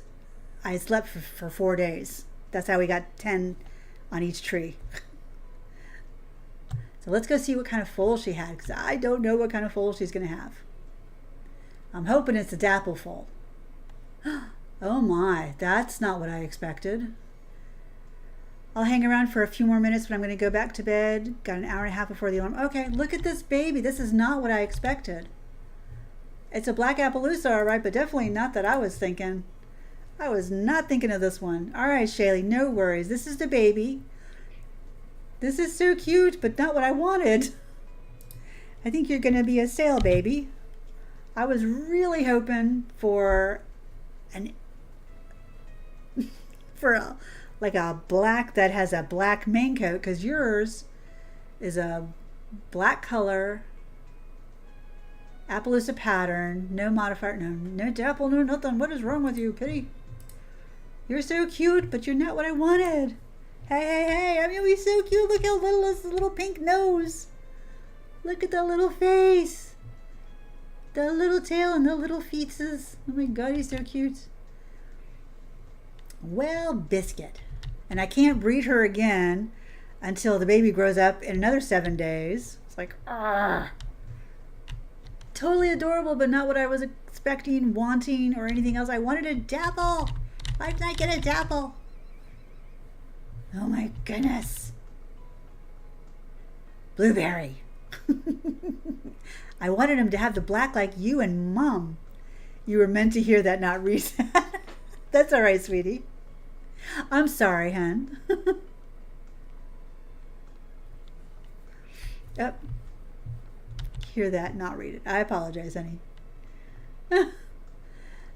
I slept for 4 days. That's how we got 10 on each tree. So let's go see what kind of foal she had, because I don't know what kind of foal she's going to have. I'm hoping it's a dapple foal. Oh my, that's not what I expected. I'll hang around for a few more minutes, but I'm going to go back to bed. Got an hour and a half before the alarm. Okay, look at this baby. This is not what I expected. It's a black Appaloosa, all right, but definitely not that I was thinking. I was not thinking of this one. All right, Shaylee, no worries. This is the baby. This is so cute, but not what I wanted. I think you're going to be a sail baby. I was really hoping for an like a black that has a black main coat, because yours is a black color Appaloosa pattern, no modifier, no dapple, no nothing. What is wrong with you, Kitty? You're so cute, but you're not what I wanted. Hey, I'm gonna be so cute. Look how little is the little pink nose. Look at the little face. The little tail and the little feetses. Oh my God, he's so cute. Well, Biscuit. And I can't breed her again until the baby grows up in another 7 days. It's like, totally adorable, but not what I was expecting, wanting, or anything else. I wanted a dapple. Why didn't I get a dapple? Oh my goodness. Blueberry. I wanted him to have the black like you and Mom. You were meant to hear that, not read that. That's all right, sweetie. I'm sorry, hon. Yep. Hear that, not read it. I apologize, honey.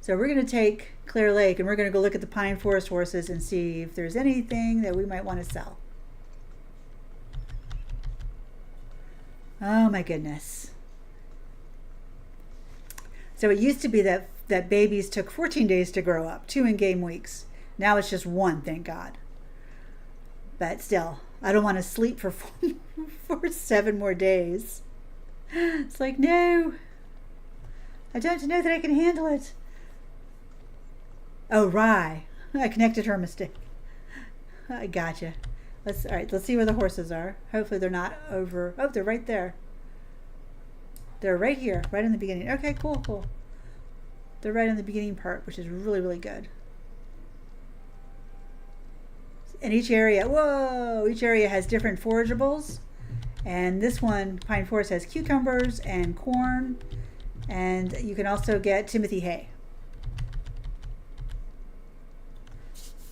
So we're going to take Clear Lake and we're going to go look at the pine forest horses and see if there's anything that we might want to sell. Oh my goodness. So it used to be that babies took 14 days to grow up, 2 in-game weeks. Now it's just 1, thank God. But still, I don't want to sleep for 7 more days. It's like, no, I don't know that I can handle it. Oh, Rye. I connected her mistake. I gotcha. All right, let's see where the horses are. Hopefully they're not over. Oh, they're right there. They're right here, right in the beginning. Okay, cool. They're right in the beginning part, which is really, really good. And each area has different forageables. And this one, Pine Forest, has cucumbers and corn. And you can also get Timothy hay.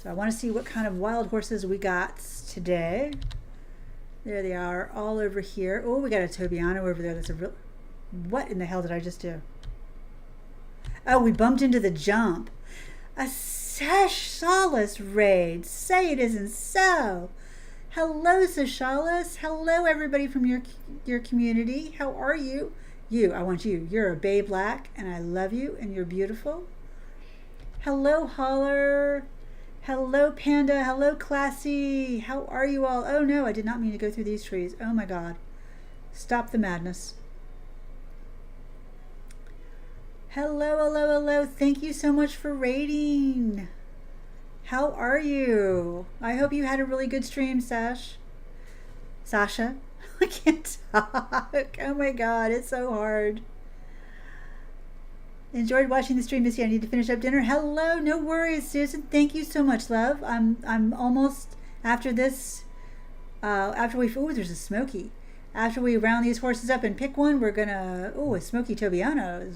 So I want to see what kind of wild horses we got today. There they are, all over here. Oh, we got a Tobiano over there. That's a real... What in the hell did I just do? Oh, we bumped into the jump. A Sashalis raid. Say it isn't so. Hello, Sashalis. Hello, everybody from your community. How are you? I want you. You're a Bay Black, and I love you, and you're beautiful. Hello, Holler. Hello, Panda. Hello, Classy. How are you all? Oh, no, I did not mean to go through these trees. Oh, my God. Stop the madness. Hello. Thank you so much for raiding. How are you? I hope you had a really good stream, Sasha. I can't talk. Oh my God, it's so hard. Enjoyed watching the stream, Missy. I need to finish up dinner. Hello, no worries, Susan. Thank you so much, love. I'm almost after this. There's a Smoky. After we round these horses up and pick one, we're gonna. Oh, a Smoky Tobiano.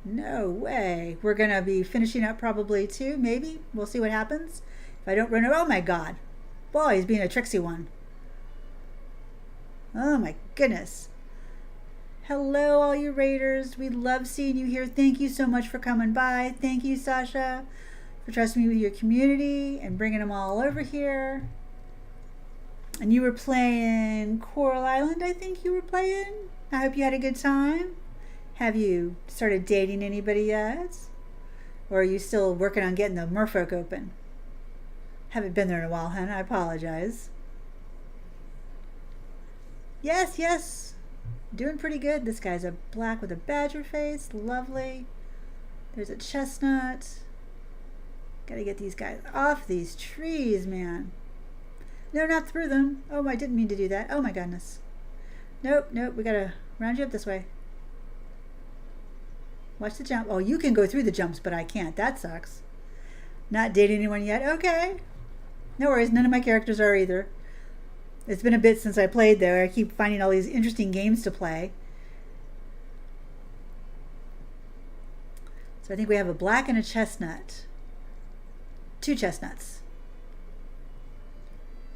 No way. We're gonna be finishing up probably 2, maybe. We'll see what happens. If I don't run over. Oh my God. Boy, he's being a tricksy one. Oh my goodness. Hello, all you raiders. We love seeing you here. Thank you so much for coming by. Thank you, Sasha, for trusting me with your community and bringing them all over here. And you were playing Coral Island, I think you were playing. I hope you had a good time. Have you started dating anybody yet? Or are you still working on getting the merfolk open? Haven't been there in a while, hon. I apologize. Yes. Doing pretty good. This guy's a black with a badger face. Lovely. There's a chestnut. Gotta get these guys off these trees, man. No, not through them. Oh, I didn't mean to do that. Oh my goodness. Nope. We gotta round you up this way. Watch the jump. Oh, you can go through the jumps, but I can't. That sucks. Not dating anyone yet? Okay. No worries. None of my characters are either. It's been a bit since I played, though. I keep finding all these interesting games to play. So I think we have a black and a chestnut. 2 chestnuts.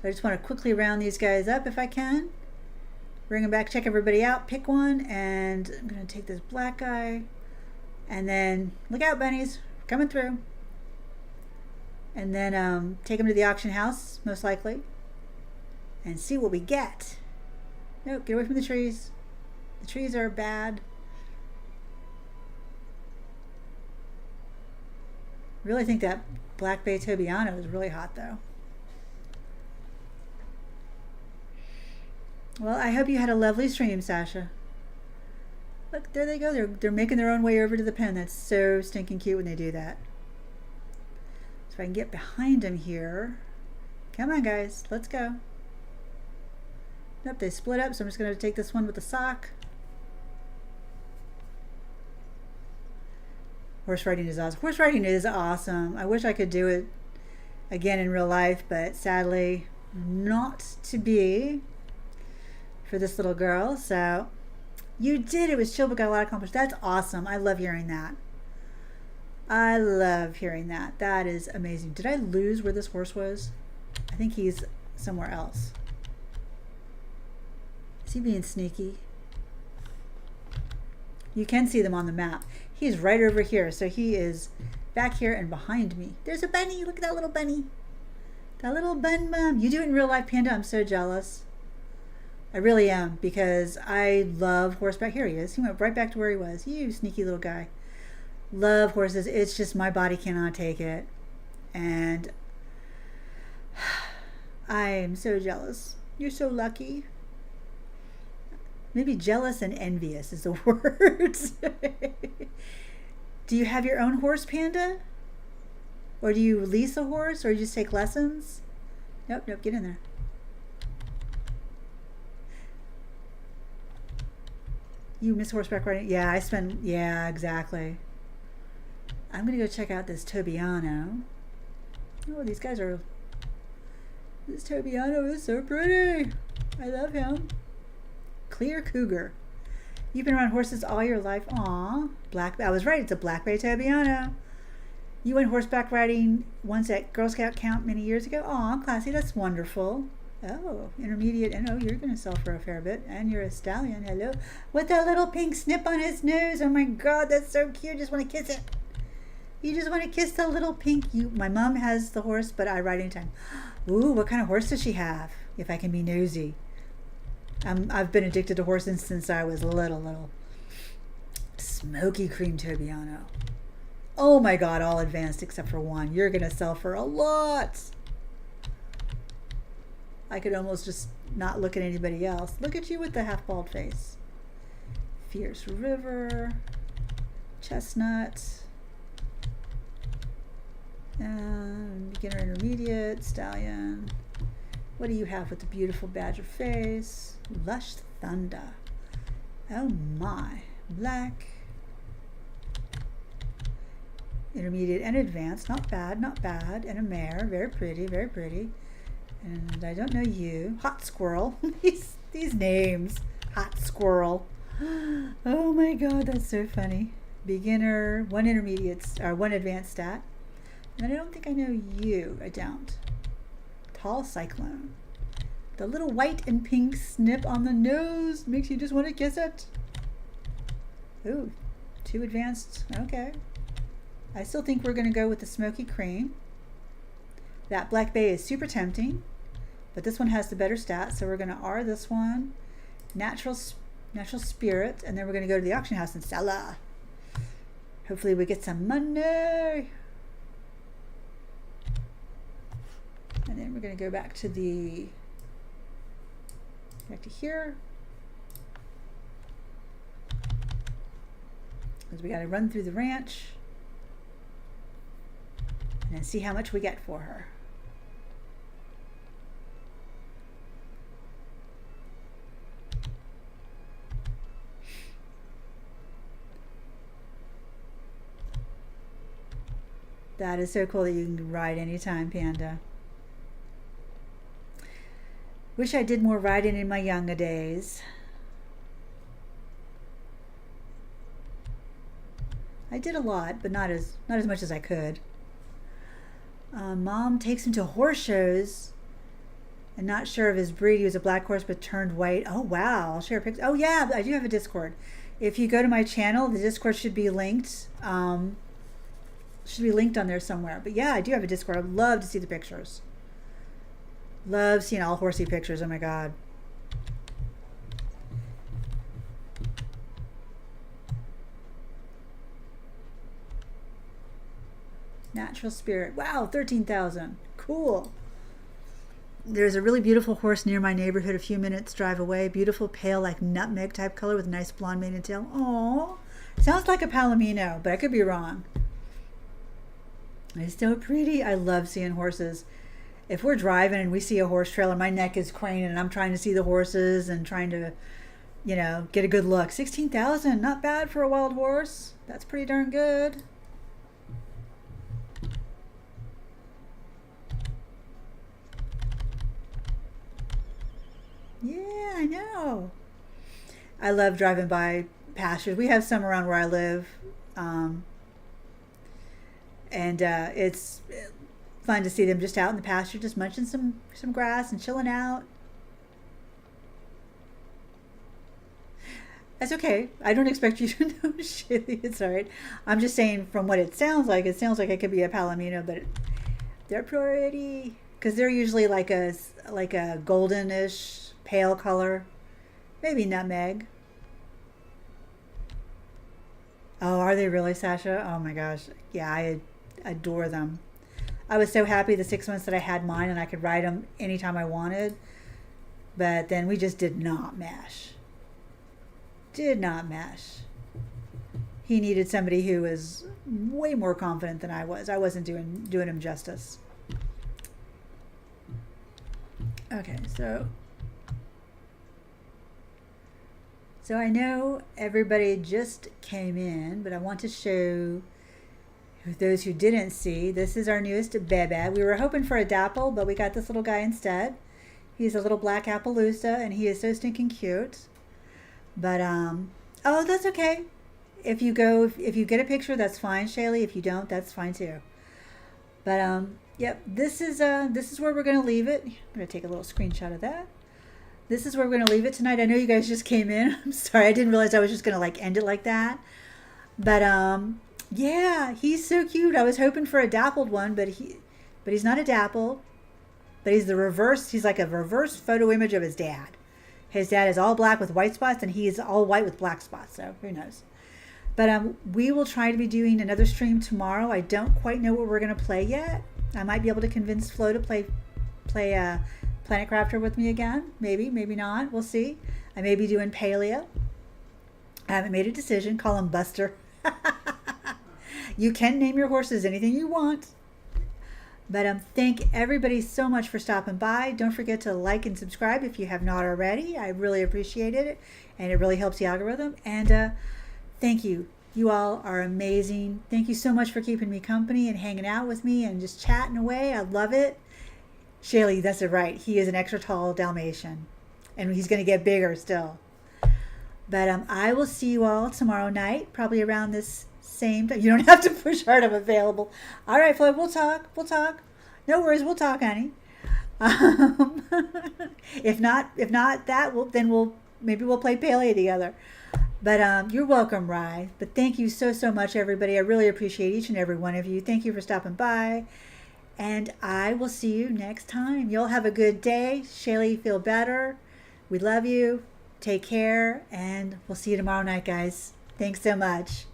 So I just want to quickly round these guys up if I can. Bring them back, check everybody out, pick one, and I'm going to take this black guy. And then, look out, bunnies, coming through. And then take them to the auction house, most likely, and see what we get. Nope, get away from the trees. The trees are bad. Really think that Black Bay Tobiano is really hot, though. Well, I hope you had a lovely stream, Sasha. Look, there they go. They're making their own way over to the pen. That's so stinking cute when they do that. So if I can get behind them here. Come on, guys. Let's go. Nope, they split up, so I'm just going to take this one with the sock. Horse riding is awesome. Horse riding is awesome. I wish I could do it again in real life, but sadly not to be for this little girl. So you did. It was chill, but got a lot accomplished. That's awesome. I love hearing that. I love hearing that. That is amazing. Did I lose where this horse was? I think he's somewhere else. Is he being sneaky? You can see them on the map. He's right over here, so he is back here and behind me. There's a bunny. Look at that little bunny. That little bun mom. You do it in real life, Panda. I'm so jealous. I really am, because I love horseback. Here he is. He went right back to where he was. You sneaky little guy. Love horses. It's just my body cannot take it. And I am so jealous. You're so lucky. Maybe jealous and envious is the word. Do you have your own horse, Panda? Or do you lease a horse, or you just take lessons? Nope, nope, get in there. You miss horseback riding? Yeah, yeah, exactly. I'm going to go check out this Tobiano. Oh, this Tobiano is so pretty. I love him. Clear Cougar. You've been around horses all your life. Aw, I was right. It's a Black Bay Tobiano. You went horseback riding once at Girl Scout camp many years ago. Aw, classy. That's wonderful. Oh, intermediate. And oh, you're going to sell for a fair bit. And you're a stallion. Hello. With that little pink snip on his nose. Oh my God, that's so cute. Just want to kiss it. You just want to kiss the little pink. My mom has the horse, but I ride anytime. Ooh, what kind of horse does she have? If I can be nosy. I've been addicted to horses since I was little. Smoky cream Tobiano. Oh my God, all advanced except for one. You're going to sell for a lot. I could almost just not look at anybody else. Look at you with the half bald face. Fierce River. Chestnut. Beginner intermediate. Stallion. What do you have with the beautiful badger face? Lush Thunder. Oh my. Black. Intermediate and advanced. Not bad, not bad. And a mare. Very pretty, very pretty. And I don't know you. Hot Squirrel. these names. Hot Squirrel. Oh my God, that's so funny. Beginner, one advanced stat. And I don't think I know you. I don't. Tall Cyclone. The little white and pink snip on the nose makes you just want to kiss it. Ooh, 2 advanced. Okay. I still think we're going to go with the smoky cream. That Black Bay is super tempting, but this one has the better stats, so we're going to R this one. Natural Spirit, and then we're going to go to the auction house and sell her. Hopefully we get some money. And then we're going to go back to here. Because we got to run through the ranch and then see how much we get for her. That is so cool that you can ride anytime, Panda. Wish I did more riding in my younger days. I did a lot, but not as much as I could. Mom takes him to horse shows and not sure of his breed. He was a black horse but turned white. Oh wow, I'll share a picture. Oh yeah, I do have a Discord. If you go to my channel, the Discord should be linked. Should be linked on there somewhere. But yeah, I do have a Discord. I'd love to see the pictures. Love seeing all horsey pictures. Oh my god. Natural Spirit. Wow, 13,000. Cool. There's a really beautiful horse near my neighborhood a few minutes drive away. Beautiful, pale, like nutmeg type color with a nice blonde mane and tail. Aww. Sounds like a Palomino, but I could be wrong. It's so pretty. I love seeing horses. If we're driving and we see a horse trailer, my neck is craning and I'm trying to see the horses and trying to, you know, get a good look. 16,000, not bad for a wild horse. That's pretty darn good. Yeah, I know. I love driving by pastures. We have some around where I live. And it's fun to see them just out in the pasture, just munching some grass and chilling out. That's okay. I don't expect you to know, Shaylee. It's all right. I'm just saying from what it sounds like it could be a Palomino, but they're pretty. Because they're usually like a goldenish pale color. Maybe nutmeg. Oh, are they really, Sasha? Oh my gosh. Yeah, I adore them. I was so happy the 6 months that I had mine and I could ride them anytime I wanted. But then we just did not mesh. Did not mesh. He needed somebody who was way more confident than I was. I wasn't doing him justice. Okay, so I know everybody just came in, but I want to show those who didn't see. This is our newest Bebe. We were hoping for a Dapple, but we got this little guy instead. He's a little black Appaloosa, and he is so stinking cute. But oh, that's okay. If you get a picture, that's fine, Shaylee. If you don't, that's fine too. But yep, this is where we're gonna leave it. I'm gonna take a little screenshot of that. This is where we're gonna leave it tonight. I know you guys just came in. I'm sorry, I didn't realize I was just gonna like end it like that. But yeah, he's so cute. I was hoping for a dappled one, but he's not a dapple. But he's the reverse. He's like a reverse photo image of his dad. His dad is all black with white spots, and he is all white with black spots. So who knows? But we will try to be doing another stream tomorrow. I don't quite know what we're gonna play yet. I might be able to convince Flo to play Planet Crafter with me again. Maybe not. We'll see. I may be doing Paleo. I haven't made a decision. Call him Buster. You can name your horses anything you want. But thank everybody so much for stopping by. Don't forget to like and subscribe if you have not already. I really appreciate it, and it really helps the algorithm. And thank you. You all are amazing. Thank you so much for keeping me company and hanging out with me and just chatting away. I love it. Shaylee, that's it right. He is an extra tall Dalmatian, and he's going to get bigger still. But I will see you all tomorrow night, probably around this same time. You don't have to push hard. I'm available. All right, Flo, we'll talk. No worries, we'll talk, honey. If not that, then maybe we'll play Paleo together. But you're welcome, Rye. But thank you so much, everybody. I really appreciate each and every one of you. Thank you for stopping by. And I will see you next time. You'll have a good day. Shaylee, feel better. We love you. Take care. And we'll see you tomorrow night, guys. Thanks so much.